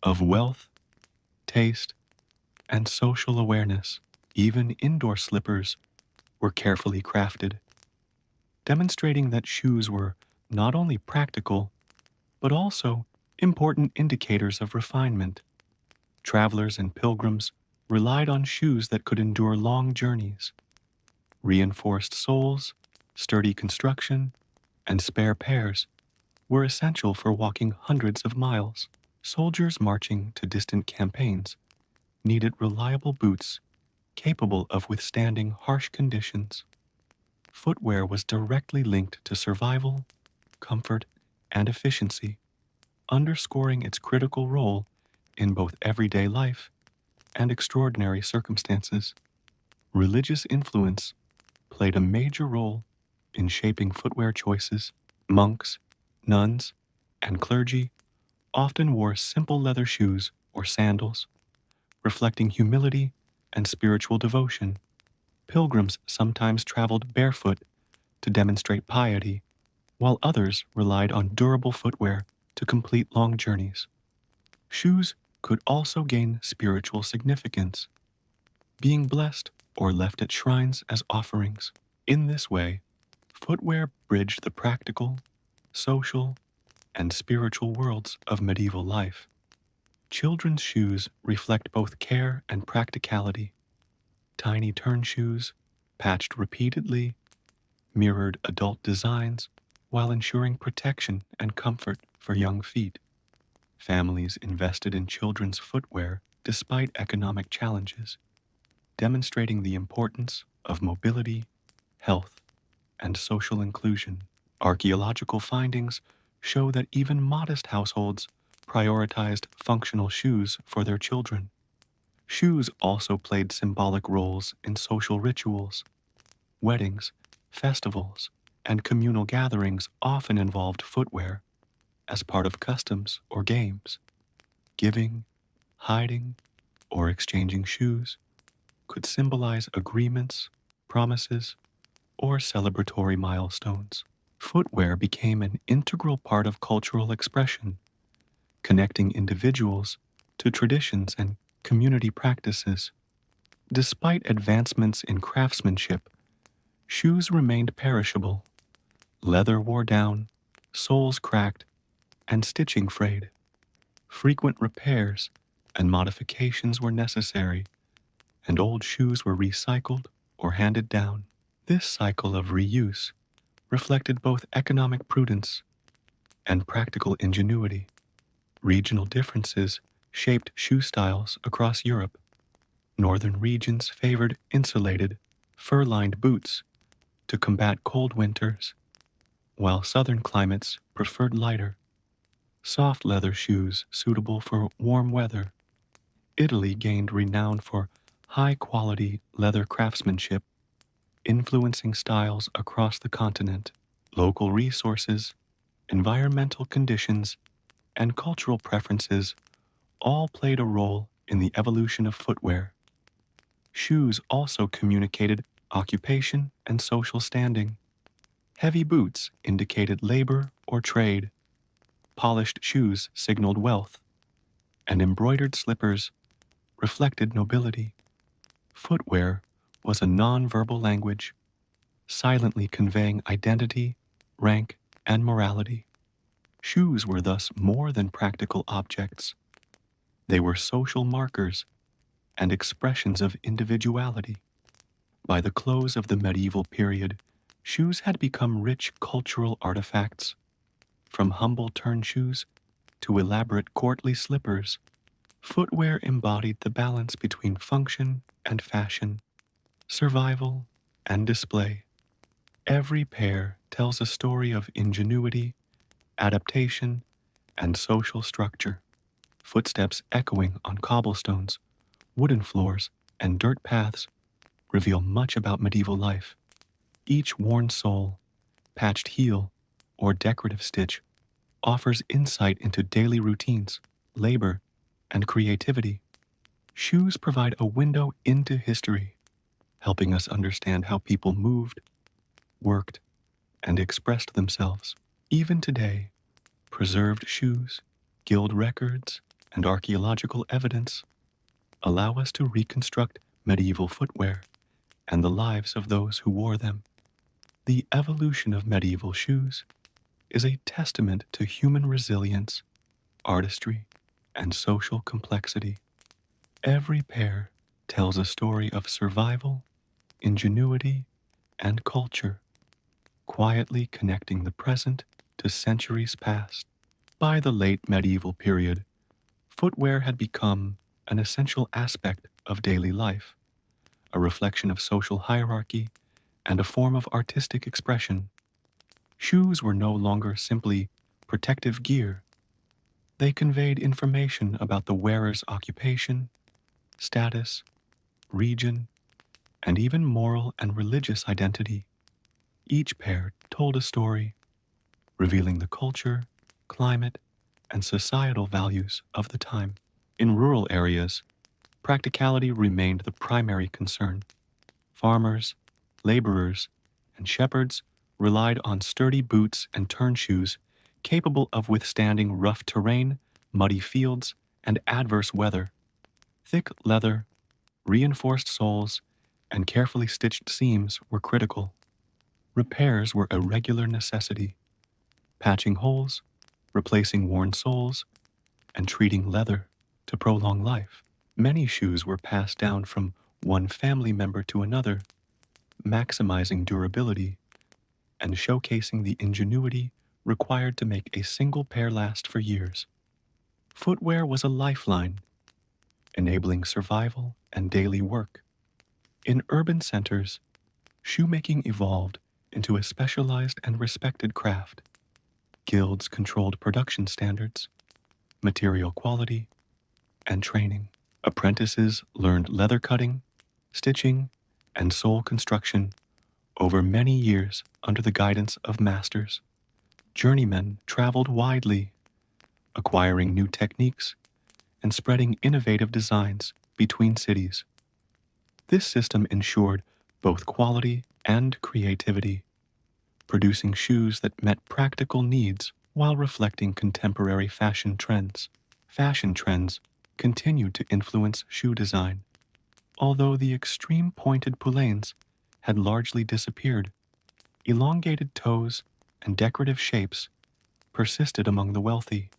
of wealth, taste, and social awareness. Even indoor slippers were carefully crafted, demonstrating that shoes were not only practical, but also important indicators of refinement. Travelers and pilgrims relied on shoes that could endure long journeys. Reinforced soles, sturdy construction, and spare pairs were essential for walking hundreds of miles. Soldiers marching to distant campaigns needed reliable boots capable of withstanding harsh conditions. Footwear was directly linked to survival, comfort, and efficiency, underscoring its critical role in both everyday life and extraordinary circumstances. Religious influence played a major role in shaping footwear choices. Monks, nuns, and clergy often wore simple leather shoes or sandals, reflecting humility and spiritual devotion. Pilgrims sometimes traveled barefoot to demonstrate piety, while others relied on durable footwear to complete long journeys. Shoes could also gain spiritual significance, being blessed or left at shrines as offerings. In this way, Footwear bridged the practical, social, and spiritual worlds of medieval life. Children's shoes reflect both care and practicality. Tiny turn shoes, patched repeatedly, mirrored adult designs while ensuring protection and comfort for young feet. Families invested in children's footwear despite economic challenges, demonstrating the importance of mobility, health, and social inclusion. Archaeological findings show that even modest households prioritized functional shoes for their children. Shoes also played symbolic roles in social rituals. Weddings, festivals, and communal gatherings often involved footwear as part of customs or games. Giving, hiding, or exchanging shoes could symbolize agreements, promises, or celebratory milestones. Footwear became an integral part of cultural expression, connecting individuals to traditions and community practices. Despite advancements in craftsmanship, shoes remained perishable. Leather wore down, soles cracked, and stitching frayed. Frequent repairs and modifications were necessary, and old shoes were recycled or handed down. This cycle of reuse reflected both economic prudence and practical ingenuity. Regional differences shaped shoe styles across Europe. Northern regions favored insulated, fur-lined boots to combat cold winters, while southern climates preferred lighter, soft leather shoes suitable for warm weather. Italy gained renown for high-quality leather craftsmanship, influencing styles across the continent. Local resources, environmental conditions, and cultural preferences all played a role in the evolution of footwear. Shoes also communicated occupation and social standing. Heavy boots indicated labor or trade, polished shoes signaled wealth, and embroidered slippers reflected nobility. Footwear was a non-verbal language, silently conveying identity, rank, and morality. Shoes were thus more than practical objects. They were social markers and expressions of individuality. By the close of the medieval period, shoes had become rich cultural artifacts. From humble turn shoes to elaborate courtly slippers, footwear embodied the balance between function and fashion, survival and display. Every pair tells a story of ingenuity, adaptation, and social structure. Footsteps echoing on cobblestones, wooden floors, and dirt paths reveal much about medieval life. Each worn sole, patched heel, or decorative stitch offers insight into daily routines, labor, and creativity. Shoes provide a window into history, helping us understand how people moved, worked, and expressed themselves. Even today, preserved shoes, guild records, and archaeological evidence allow us to reconstruct medieval footwear and the lives of those who wore them. The evolution of medieval shoes is a testament to human resilience, artistry, and social complexity. Every pair tells a story of survival, ingenuity, and culture, quietly connecting the present to centuries past. By the late medieval period, footwear had become an essential aspect of daily life, a reflection of social hierarchy and a form of artistic expression. Shoes were no longer simply protective gear. They conveyed information about the wearer's occupation, status, region, and even moral and religious identity. Each pair told a story, revealing the culture, climate, and societal values of the time. In rural areas, practicality remained the primary concern. Farmers, laborers, and shepherds relied on sturdy boots and turn shoes capable of withstanding rough terrain, muddy fields, and adverse weather. Thick leather, reinforced soles, and carefully stitched seams were critical. Repairs were a regular necessity, patching holes, replacing worn soles, and treating leather to prolong life. Many shoes were passed down from one family member to another, maximizing durability and showcasing the ingenuity required to make a single pair last for years. Footwear was a lifeline, enabling survival and daily work. In urban centers, shoemaking evolved into a specialized and respected craft. Guilds controlled production standards, material quality, and training. Apprentices learned leather cutting, stitching, and sole construction over many years under the guidance of masters. Journeymen traveled widely, acquiring new techniques and spreading innovative designs between cities. This system ensured both quality and creativity, producing shoes that met practical needs while reflecting contemporary fashion trends. Fashion trends continued to influence shoe design, although the extreme pointed poulaines had largely disappeared. Elongated toes and decorative shapes persisted among the wealthy.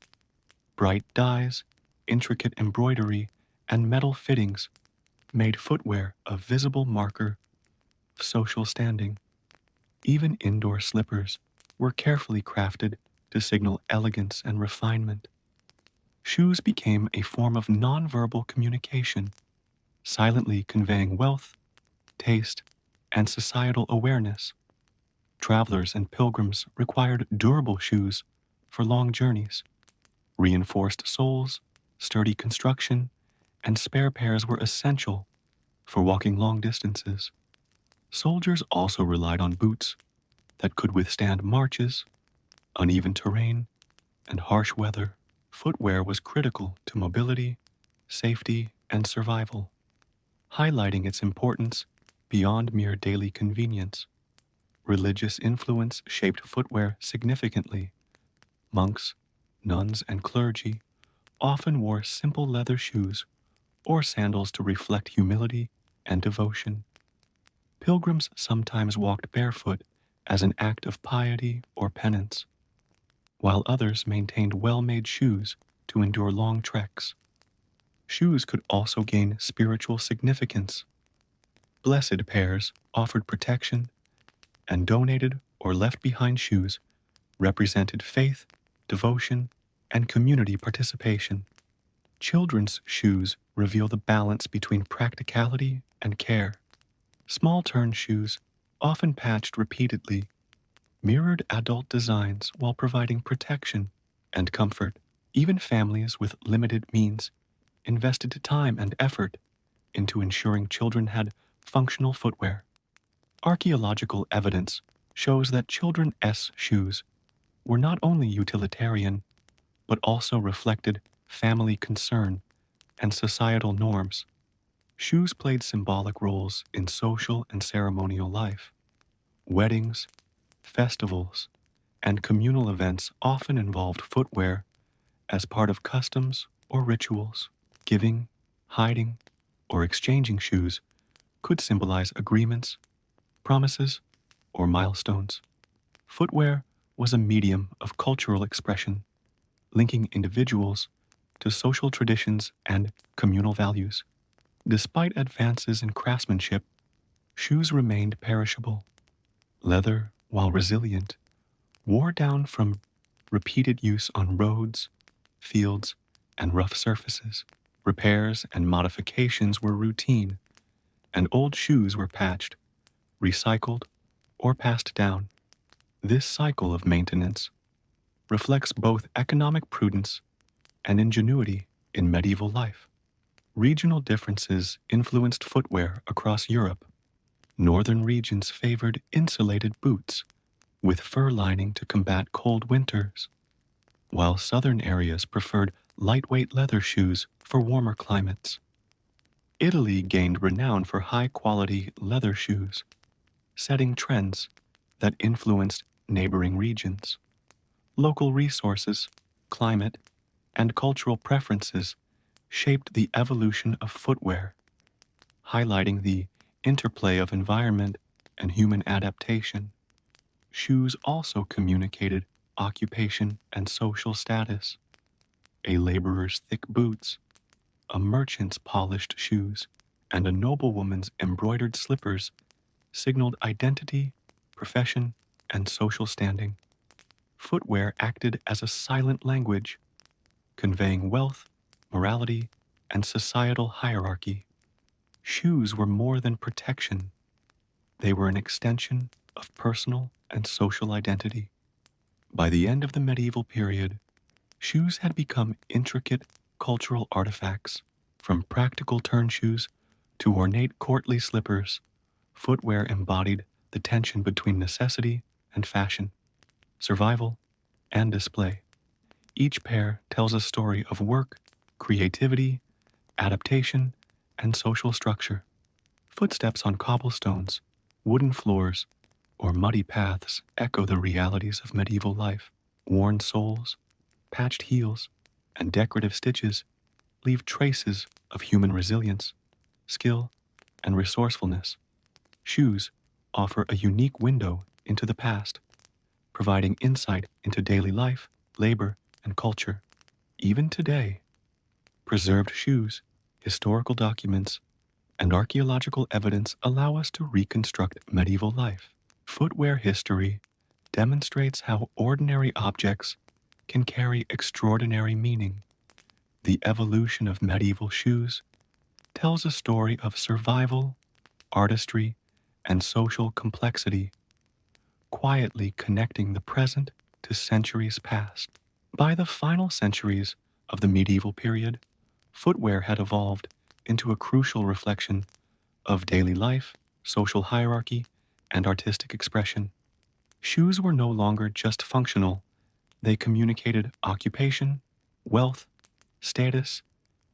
Bright dyes, intricate embroidery, and metal fittings made footwear a visible marker of social standing. Even indoor slippers were carefully crafted to signal elegance and refinement. Shoes became a form of nonverbal communication, silently conveying wealth, taste, and societal awareness. Travelers and pilgrims required durable shoes for long journeys. Reinforced soles, sturdy construction, and spare pairs were essential for walking long distances. Soldiers also relied on boots that could withstand marches, uneven terrain, and harsh weather. Footwear was critical to mobility, safety, and survival, highlighting its importance beyond mere daily convenience. Religious influence shaped footwear significantly. Monks, nuns, and clergy often wore simple leather shoes or sandals to reflect humility and devotion. Pilgrims sometimes walked barefoot as an act of piety or penance, while others maintained well-made shoes to endure long treks. Shoes could also gain spiritual significance. Blessed pairs offered protection, and donated or left behind shoes represented faith, devotion, and community participation. Children's shoes reveal the balance between practicality and care. Small turn shoes, often patched repeatedly, mirrored adult designs while providing protection and comfort. Even families with limited means invested time and effort into ensuring children had functional footwear. Archaeological evidence shows that children's shoes were not only utilitarian, but also reflected family concern and societal norms. Shoes played symbolic roles in social and ceremonial life. Weddings, festivals, and communal events often involved footwear as part of customs or rituals. Giving, hiding, or exchanging shoes could symbolize agreements, promises, or milestones. Footwear was a medium of cultural expression, linking individuals to social traditions and communal values. Despite advances in craftsmanship, shoes remained perishable. Leather, while resilient, wore down from repeated use on roads, fields, and rough surfaces. Repairs and modifications were routine, and old shoes were patched, recycled, or passed down. This cycle of maintenance reflects both economic prudence and ingenuity in medieval life. Regional differences influenced footwear across Europe. Northern regions favored insulated boots with fur lining to combat cold winters, while southern areas preferred lightweight leather shoes for warmer climates. Italy gained renown for high-quality leather shoes, setting trends that influenced neighboring regions. Local resources, climate, and cultural preferences shaped the evolution of footwear, highlighting the interplay of environment and human adaptation. Shoes also communicated occupation and social status. A laborer's thick boots, a merchant's polished shoes, and a noblewoman's embroidered slippers signaled identity, profession, and social standing. Footwear acted as a silent language, conveying wealth, morality, and societal hierarchy. Shoes were more than protection, they were an extension of personal and social identity. By the end of the medieval period, shoes had become intricate cultural artifacts. From practical turn shoes to ornate courtly slippers, footwear embodied the tension between necessity and fashion, survival and display. Each pair tells a story of work, creativity, adaptation, and social structure. Footsteps on cobblestones, wooden floors, or muddy paths echo the realities of medieval life. Worn soles, patched heels, and decorative stitches leave traces of human resilience, skill, and resourcefulness. Shoes offer a unique window into the past, providing insight into daily life, labor, and culture. Even today, preserved shoes, historical documents, and archaeological evidence allow us to reconstruct medieval life. Footwear history demonstrates how ordinary objects can carry extraordinary meaning. The evolution of medieval shoes tells a story of survival, artistry, and social complexity, quietly connecting the present to centuries past. By the final centuries of the medieval period, footwear had evolved into a crucial reflection of daily life, social hierarchy, and artistic expression. Shoes were no longer just functional, they communicated occupation, wealth, status,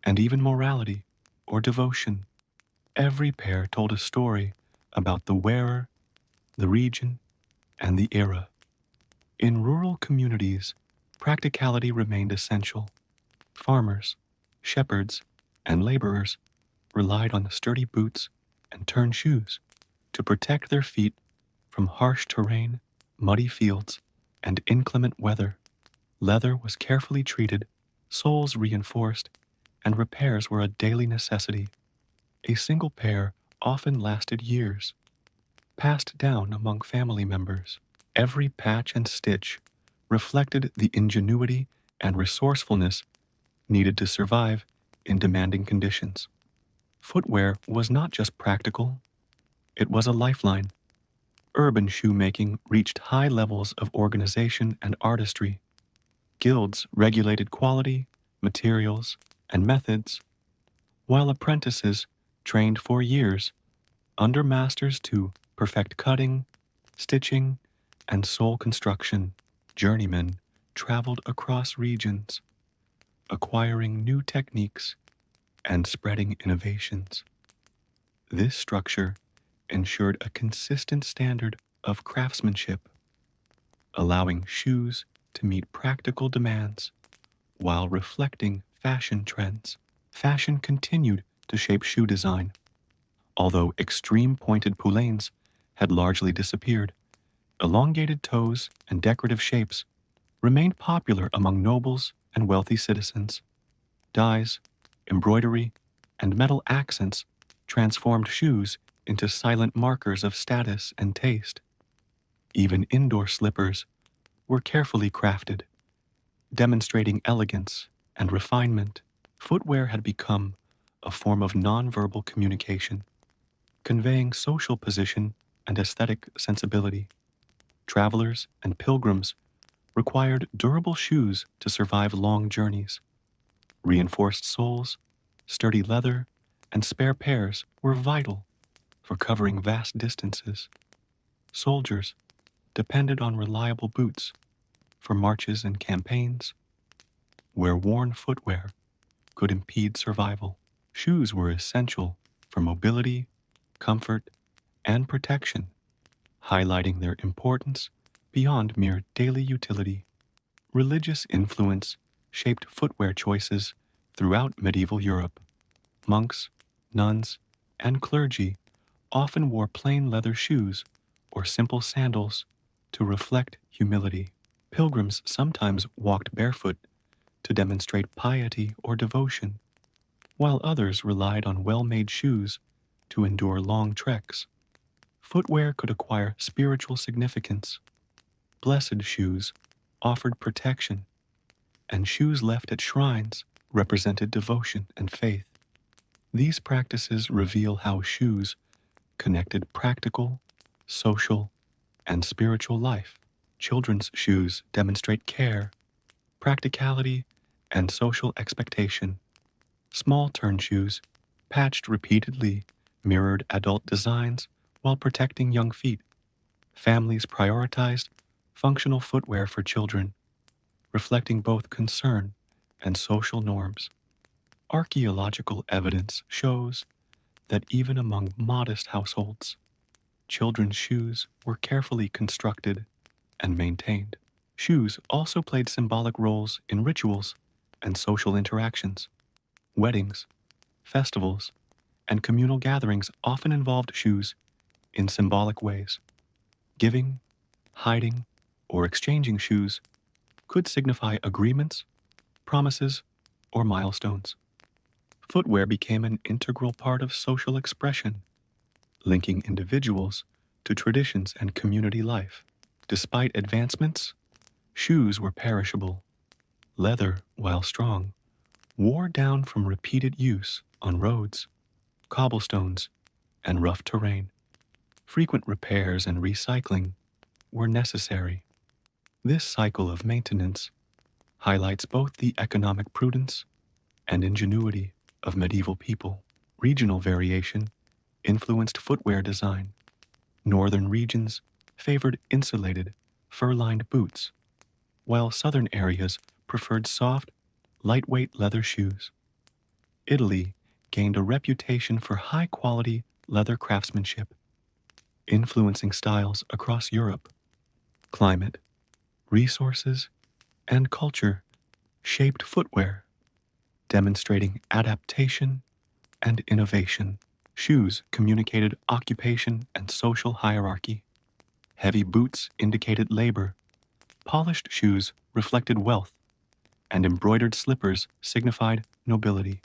and even morality or devotion. Every pair told a story about the wearer, the region, and the era. In rural communities, practicality remained essential. Farmers, shepherds, and laborers relied on sturdy boots and turn shoes to protect their feet from harsh terrain, muddy fields, and inclement weather. Leather was carefully treated, soles reinforced, and repairs were a daily necessity. A single pair often lasted years, passed down among family members. Every patch and stitch reflected the ingenuity and resourcefulness needed to survive in demanding conditions. Footwear was not just practical, it was a lifeline. Urban shoemaking reached high levels of organization and artistry. Guilds regulated quality, materials, and methods, while apprentices trained for years under masters to perfect cutting, stitching, and sole construction. Journeymen traveled across regions, acquiring new techniques and spreading innovations. This structure ensured a consistent standard of craftsmanship, allowing shoes to meet practical demands while reflecting fashion trends. Fashion continued to shape shoe design, although extreme pointed poulaines had largely disappeared. Elongated toes and decorative shapes remained popular among nobles and wealthy citizens. Dyes, embroidery, and metal accents transformed shoes into silent markers of status and taste. Even indoor slippers were carefully crafted, demonstrating elegance and refinement. Footwear had become a form of nonverbal communication, conveying social position and aesthetic sensibility. Travelers and pilgrims required durable shoes to survive long journeys. Reinforced soles, sturdy leather, and spare pairs were vital for covering vast distances. Soldiers depended on reliable boots for marches and campaigns, where worn footwear could impede survival. Shoes were essential for mobility, comfort, and protection, highlighting their importance beyond mere daily utility. Religious influence shaped footwear choices throughout medieval Europe. Monks, nuns, and clergy often wore plain leather shoes or simple sandals to reflect humility. Pilgrims sometimes walked barefoot to demonstrate piety or devotion, while others relied on well-made shoes to endure long treks. Footwear could acquire spiritual significance. Blessed shoes offered protection, and shoes left at shrines represented devotion and faith. These practices reveal how shoes connected practical, social, and spiritual life. Children's shoes demonstrate care, practicality, and social expectation. Small turn shoes, patched repeatedly, mirrored adult designs while protecting young feet. Families prioritized functional footwear for children, reflecting both concern and social norms. Archaeological evidence shows that even among modest households, children's shoes were carefully constructed and maintained. Shoes also played symbolic roles in rituals and social interactions. Weddings, festivals, and communal gatherings often involved shoes in symbolic ways. Giving, hiding, or exchanging shoes could signify agreements, promises, or milestones. Footwear became an integral part of social expression, linking individuals to traditions and community life. Despite advancements, shoes were perishable. Leather, while strong, wore down from repeated use on roads, cobblestones, and rough terrain. Frequent repairs and recycling were necessary. This cycle of maintenance highlights both the economic prudence and ingenuity of medieval people. Regional variation influenced footwear design. Northern regions favored insulated, fur-lined boots, while southern areas preferred soft, lightweight leather shoes. Italy gained a reputation for high-quality leather craftsmanship, influencing styles across Europe. Climate, resources, and culture shaped footwear, demonstrating adaptation and innovation. Shoes communicated occupation and social hierarchy. Heavy boots indicated labor, polished shoes reflected wealth, and embroidered slippers signified nobility.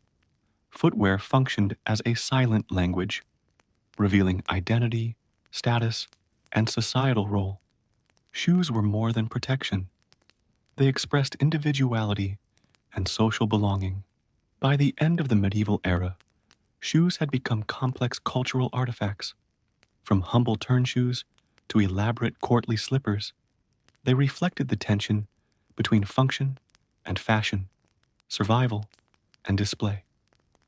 Footwear functioned as a silent language, revealing identity, status, and societal role. Shoes were more than protection. They expressed individuality and social belonging. By the end of the medieval era, shoes had become complex cultural artifacts. From humble turn shoes to elaborate courtly slippers, they reflected the tension between function and fashion, survival and display.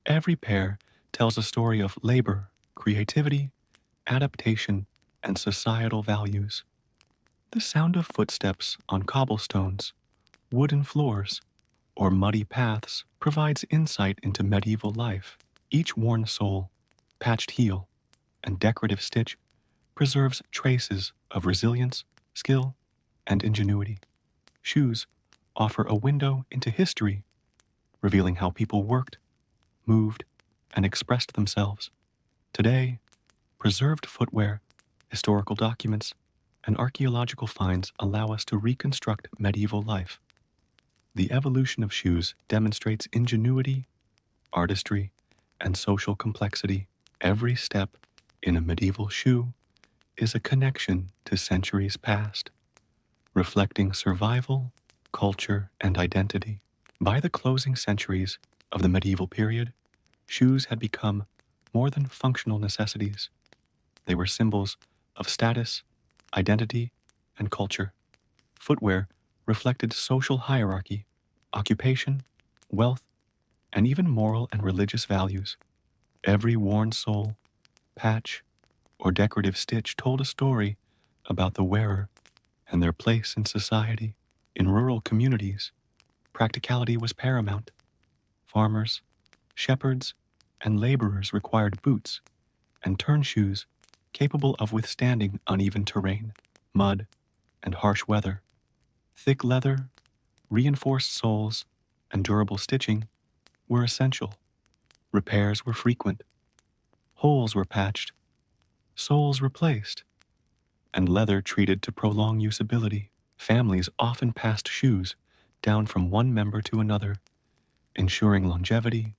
Every pair tells a story of labor, creativity, adaptation, and societal values. The sound of footsteps on cobblestones, wooden floors, or muddy paths provides insight into medieval life. Each worn sole, patched heel, and decorative stitch preserves traces of resilience, skill, and ingenuity. Shoes offer a window into history, revealing how people worked, moved, and expressed themselves. Today, preserved footwear, historical documents, and archaeological finds allow us to reconstruct medieval life. The evolution of shoes demonstrates ingenuity, artistry, and social complexity. Every step in a medieval shoe is a connection to centuries past, reflecting survival, culture, and identity. By the closing centuries of the medieval period, shoes had become more than functional necessities. They were symbols of status, identity, and culture. Footwear reflected social hierarchy, occupation, wealth, and even moral and religious values. Every worn sole, patch, or decorative stitch told a story about the wearer and their place in society. In rural communities, practicality was paramount. Farmers, shepherds, and laborers required boots and turn shoes capable of withstanding uneven terrain, mud, and harsh weather. Thick leather, reinforced soles, and durable stitching were essential. Repairs were frequent. Holes were patched, soles replaced, and leather treated to prolong usability. Families often passed shoes down from one member to another, ensuring longevity.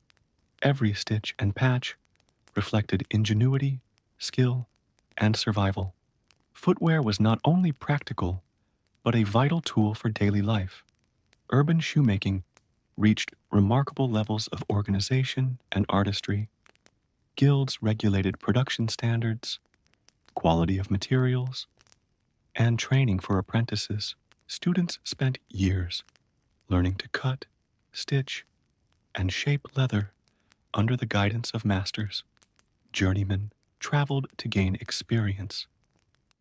Every stitch and patch reflected ingenuity, skill, and survival. Footwear was not only practical, but a vital tool for daily life. Urban shoemaking reached remarkable levels of organization and artistry. Guilds regulated production standards, quality of materials, and training for apprentices. Students spent years learning to cut, stitch, and shape leather under the guidance of masters. Journeymen traveled to gain experience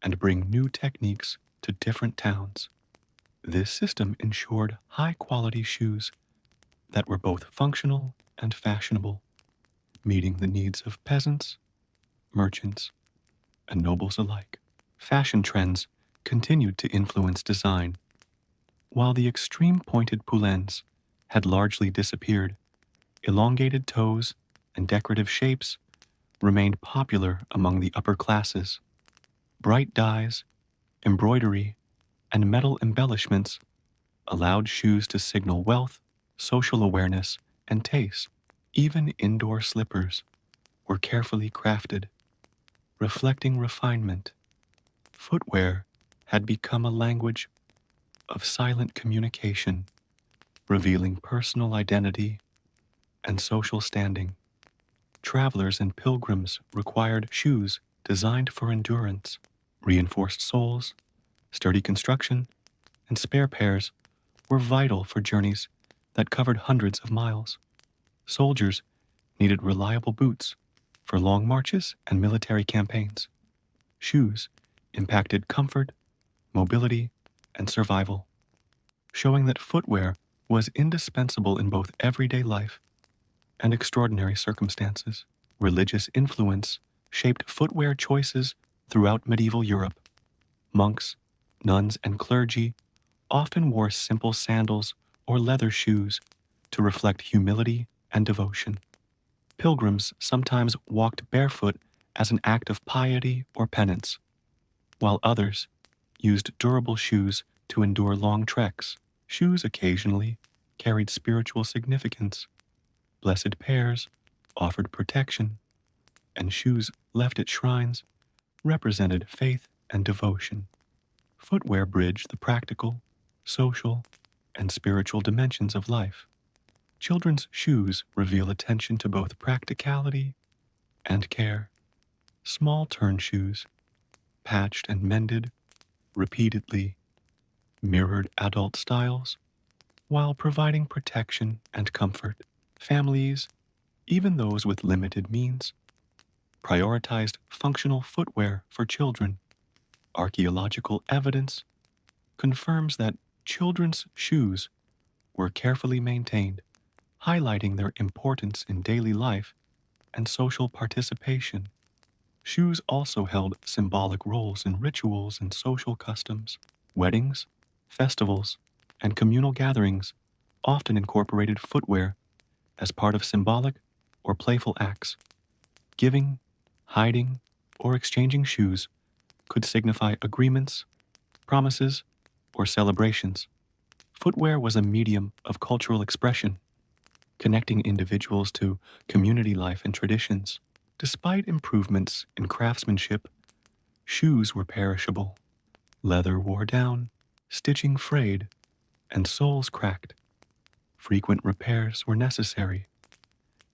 and bring new techniques to different towns. This system ensured high-quality shoes that were both functional and fashionable, meeting the needs of peasants, merchants, and nobles alike. Fashion trends continued to influence design. While the extreme pointed poulaines had largely disappeared, elongated toes and decorative shapes remained popular among the upper classes. Bright dyes, embroidery, and metal embellishments allowed shoes to signal wealth, social awareness, and taste. Even indoor slippers were carefully crafted, reflecting refinement. Footwear had become a language of silent communication, revealing personal identity and social standing. Travelers and pilgrims required shoes designed for endurance. Reinforced soles, sturdy construction, and spare pairs were vital for journeys that covered hundreds of miles. Soldiers needed reliable boots for long marches and military campaigns. Shoes impacted comfort, mobility, and survival, showing that footwear was indispensable in both everyday life and extraordinary circumstances. Religious influence shaped footwear choices throughout medieval Europe. Monks, nuns, and clergy often wore simple sandals or leather shoes to reflect humility and devotion. Pilgrims sometimes walked barefoot as an act of piety or penance, while others used durable shoes to endure long treks. Shoes occasionally carried spiritual significance. Blessed pairs offered protection, and shoes left at shrines represented faith and devotion. Footwear bridged the practical, social, and spiritual dimensions of life. Children's shoes reveal attention to both practicality and care. Small turn shoes, patched and mended repeatedly, mirrored adult styles while providing protection and comfort. Families, even those with limited means, prioritized functional footwear for children. Archaeological evidence confirms that children's shoes were carefully maintained, highlighting their importance in daily life and social participation. Shoes also held symbolic roles in rituals and social customs. Weddings, festivals, and communal gatherings often incorporated footwear as part of symbolic or playful acts. Giving, hiding, or exchanging shoes could signify agreements, promises, or celebrations. Footwear was a medium of cultural expression, connecting individuals to community life and traditions. Despite improvements in craftsmanship, shoes were perishable. Leather wore down, stitching frayed, and soles cracked. Frequent repairs were necessary,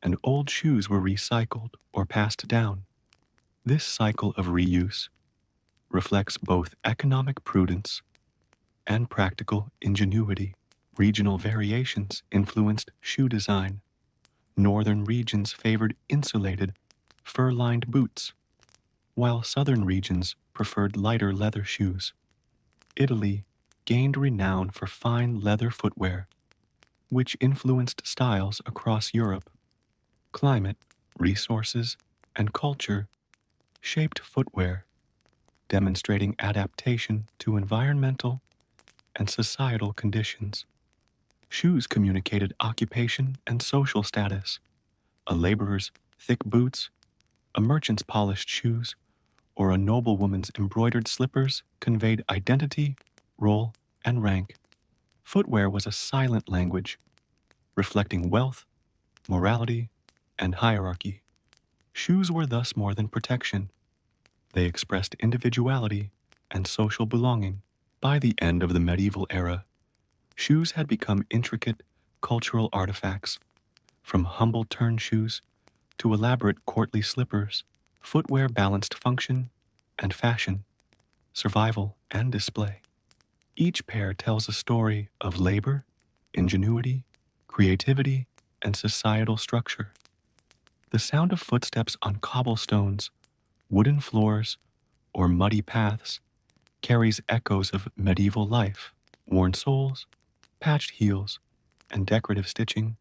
and old shoes were recycled or passed down. This cycle of reuse reflects both economic prudence and practical ingenuity. Regional variations influenced shoe design. Northern regions favored insulated, fur-lined boots, while southern regions preferred lighter leather shoes. Italy gained renown for fine leather footwear, which influenced styles across Europe. Climate, resources, and culture shaped footwear, demonstrating adaptation to environmental and societal conditions. Shoes communicated occupation and social status. A laborer's thick boots, a merchant's polished shoes, or a noblewoman's embroidered slippers conveyed identity, role, and rank. Footwear was a silent language, reflecting wealth, morality, and hierarchy. Shoes were thus more than protection. They expressed individuality and social belonging. By the end of the medieval era, shoes had become intricate cultural artifacts, from humble turn shoes to elaborate courtly slippers. Footwear balanced function and fashion, survival and display. Each pair tells a story of labor, ingenuity, creativity, and societal structure. The sound of footsteps on cobblestones, wooden floors, or muddy paths carries echoes of medieval life. Worn soles, patched heels, and decorative stitching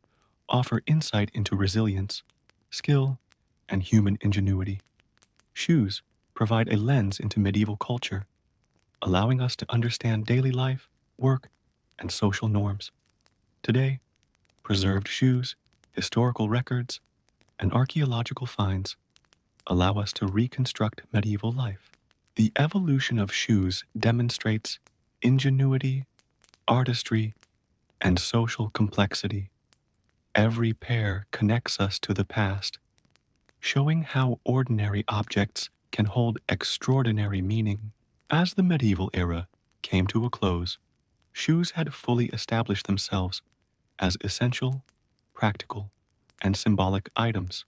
offer insight into resilience, skill, and human ingenuity. Shoes provide a lens into medieval culture, allowing us to understand daily life, work, and social norms. Today, preserved shoes, historical records, and archaeological finds allow us to reconstruct medieval life. The evolution of shoes demonstrates ingenuity, artistry, and social complexity. Every pair connects us to the past, showing how ordinary objects can hold extraordinary meaning. As the medieval era came to a close, shoes had fully established themselves as essential, practical, and symbolic items.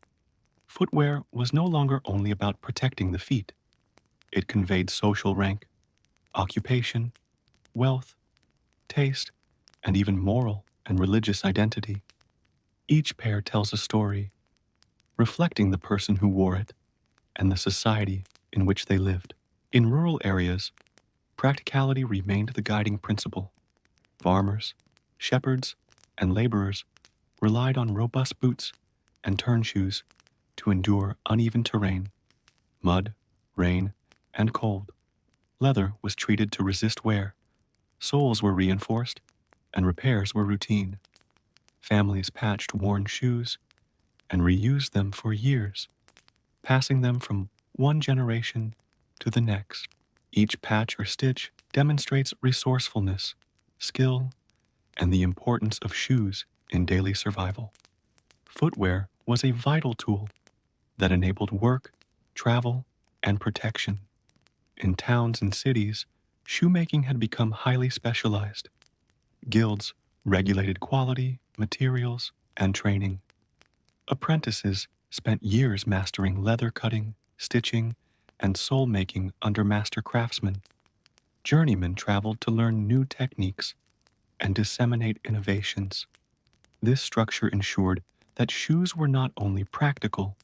Footwear was no longer only about protecting the feet. It conveyed social rank, occupation, wealth, taste, and even moral and religious identity. Each pair tells a story, reflecting the person who wore it and the society in which they lived. In rural areas, practicality remained the guiding principle. Farmers, shepherds, and laborers relied on robust boots and turn shoes to endure uneven terrain, mud, rain, and cold. Leather was treated to resist wear, soles were reinforced, and repairs were routine. Families patched worn shoes and reused them for years, passing them from one generation to the next. Each patch or stitch demonstrates resourcefulness, skill, and the importance of shoes in daily survival. Footwear was a vital tool that enabled work, travel, and protection. In towns and cities, shoemaking had become highly specialized. Guilds regulated quality, materials, and training. Apprentices spent years mastering leather cutting, stitching, and sole making under master craftsmen. Journeymen traveled to learn new techniques and disseminate innovations. This structure ensured that shoes were not only practical,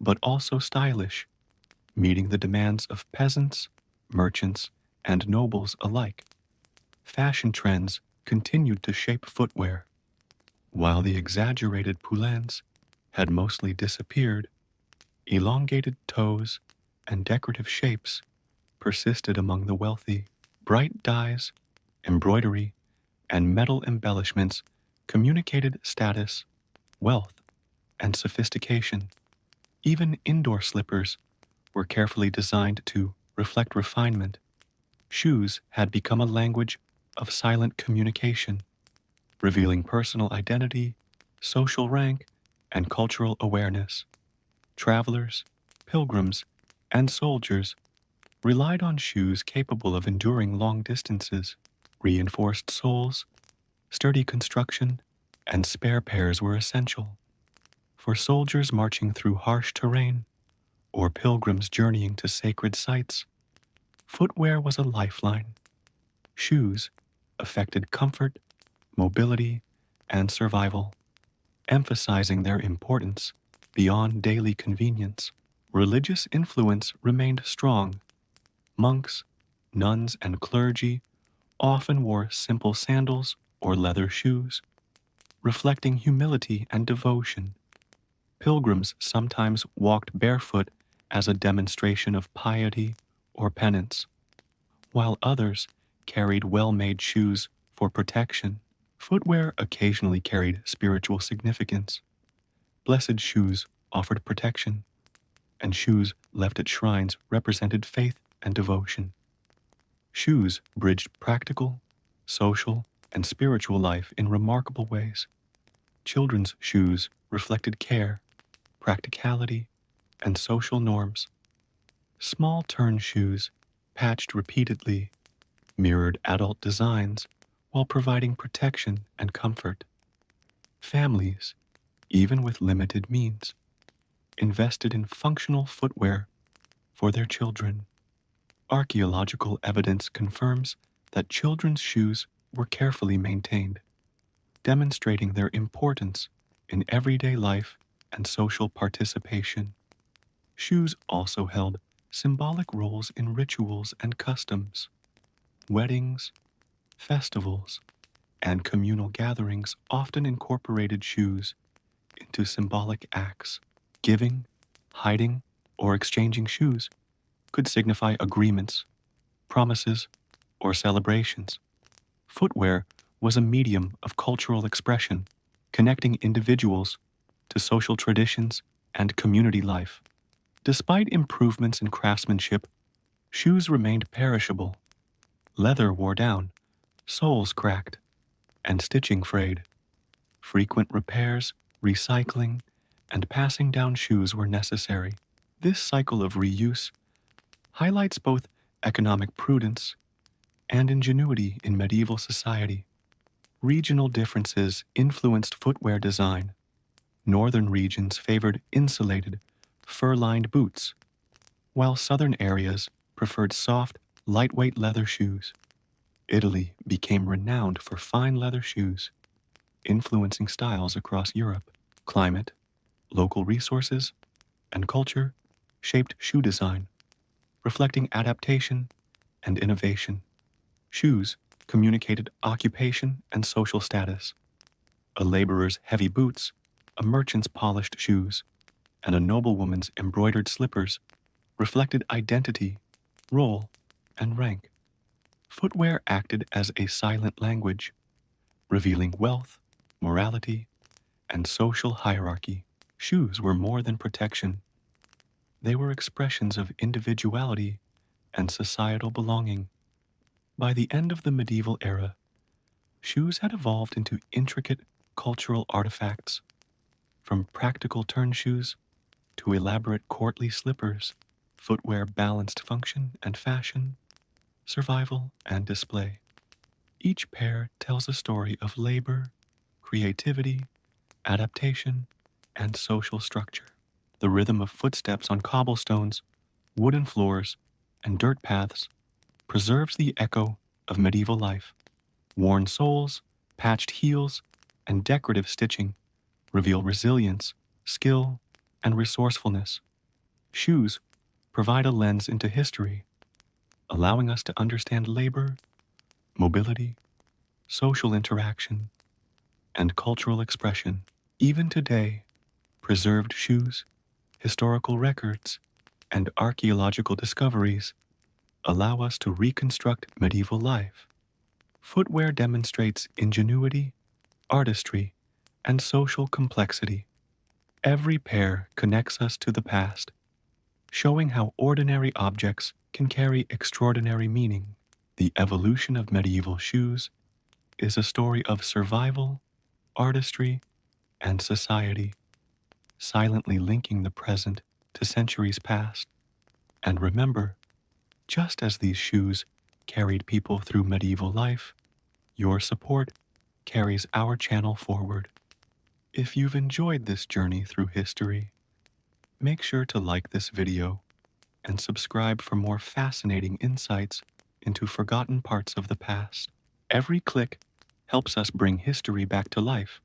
but also stylish, meeting the demands of peasants, merchants, and nobles alike. Fashion trends continued to shape footwear. While the exaggerated poulaines had mostly disappeared, elongated toes and decorative shapes persisted among the wealthy. Bright dyes, embroidery, and metal embellishments communicated status, wealth, and sophistication. Even indoor slippers were carefully designed to reflect refinement. Shoes had become a language of silent communication, revealing personal identity, social rank, and cultural awareness. Travelers, pilgrims, and soldiers relied on shoes capable of enduring long distances. Reinforced soles, sturdy construction, and spare pairs were essential. For soldiers marching through harsh terrain or pilgrims journeying to sacred sites, footwear was a lifeline. Shoes affected comfort, mobility, and survival, emphasizing their importance beyond daily convenience. Religious influence remained strong. Monks, nuns, and clergy often wore simple sandals or leather shoes, reflecting humility and devotion. Pilgrims sometimes walked barefoot as a demonstration of piety or penance, while others carried well-made shoes for protection. Footwear occasionally carried spiritual significance. Blessed shoes offered protection, and shoes left at shrines represented faith and devotion. Shoes bridged practical, social, and spiritual life in remarkable ways. Children's shoes reflected care, practicality, and social norms. Small turn shoes, patched repeatedly, mirrored adult designs while providing protection and comfort. Families, even with limited means, invested in functional footwear for their children. Archaeological evidence confirms that children's shoes were carefully maintained, demonstrating their importance in everyday life and social participation. Shoes also held symbolic roles in rituals and customs. Weddings, festivals, and communal gatherings often incorporated shoes into symbolic acts. Giving, hiding, or exchanging shoes could signify agreements, promises, or celebrations. Footwear was a medium of cultural expression, connecting individuals to social traditions and community life. Despite improvements in craftsmanship, shoes remained perishable. Leather wore down, soles cracked, and stitching frayed. Frequent repairs, recycling, and passing down shoes were necessary. This cycle of reuse highlights both economic prudence and ingenuity in medieval society. Regional differences influenced footwear design. Northern regions favored insulated, fur-lined boots, while southern areas preferred soft, lightweight leather shoes. Italy became renowned for fine leather shoes, influencing styles across Europe. Climate, local resources, and culture shaped shoe design, reflecting adaptation and innovation. Shoes communicated occupation and social status. A laborer's heavy boots, a merchant's polished shoes, and a noblewoman's embroidered slippers reflected identity, role, and rank. Footwear acted as a silent language, revealing wealth, morality, and social hierarchy. Shoes were more than protection. They were expressions of individuality and societal belonging. By the end of the medieval era, shoes had evolved into intricate cultural artifacts, from practical turn shoes to elaborate courtly slippers. Footwear balanced function and fashion, survival and display. Each pair tells a story of labor, creativity, adaptation, and social structure. The rhythm of footsteps on cobblestones, wooden floors, and dirt paths preserves the echo of medieval life. Worn soles, patched heels, and decorative stitching reveal resilience, skill, and resourcefulness. Shoes provide a lens into history, allowing us to understand labor, mobility, social interaction, and cultural expression. Even today, preserved shoes, historical records, and archaeological discoveries allow us to reconstruct medieval life. Footwear demonstrates ingenuity, artistry, and social complexity. Every pair connects us to the past, showing how ordinary objects can carry extraordinary meaning. The evolution of medieval shoes is a story of survival, artistry, and society, silently linking the present to centuries past. And remember, just as these shoes carried people through medieval life, your support carries our channel forward. If you've enjoyed this journey through history, make sure to like this video and subscribe for more fascinating insights into forgotten parts of the past. Every click helps us bring history back to life.